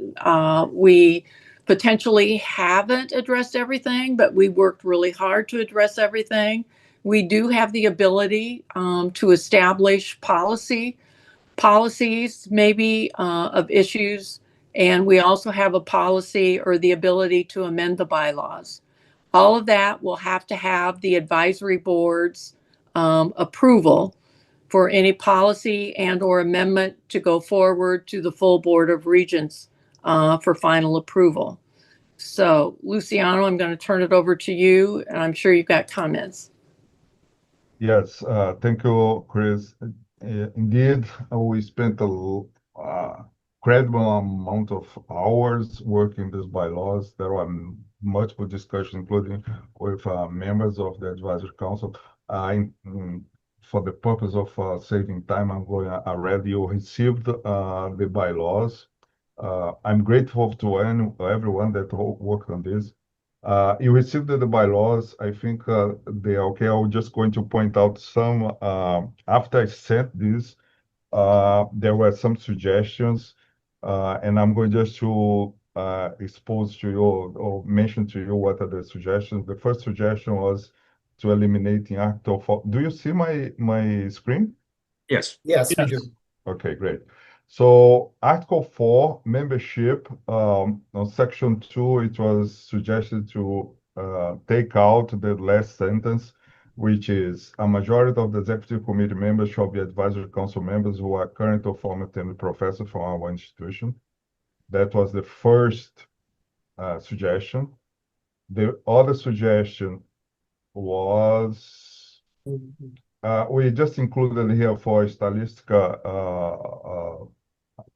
we potentially haven't addressed everything, but we worked really hard to address everything. We do have the ability to establish policies maybe of issues, and we also have a policy or the ability to amend the bylaws. All of that will have to have the advisory board's approval for any policy and or amendment to go forward to the full Board of Regents for final approval. So, Luciano, I'm going to turn it over to you, and I'm sure you've got comments. Yes, thank you, Chris. Indeed, we spent a incredible amount of hours working these bylaws. There were multiple discussions, including with members of the Advisory Council. For the purpose of saving time, I'm going to read you received the bylaws. I'm grateful to everyone that worked on this. You received the bylaws. I think they are okay. I'm just going to point out some. After I sent this, there were some suggestions, and I'm going just to expose to you or mention to you what are the suggestions. The first suggestion was to eliminating Article 4. Do you see my screen? Yes. Yes, we do. Okay, great. So Article 4, membership, on Section 2, it was suggested to take out the last sentence. which is a majority of the executive committee members shall be advisory council members who are current or former tenured professors from our institution. That was the first suggestion. The other suggestion was we just included here for stylistic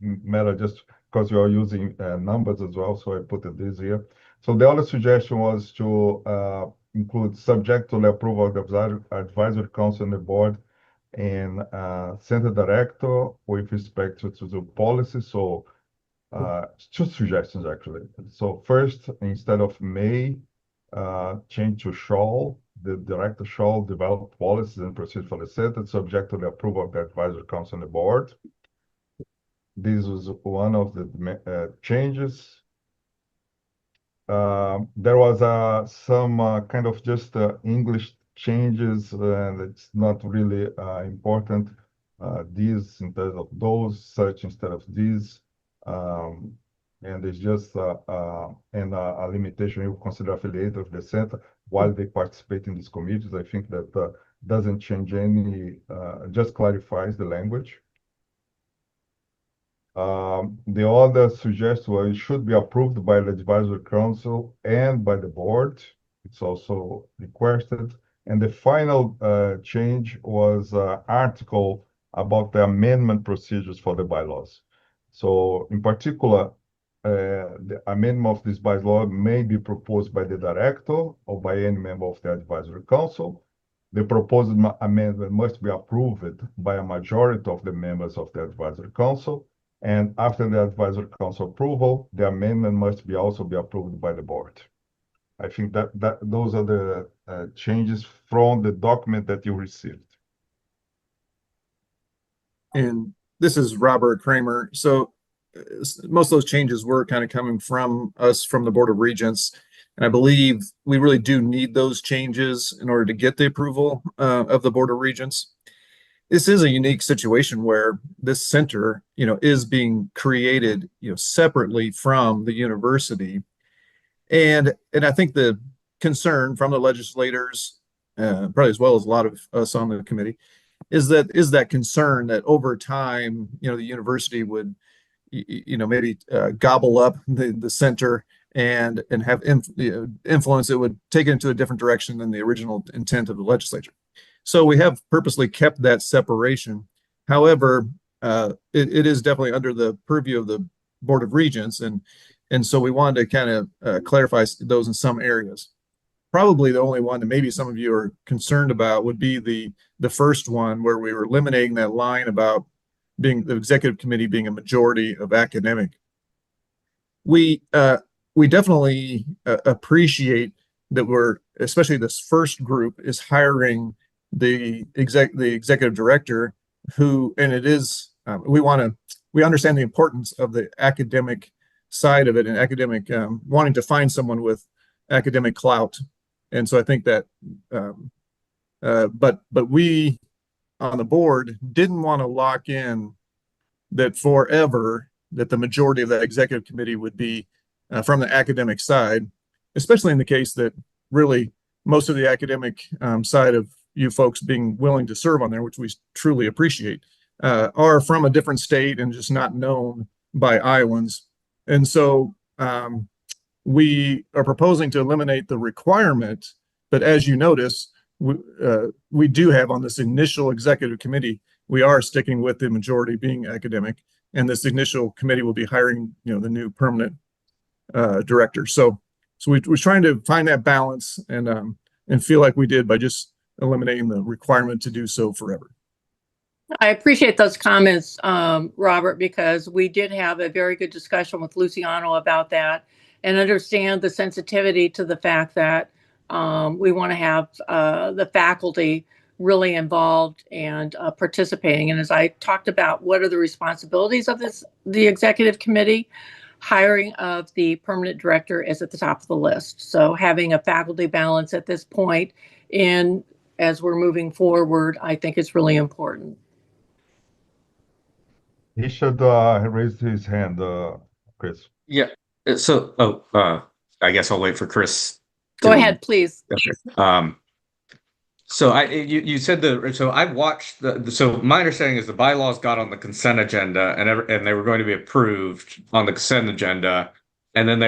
matter, just because we are using numbers as well, so I put this here. So the other suggestion was to include subject to the approval of the advisory council and the board and center director with respect to the policy. So two suggestions actually. So first, instead of may, change to shall. The director shall develop policies and procedures for the center subject to the approval of the advisory council and the board. This was one of the changes. There was some kind of just English changes, and it's not really important. These in terms of those, such instead of these. And it's just a limitation you consider affiliated of the center while they participate in these committees. I think that doesn't change any, just clarifies the language. The other suggestion was it should be approved by the advisory council and by the board. It's also requested. And the final change was article about the amendment procedures for the bylaws. So in particular, the amendment of this bylaw may be proposed by the director or by any member of the advisory council. The proposed amendment must be approved by a majority of the members of the advisory council. And after the advisory council approval, the amendment must also be approved by the board. I think that those are the changes from the document that you received. And this is Robert Kramer. So most of those changes were kind of coming from us from the Board of Regents. And I believe we really do need those changes in order to get the approval of the Board of Regents. This is a unique situation where this center, is being created, separately from the university. And I think the concern from the legislators, probably as well as a lot of us on the committee, is that concern that over time, the university would, maybe gobble up the center and have influence. It would take it into a different direction than the original intent of the legislature. So we have purposely kept that separation. However, it is definitely under the purview of the Board of Regents, and so we wanted to kind of clarify those in some areas. Probably the only one that maybe some of you are concerned about would be the first one, where we were eliminating that line about being the executive committee being a majority of academic. We definitely appreciate that we're, especially this first group, is hiring the executive director who, and it is, we understand the importance of the academic side of it and academic, wanting to find someone with academic clout. And so I think that, but we on the board didn't want to lock in that forever, that the majority of that executive committee would be from the academic side, especially in the case that really most of the academic side of you folks being willing to serve on there, which we truly appreciate, are from a different state and just not known by Iowans. And so we are proposing to eliminate the requirement, but as you notice, we do have on this initial executive committee, we are sticking with the majority being academic, and this initial committee will be hiring, the new permanent director. So we're trying to find that balance and feel like we did by just eliminating the requirement to do so forever. I appreciate those comments, Robert, because we did have a very good discussion with Luciano about that and understand the sensitivity to the fact that we want to have the faculty really involved and participating. And as I talked about, what are the responsibilities of the executive committee? Hiring of the permanent director is at the top of the list. So having a faculty balance at this point in as we're moving forward, I think is really important. He should raise his hand, Chris. Yeah. So, I guess I'll wait for Chris. Go ahead, please. Okay. So you said so I watched so my understanding is the bylaws got on the consent agenda and they were going to be approved on the consent agenda, and then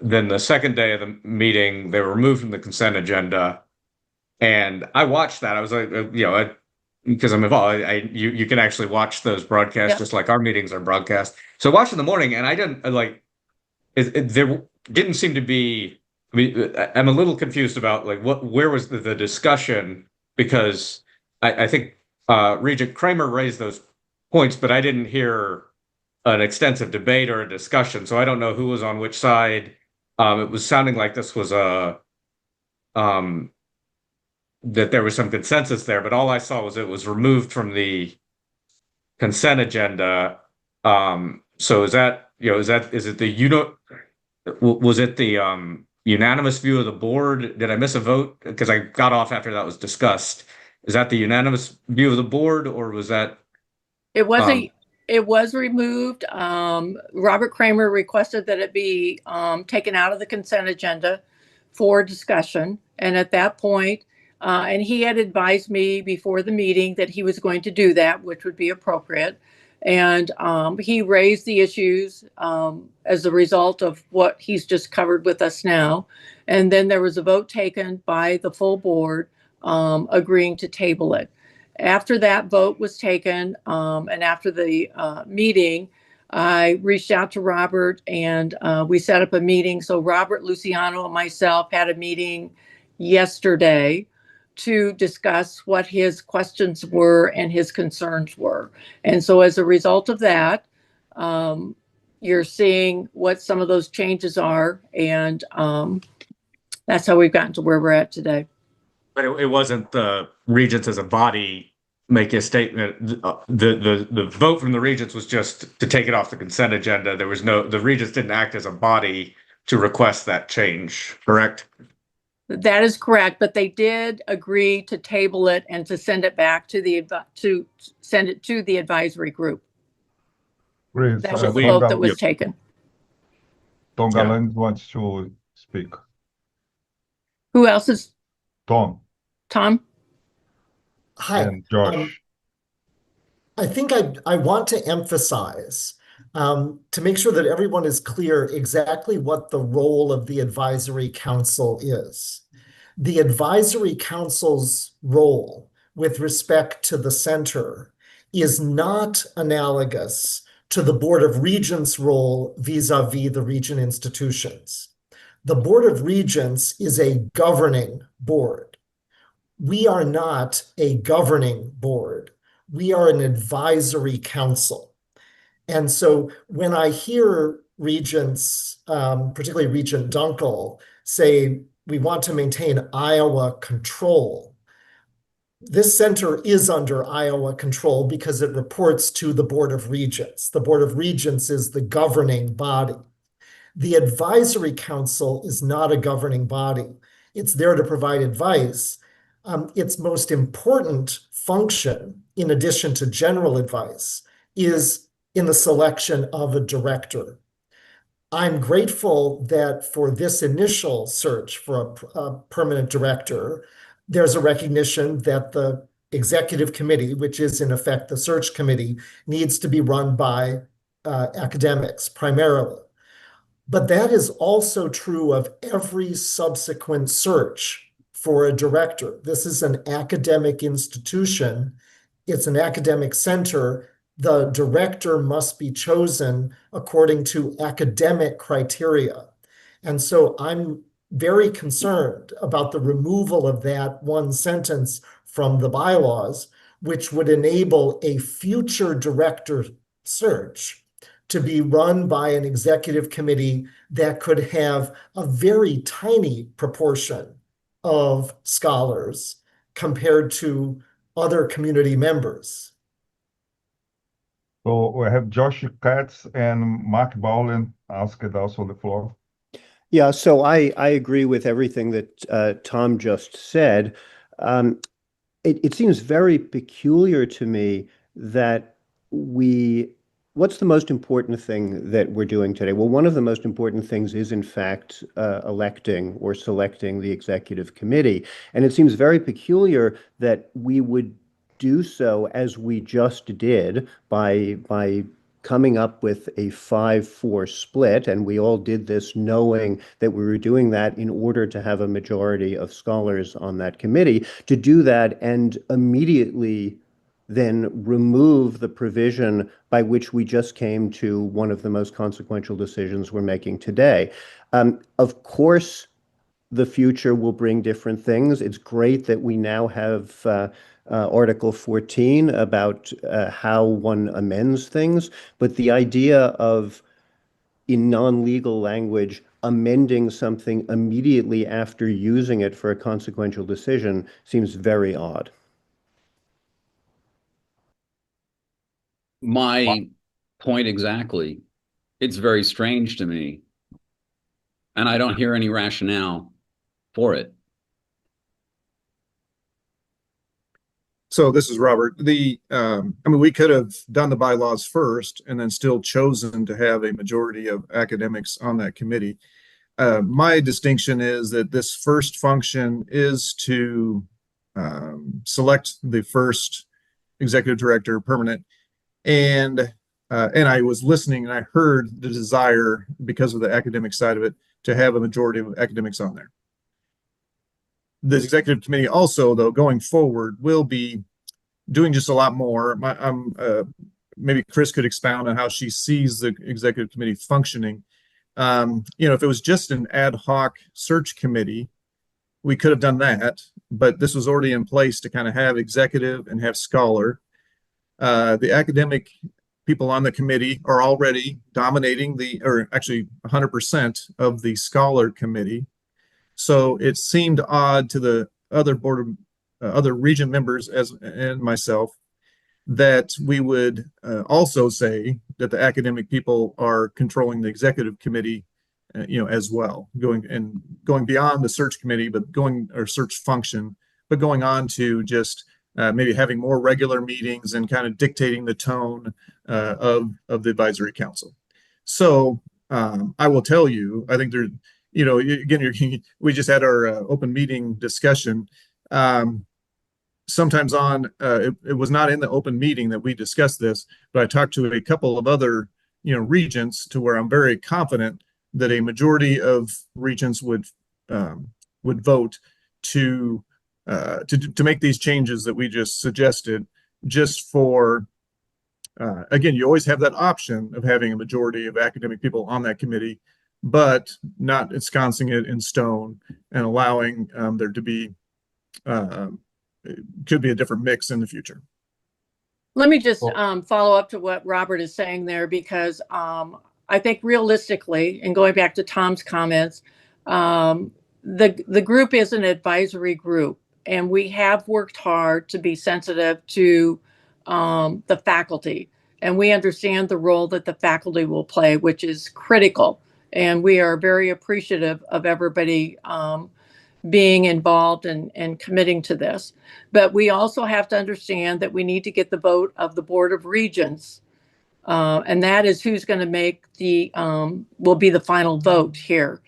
then the second day of the meeting they were removed from the consent agenda, and I watched that. I was like, because I'm involved, you can actually watch those broadcasts just like our meetings are broadcast. So I watched in the morning, and I didn't there didn't seem to be. I mean, I'm a little confused about where was the discussion, because I think Regent Kramer raised those points, but I didn't hear an extensive debate or a discussion, so I don't know who was on which side. It was sounding like this was that there was some consensus there, but all I saw was it was removed from the consent agenda. So is it the unanimous view of the board? Did I miss a vote? Because I got off after that was discussed. Is that the unanimous view of the board, or was that? It was removed. Robert Kramer requested that it be taken out of the consent agenda for discussion. And at that point, and he had advised me before the meeting that he was going to do that, which would be appropriate. And he raised the issues as a result of what he's just covered with us now. And then there was a vote taken by the full board agreeing to table it. After that vote was taken and after the meeting, I reached out to Robert and we set up a meeting. So Robert Luciano and myself had a meeting yesterday to discuss what his questions were and his concerns were. And so as a result of that, you're seeing what some of those changes are. And that's how we've gotten to where we're at today. But it wasn't the regents as a body make a statement. The vote from the regents was just to take it off the consent agenda. The regents didn't act as a body to request that change, correct? That is correct, but they did agree to table it and to send it back to the advisory group. Great. That was the vote that was taken. Tom Galland wants to speak. Who else is? Tom. Tom? Hi. And Josh. I think I want to emphasize to make sure that everyone is clear exactly what the role of the advisory council is. The advisory council's role with respect to the center is not analogous to the Board of Regents' role vis-a-vis the region institutions. The Board of Regents is a governing board. We are not a governing board. We are an advisory council. And so when I hear regents, particularly Regent Dunkel, say we want to maintain Iowa control, this center is under Iowa control because it reports to the Board of Regents. The Board of Regents is the governing body. The advisory council is not a governing body. It's there to provide advice. Its most important function, in addition to general advice, is in the selection of a director. I'm grateful that for this initial search for a permanent director, there's a recognition that the executive committee, which is in effect the search committee, needs to be run by academics primarily. But that is also true of every subsequent search for a director. This is an academic institution. It's an academic center. The director must be chosen according to academic criteria. And so I'm very concerned about the removal of that one sentence from the bylaws, which would enable a future director search to be run by an executive committee that could have a very tiny proportion of scholars compared to other community members. So we have Josh Katz and Mark Bowlen asked also on the floor. Yeah, so I agree with everything that Tom just said. It seems very peculiar to me that we what's the most important thing that we're doing today? Well, one of the most important things is, in fact, electing or selecting the executive committee. And it seems very peculiar that we would do so as we just did by coming up with a 5-4 split, and we all did this knowing that we were doing that in order to have a majority of scholars on that committee, to do that and immediately then remove the provision by which we just came to one of the most consequential decisions we're making today. Of course, the future will bring different things. It's great that we now have Article 14 about how one amends things, but the idea of, in non-legal language, amending something immediately after using it for a consequential decision seems very odd. My point exactly. It's very strange to me, and I don't hear any rationale for it. So this is Robert. I mean, we could have done the bylaws first and then still chosen to have a majority of academics on that committee. My distinction is that this first function is to select the first executive director, permanent. And I was listening and I heard the desire, because of the academic side of it, to have a majority of academics on there. The executive committee also, though, going forward, will be doing just a lot more. Maybe Chris could expound on how she sees the executive committee functioning. If it was just an ad hoc search committee, we could have done that, but this was already in place to kind of have executive and have scholar. The academic people on the committee are already dominating or actually 100% of the scholar committee. So it seemed odd to the other other region members and myself that we would also say that the academic people are controlling the executive committee, as well, going beyond the search committee, or search function, but going on to just maybe having more regular meetings and kind of dictating the tone of the advisory council. So I will tell you, I think there, again, we just had our open meeting discussion. Sometimes it was not in the open meeting that we discussed this, but I talked to a couple of other, regents, to where I'm very confident that a majority of regents would vote to make these changes that we just suggested, just for, again, you always have that option of having a majority of academic people on that committee, but not ensconcing it in stone and allowing there to be, could be a different mix in the future. Let me just follow up to what Robert is saying there, because I think realistically, and going back to Tom's comments, the group is an advisory group, and we have worked hard to be sensitive to the faculty, and we understand the role that the faculty will play, which is critical. And we are very appreciative of everybody being involved and committing to this. But we also have to understand that we need to get the vote of the Board of Regents. And that is who's going to make will be the final vote here.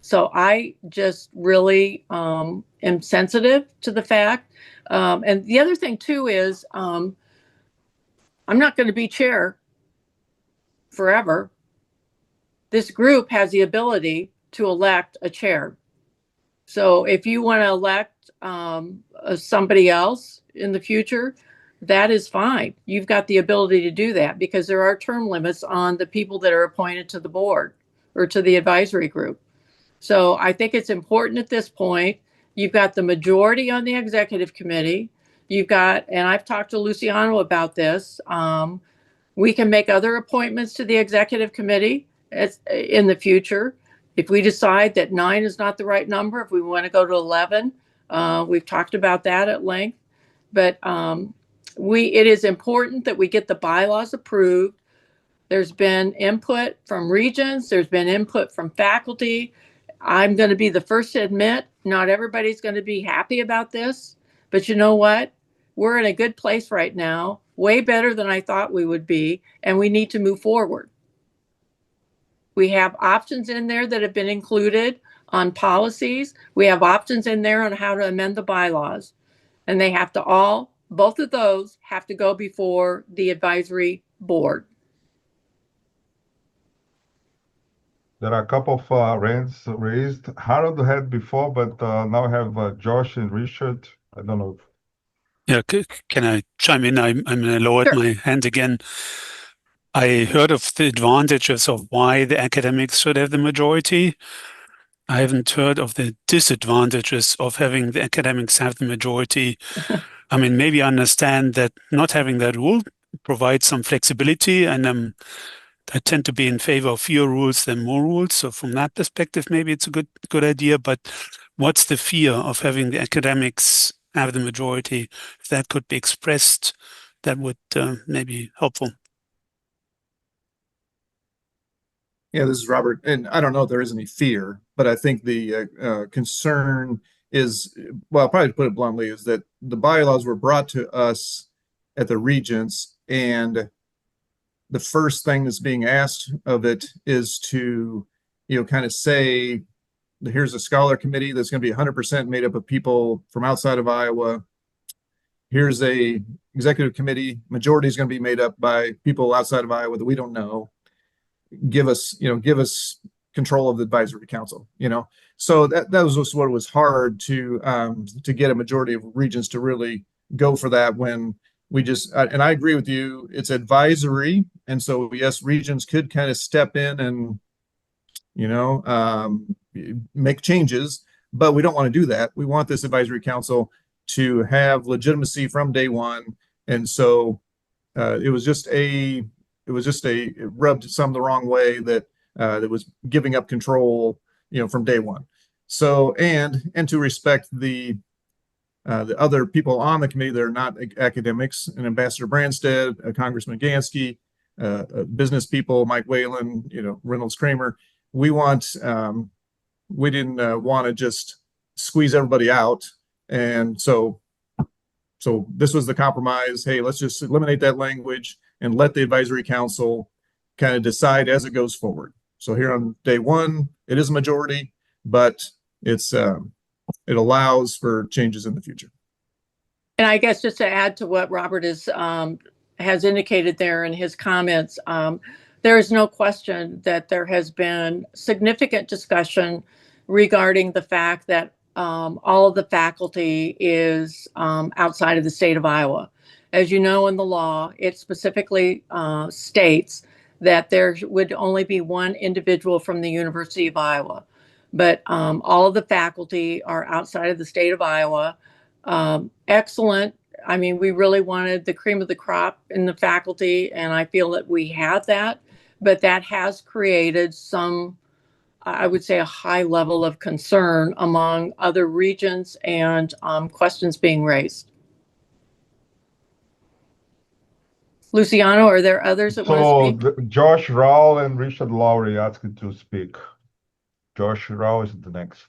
So I just really am sensitive to the fact. And the other thing too is I'm not going to be chair forever. This group has the ability to elect a chair. So if you want to elect somebody else in the future, that is fine. You've got the ability to do that, because there are term limits on the people that are appointed to the board or to the advisory group. So I think it's important at this point. You've got the majority on the executive committee. You've got, and I've talked to Luciano about this, we can make other appointments to the executive committee in the future. If we decide that 9 is not the right number, if we want to go to 11, we've talked about that at length. But it is important that we get the bylaws approved. There's been input from regents. There's been input from faculty. I'm going to be the first to admit, not everybody's going to be happy about this. But you know what? We're in a good place right now. way better than I thought we would be, and we need to move forward. We have options in there that have been included on policies. We have options in there on how to amend the bylaws. And they have to both of those have to go before the advisory board. There are a couple of hands raised. Harold had before, but now I have Josh and Richard. I don't know. Yeah, can I chime in? I'm lowered my hand again. I heard of the advantages of why the academics should have the majority. I haven't heard of the disadvantages of having the academics have the majority. I mean, maybe I understand that not having that rule provides some flexibility, and I tend to be in favor of fewer rules than more rules. So from that perspective, maybe it's a good idea. But what's the fear of having the academics have the majority? If that could be expressed, that would maybe be helpful. Yeah, this is Robert, and I don't know if there is any fear, but I think the concern is, well, probably to put it bluntly, is that the bylaws were brought to us at the Regents, and the first thing that's being asked of it is to, kind of say, here's a scholar committee that's going to be 100% made up of people from outside of Iowa. Here's a executive committee, majority is going to be made up by people outside of Iowa that we don't know. Give us control of the advisory council, So that was just what was hard to get a majority of Regents to really go for that when we just, and I agree with you, it's advisory. And so, yes, Regents could kind of step in and, make changes, but we don't want to do that. We want this advisory council to have legitimacy from day one. And so it rubbed some the wrong way that was giving up control, from day one. So, and to respect the other people on the committee that are not academics, and Ambassador Branstad, Congressman Gansky, business people, Mike Whalen, Reynolds Kramer. We didn't want to just squeeze everybody out. And so this was the compromise. Hey, let's just eliminate that language and let the advisory council kind of decide as it goes forward. So here on day one, it is a majority, but it allows for changes in the future. And I guess just to add to what Robert has indicated there in his comments, there is no question that there has been significant discussion regarding the fact that all of the faculty is outside of the state of Iowa. As you know, in the law, it specifically states that there would only be one individual from the University of Iowa. But all of the faculty are outside of the state of Iowa. Excellent. I mean, we really wanted the cream of the crop in the faculty, and I feel that we have that. But that has created some, I would say, a high level of concern among other Regents and questions being raised. Luciano, are there others that want to speak? Josh Rao and Richard Lowry asked to speak. Josh Rao is the next.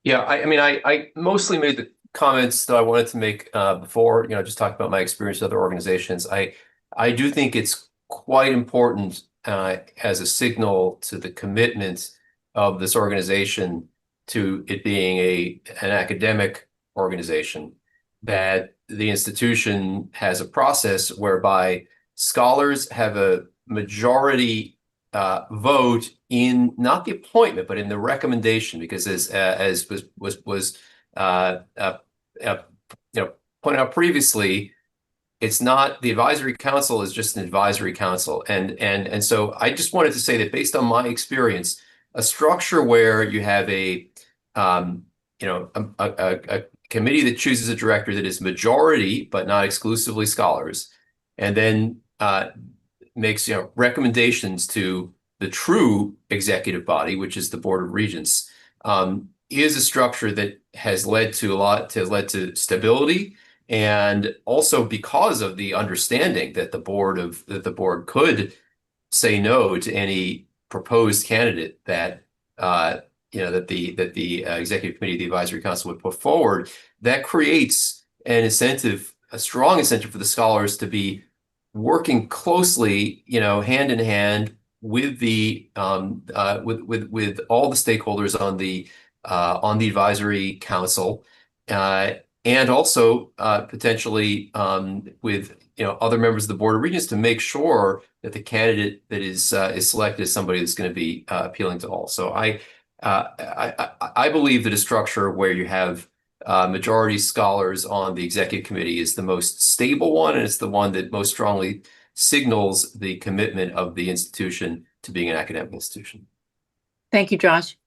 Yeah, I mostly made the comments that I wanted to make before, just talking about my experience with other organizations. I do think it's quite important as a signal to the commitment of this organization to it being an academic organization, that the institution has a process whereby scholars have a majority vote in not the appointment, but in the recommendation, because as was pointed out previously, it's not, the advisory council is just an advisory council, and so I just wanted to say that based on my experience, a structure where you have a committee that chooses a director that is majority but not exclusively scholars, and then makes recommendations to the true executive body, which is the Board of Regents, is a structure that has led to stability, and also because of the understanding that the board could say no to any proposed candidate that the executive committee, the advisory council would put forward, that creates an incentive, a strong incentive for the scholars to be working closely, hand in hand with the with all the stakeholders on the advisory council, and also potentially with other members of the Board of Regents to make sure that the candidate that is selected is somebody that's going to be appealing to all. So I believe that a structure where you have majority scholars on the executive committee is the most stable one, and it's the one that most strongly signals the commitment of the institution to being an academic institution. Thank you, Josh.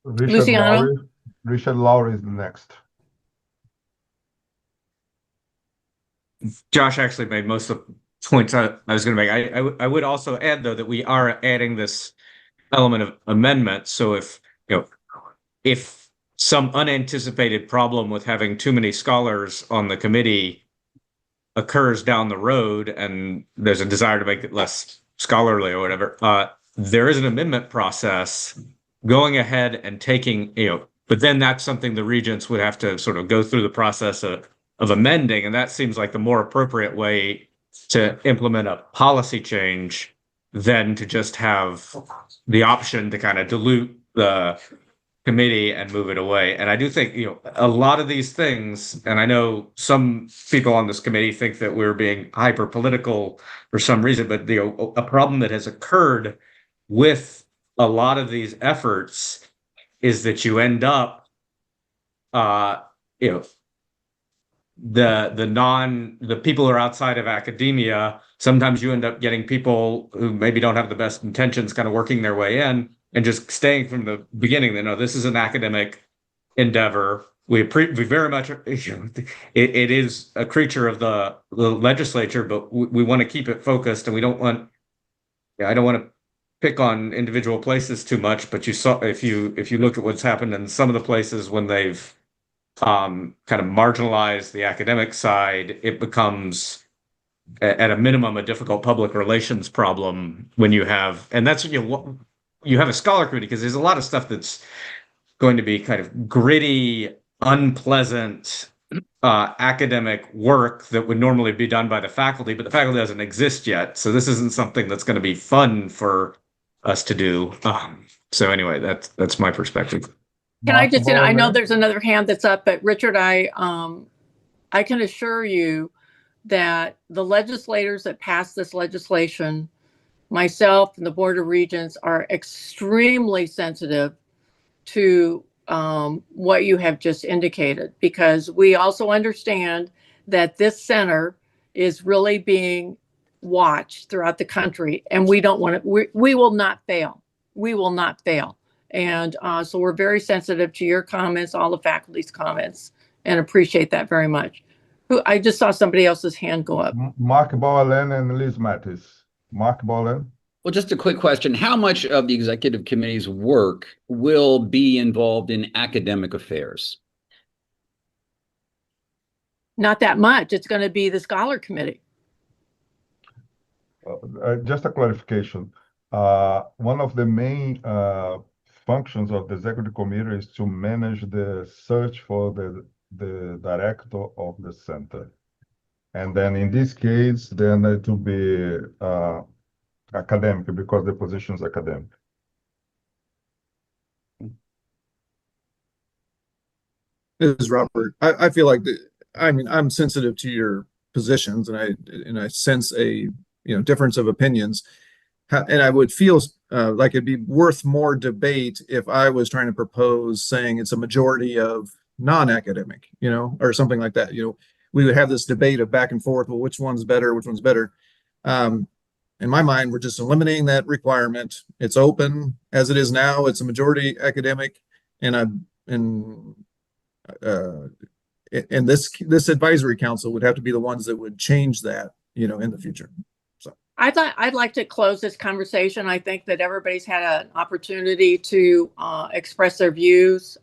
Richard Luciano? Lowry. Richard Lowry is the next. Josh actually made most of the points I was going to make. I would also add, though, that we are adding this element of amendment. So if some unanticipated problem with having too many scholars on the committee occurs down the road and there's a desire to make it less scholarly or whatever, there is an amendment process going ahead and taking, but then that's something the regents would have to sort of go through the process of amending. And that seems like the more appropriate way to implement a policy change than to just have the option to kind of dilute the committee and move it away. And I do think, a lot of these things, and I know some people on this committee think that we're being hyper political for some reason, but a problem that has occurred with a lot of these efforts is that you end up, the people who are outside of academia, sometimes you end up getting people who maybe don't have the best intentions kind of working their way in and just staying from the beginning. They know this is an academic endeavor. We very much, it is a creature of the legislature, but we want to keep it focused, and we don't want, I don't want to pick on individual places too much, but you saw, if you look at what's happened in some of the places when they've kind of marginalized the academic side, it becomes at a minimum a difficult public relations problem when you have, and that's you have a scholar committee, because there's a lot of stuff that's going to be kind of gritty, unpleasant academic work that would normally be done by the faculty, but the faculty doesn't exist yet. So this isn't something that's going to be fun for us to do. So anyway, that's my perspective. Can I just, I know there's another hand that's up, but Richard, I can assure you that the legislators that passed this legislation, myself and the Board of Regents, are extremely sensitive to what you have just indicated, because we also understand that this center is really being watched throughout the country, and we don't want to, we will not fail. We will not fail. And so we're very sensitive to your comments, all the faculty's comments, and appreciate that very much. I just saw somebody else's hand go up. Mark Bowen and Liz Mattis. Mark Bowen. Well, just a quick question. How much of the executive committee's work will be involved in academic affairs? Not that much. It's going to be the scholar committee. Just a clarification. One of the main functions of the executive committee is to manage the search for the director of the center. And then in this case, then it will be academic, because the position is academic. This is Robert. I feel like I'm sensitive to your positions, and I sense a difference of opinions, and I would feel like it'd be worth more debate if I was trying to propose saying it's a majority of non-academic, or something like that. We would have this debate of back and forth. Well, which one's better? Which one's better? In my mind, we're just eliminating that requirement. It's open as it is now. It's a majority academic, and this advisory council would have to be the ones that would change that, in the future. So I'd like to close this conversation. I think that everybody's had an opportunity to express their views.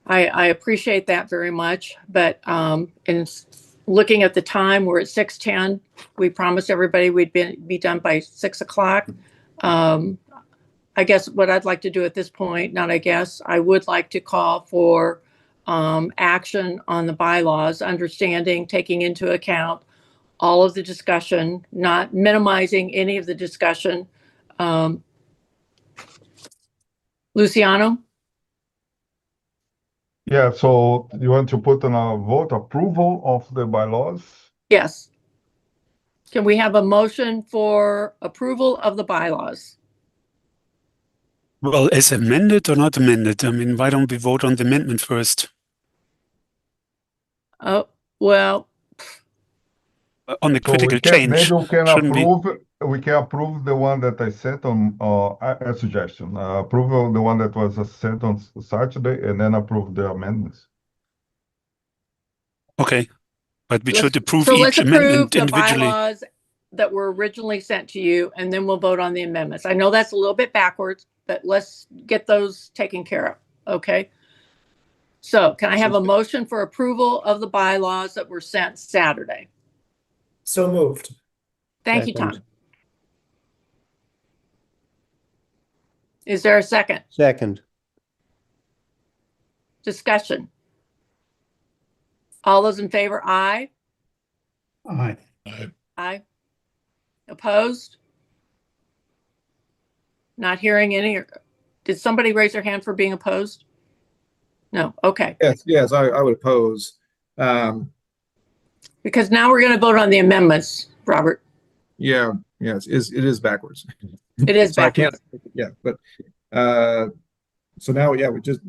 I appreciate that very much, but in looking at the time, we're at 6:10. We promised everybody we'd be done by 6 o'clock. I guess what I'd like to do at this point, I would like to call for action on the bylaws, understanding, taking into account all of the discussion, not minimizing any of the discussion. Luciano? Yeah, so you want to put on a vote approval of the bylaws? Yes. Can we have a motion for approval of the bylaws? Well, as amended or not amended? I mean, why don't we vote on the amendment first? Oh, well, On the So we critical can, change, maybe we can shouldn't we? approve, we can approve the one that I sent on, a suggestion, approval, the one that was sent on Saturday, and then approve the amendments. Okay, but we should approve so let's each approve amendment the individually. bylaws that were originally sent to you, and then we'll vote on the amendments. I know that's a little bit backwards, but let's get those taken care of, okay? So can I have a motion for approval of the bylaws that were sent Saturday? So moved. Thank you, Tom. Is there a second? Second. Discussion. All those in favor, aye. Aye. Aye. Opposed? Not hearing any. Did somebody raise their hand for being opposed? No, okay. Yes, I would oppose. Because now we're going to vote on the amendments, Robert. Yeah, yes, it is backwards. It is So I can't, backwards. yeah, but, so now, yeah, we just,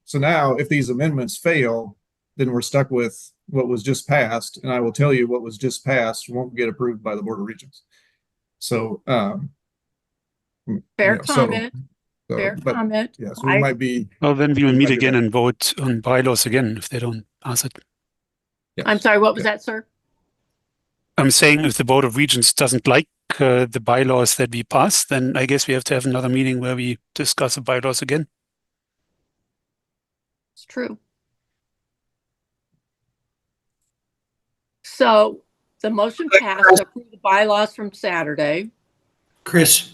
so now if these amendments fail, then we're stuck with what was just passed, and I will tell you what was just passed won't get approved by the Board of Regents. So, Fair so- comment. so, Fair but, comment. yeah, so we might be, Well, then we will meet might be again back. and vote on bylaws again if they don't pass it. I'm sorry, what was that, sir? I'm saying if the Board of Regents doesn't like the bylaws that we pass, then I guess we have to have another meeting where we discuss the bylaws again. It's true. So the motion passed to approve the bylaws from Saturday. Chris,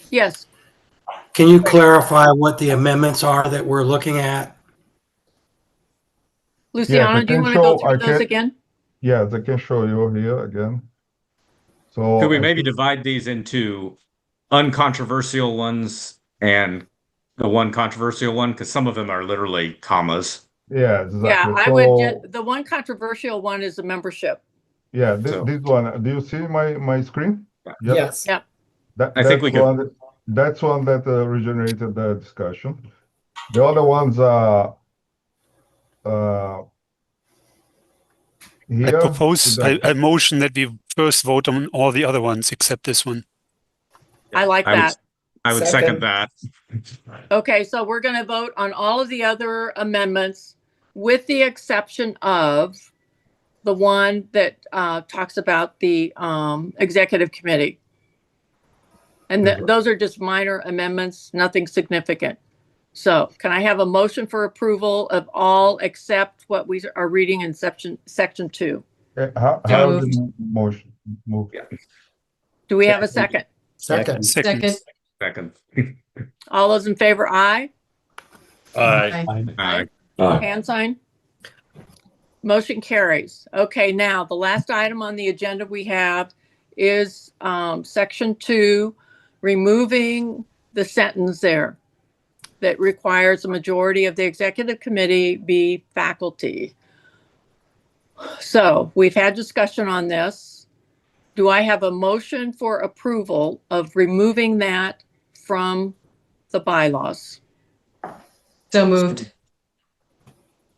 Yes, can you clarify what the amendments are that we're looking at? Luciana, do you want to go through those again? Yes, I can show you here again. So Could we I maybe think- divide these into uncontroversial ones and the one controversial one? Because some of them are literally commas. Yeah, exactly. Yeah, I So, would, the one controversial one is the membership. yeah, So- this one, do you see my screen? Yep. Yes. Yeah. I think we could- That's one that originated the discussion. The other ones are I here. propose, I motion that we first vote on all the other ones except this one. I like I would- that. I would Second. second that. Okay, so we're going to vote on all of the other amendments with the exception of the one that talks about the executive committee. And those are just minor amendments, nothing significant. So can I have a motion for approval of all except what we are reading in section 2? How the motion move? Do we have a second? Second. Second. Second. All those in favor, aye? Aye. Aye. Hand sign. Motion carries. Okay, now the last item on the agenda we have is section 2, removing the sentence there that requires a majority of the executive committee be faculty. So we've had discussion on this. Do I have a motion for approval of removing that from the bylaws? So moved.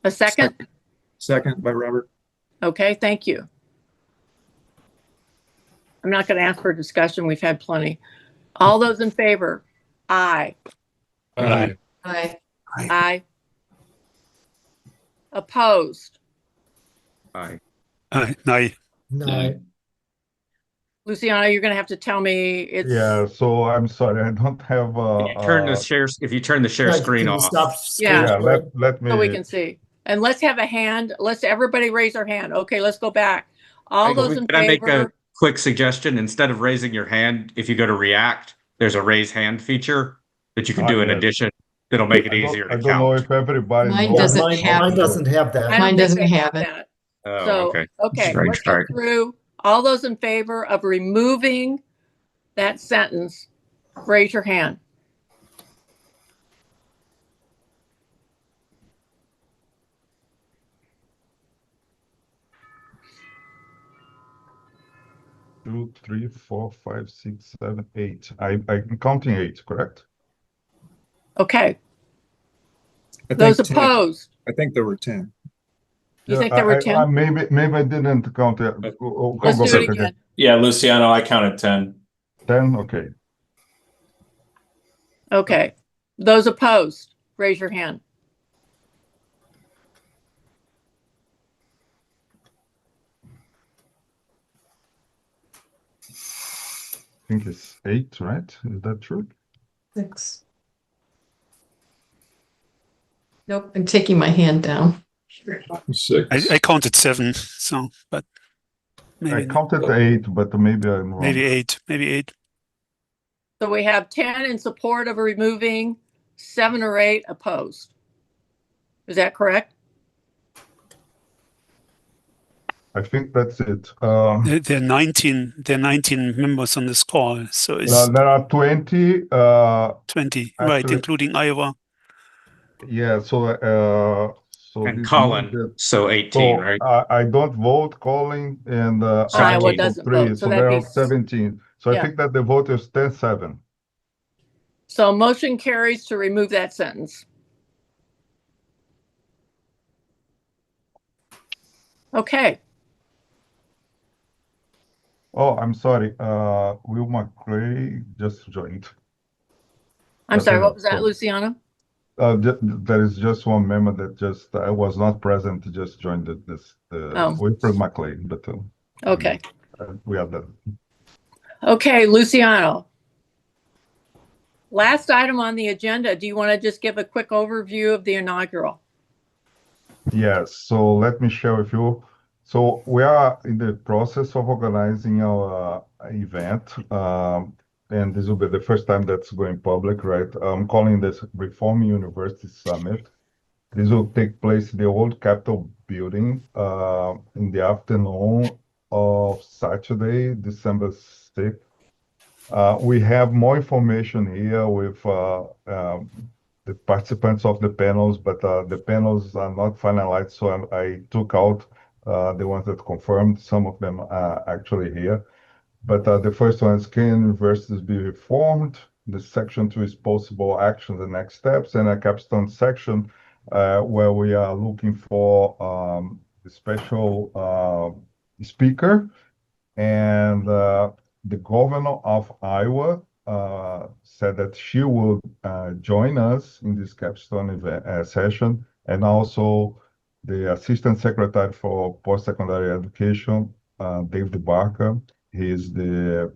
A second? second by Robert. Okay, thank you. I'm not going to ask for a discussion. We've had plenty. All those in favor? Aye. Aye. Aye. Aye. Opposed? Aye. Aye. No. Luciana, you're going to have to tell me it's. Yeah, so I'm sorry, I don't have Turn the share, if you turn the share Right, screen can you off. stop Yeah. Yeah, let me. So we can see. And let's have a hand. Let's everybody raise their hand. Okay, let's go back. All those in Can I make a favor? quick suggestion? Instead of raising your hand, if you go to React, there's a raise hand feature that you can do in yes. addition It'll make it easier I to don't know count. if everybody Mine knows. doesn't Mine have, doesn't have that. I don't mine think doesn't they have it. that. Oh, So, okay. okay, Strange let's go part. through all those in favor of removing that sentence. Raise your hand. Two, three, four, five, six, seven, eight. I'm counting eight, correct? Okay, I those think 10. opposed, I think there were 10. you think there were 10? Maybe I didn't count it. Let's do it again. Yeah, Luciano, I counted 10. 10, okay. Okay, those opposed, raise your hand. I think it's 8, right? Is that true? 6. Nope, I'm taking my hand down. 6. I counted 7, so, but I maybe counted 8, but maybe I'm wrong. maybe 8, maybe 8. So we have 10 in support of removing, 7 or 8 opposed. Is that correct? I think that's it. There are 19 members on this call, so it's There are 20. 20, right, actually, including Iowa. yeah, so And this Colin, means that- so 18, so right? I don't vote Colin and Iowa Iowa doesn't 3, vote, so so that'd there be are 17. So yeah. I think that the vote is 10-7. So motion carries to remove that sentence. Okay, Oh, I'm sorry. Wilma Gray just joined. I'm But, sorry, what was that, so- Luciano? There is just one member that just I was not present, just joined this Oh. Wilfred McLean, but Okay, we are done. okay, Luciano. Last item on the agenda, do you want to just give a quick overview of the inaugural? Yes, so let me share with you. So we are in the process of organizing our event, and this will be the first time that's going public, right? I'm calling this Reform University Summit. This will take place in the old Capitol building in the afternoon of Saturday, December 6th. We have more information here with the participants of the panels, but the panels are not finalized, so I took out the ones that confirmed. Some of them are actually here. But the first one is, can universities be reformed? The section 2 is possible actions and next steps, and a capstone section where we are looking for a special speaker. And the governor of Iowa said that she will join us in this capstone event, session, and also the Assistant Secretary for Post-Secondary Education, David Barker. He is the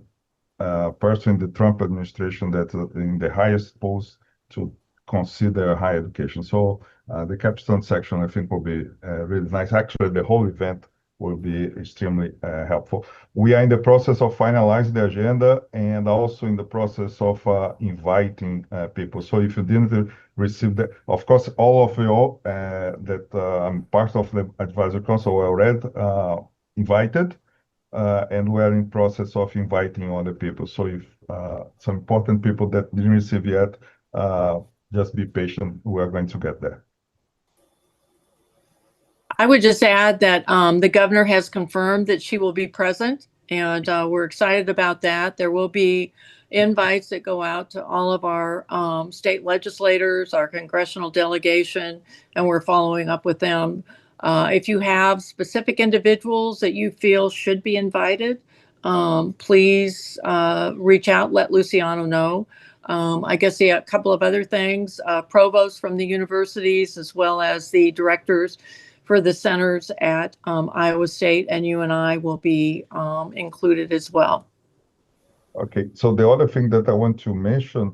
person in the Trump administration that in the highest post to consider higher education. So the capstone section, I think, will be really nice. Actually, the whole event will be extremely helpful. We are in the process of finalizing the agenda and also in the process of inviting people. So if you didn't receive that, of course, all of you that I'm part of the advisory council were already invited, and we're in process of inviting other people. So if some important people that didn't receive yet, just be patient. We're going to get there. I would just add that the governor has confirmed that she will be present, and we're excited about that. There will be invites that go out to all of our state legislators, our congressional delegation, and we're following up with them. If you have specific individuals that you feel should be invited, please reach out, let Luciano know. I guess a couple of other things, provosts from the universities, as well as the directors for the centers at Iowa State, and you and I will be included as well. Okay, so the other thing that I want to mention,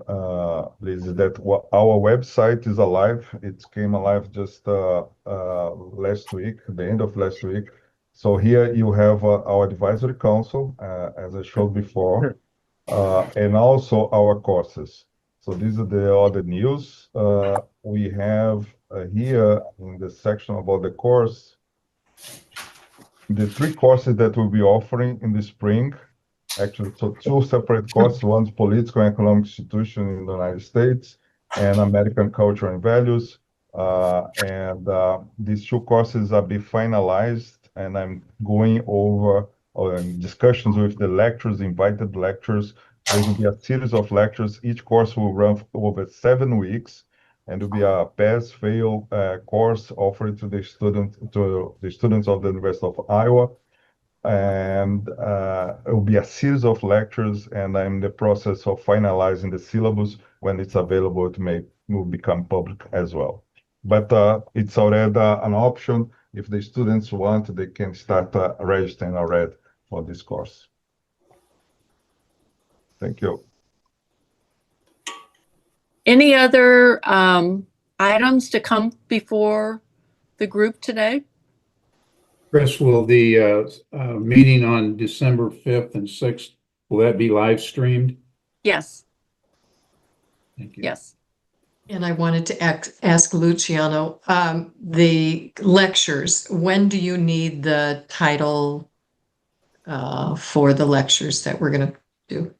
Liz, is that our website is alive. It came alive just last week, the end of last week. So here you have our advisory council, as I showed before, and also our courses. So these are the other news. We have here in the section about the course, the 3 courses that we'll be offering in the spring. Actually, so 2 separate courses. One's Political and Economic Institution in the United States and American Culture and Values. These 2 courses are being finalized, and I'm going over discussions with the lecturers, invited lecturers. There will be a series of lectures. Each course will run over 7 weeks, and will be a pass-fail course offered to the students of the University of Iowa. And it will be a series of lectures, and I'm in the process of finalizing the syllabus. When it's available, will become public as well. But it's already an option. If the students want, they can start registering already for this course. Thank you. Any other items to come before the group today? Chris, will the meeting on December 5th and 6th, will that be live streamed? Yes. Thank you. Yes. And I wanted to ask Luciano, the lectures, when do you need the title for the lectures that we're going to do?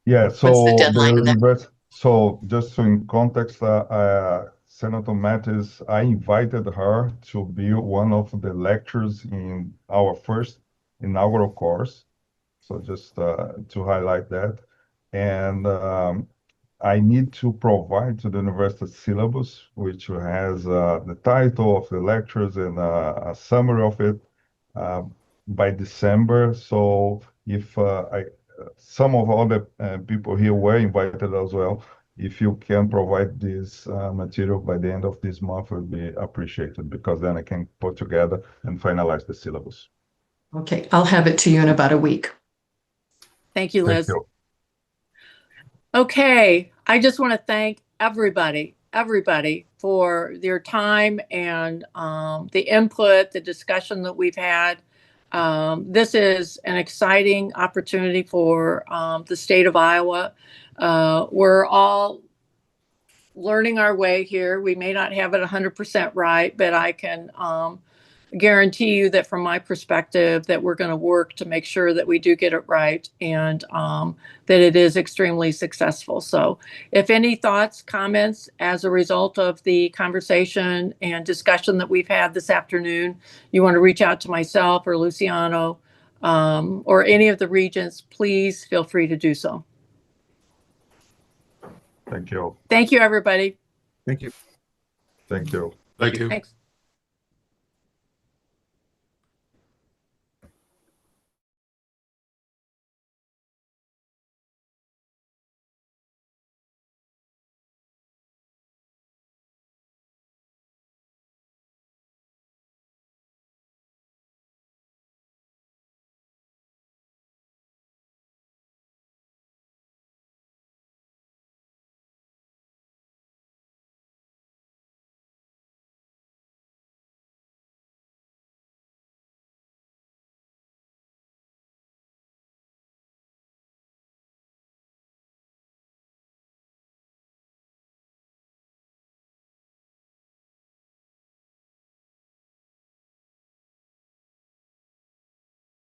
Yeah, so What's the deadline in that? So just in context, Senator Mattis, I invited her to be one of the lecturers in our first inaugural course. So just to highlight that. And I need to provide to the university syllabus, which has the title of the lectures and a summary of it by December. So if some of all the people here were invited as well, if you can provide this material by the end of this month, it would be appreciated, because then I can put together and finalize the syllabus. Okay, I'll have it to you in about a week. Thank you, Liz. Thank you. Okay, I just want to thank everybody for their time and the input, the discussion that we've had. This is an exciting opportunity for the state of Iowa. We're all learning our way here. We may not have it 100% right, but I can guarantee you that from my perspective that we're going to work to make sure that we do get it right, and that it is extremely successful. So if any thoughts, comments as a result of the conversation and discussion that we've had this afternoon, you want to reach out to myself or Luciano or any of the regents, please feel free to do so. Thank you. Thank you, everybody. Thank you. Thank you. Thank you. Thanks.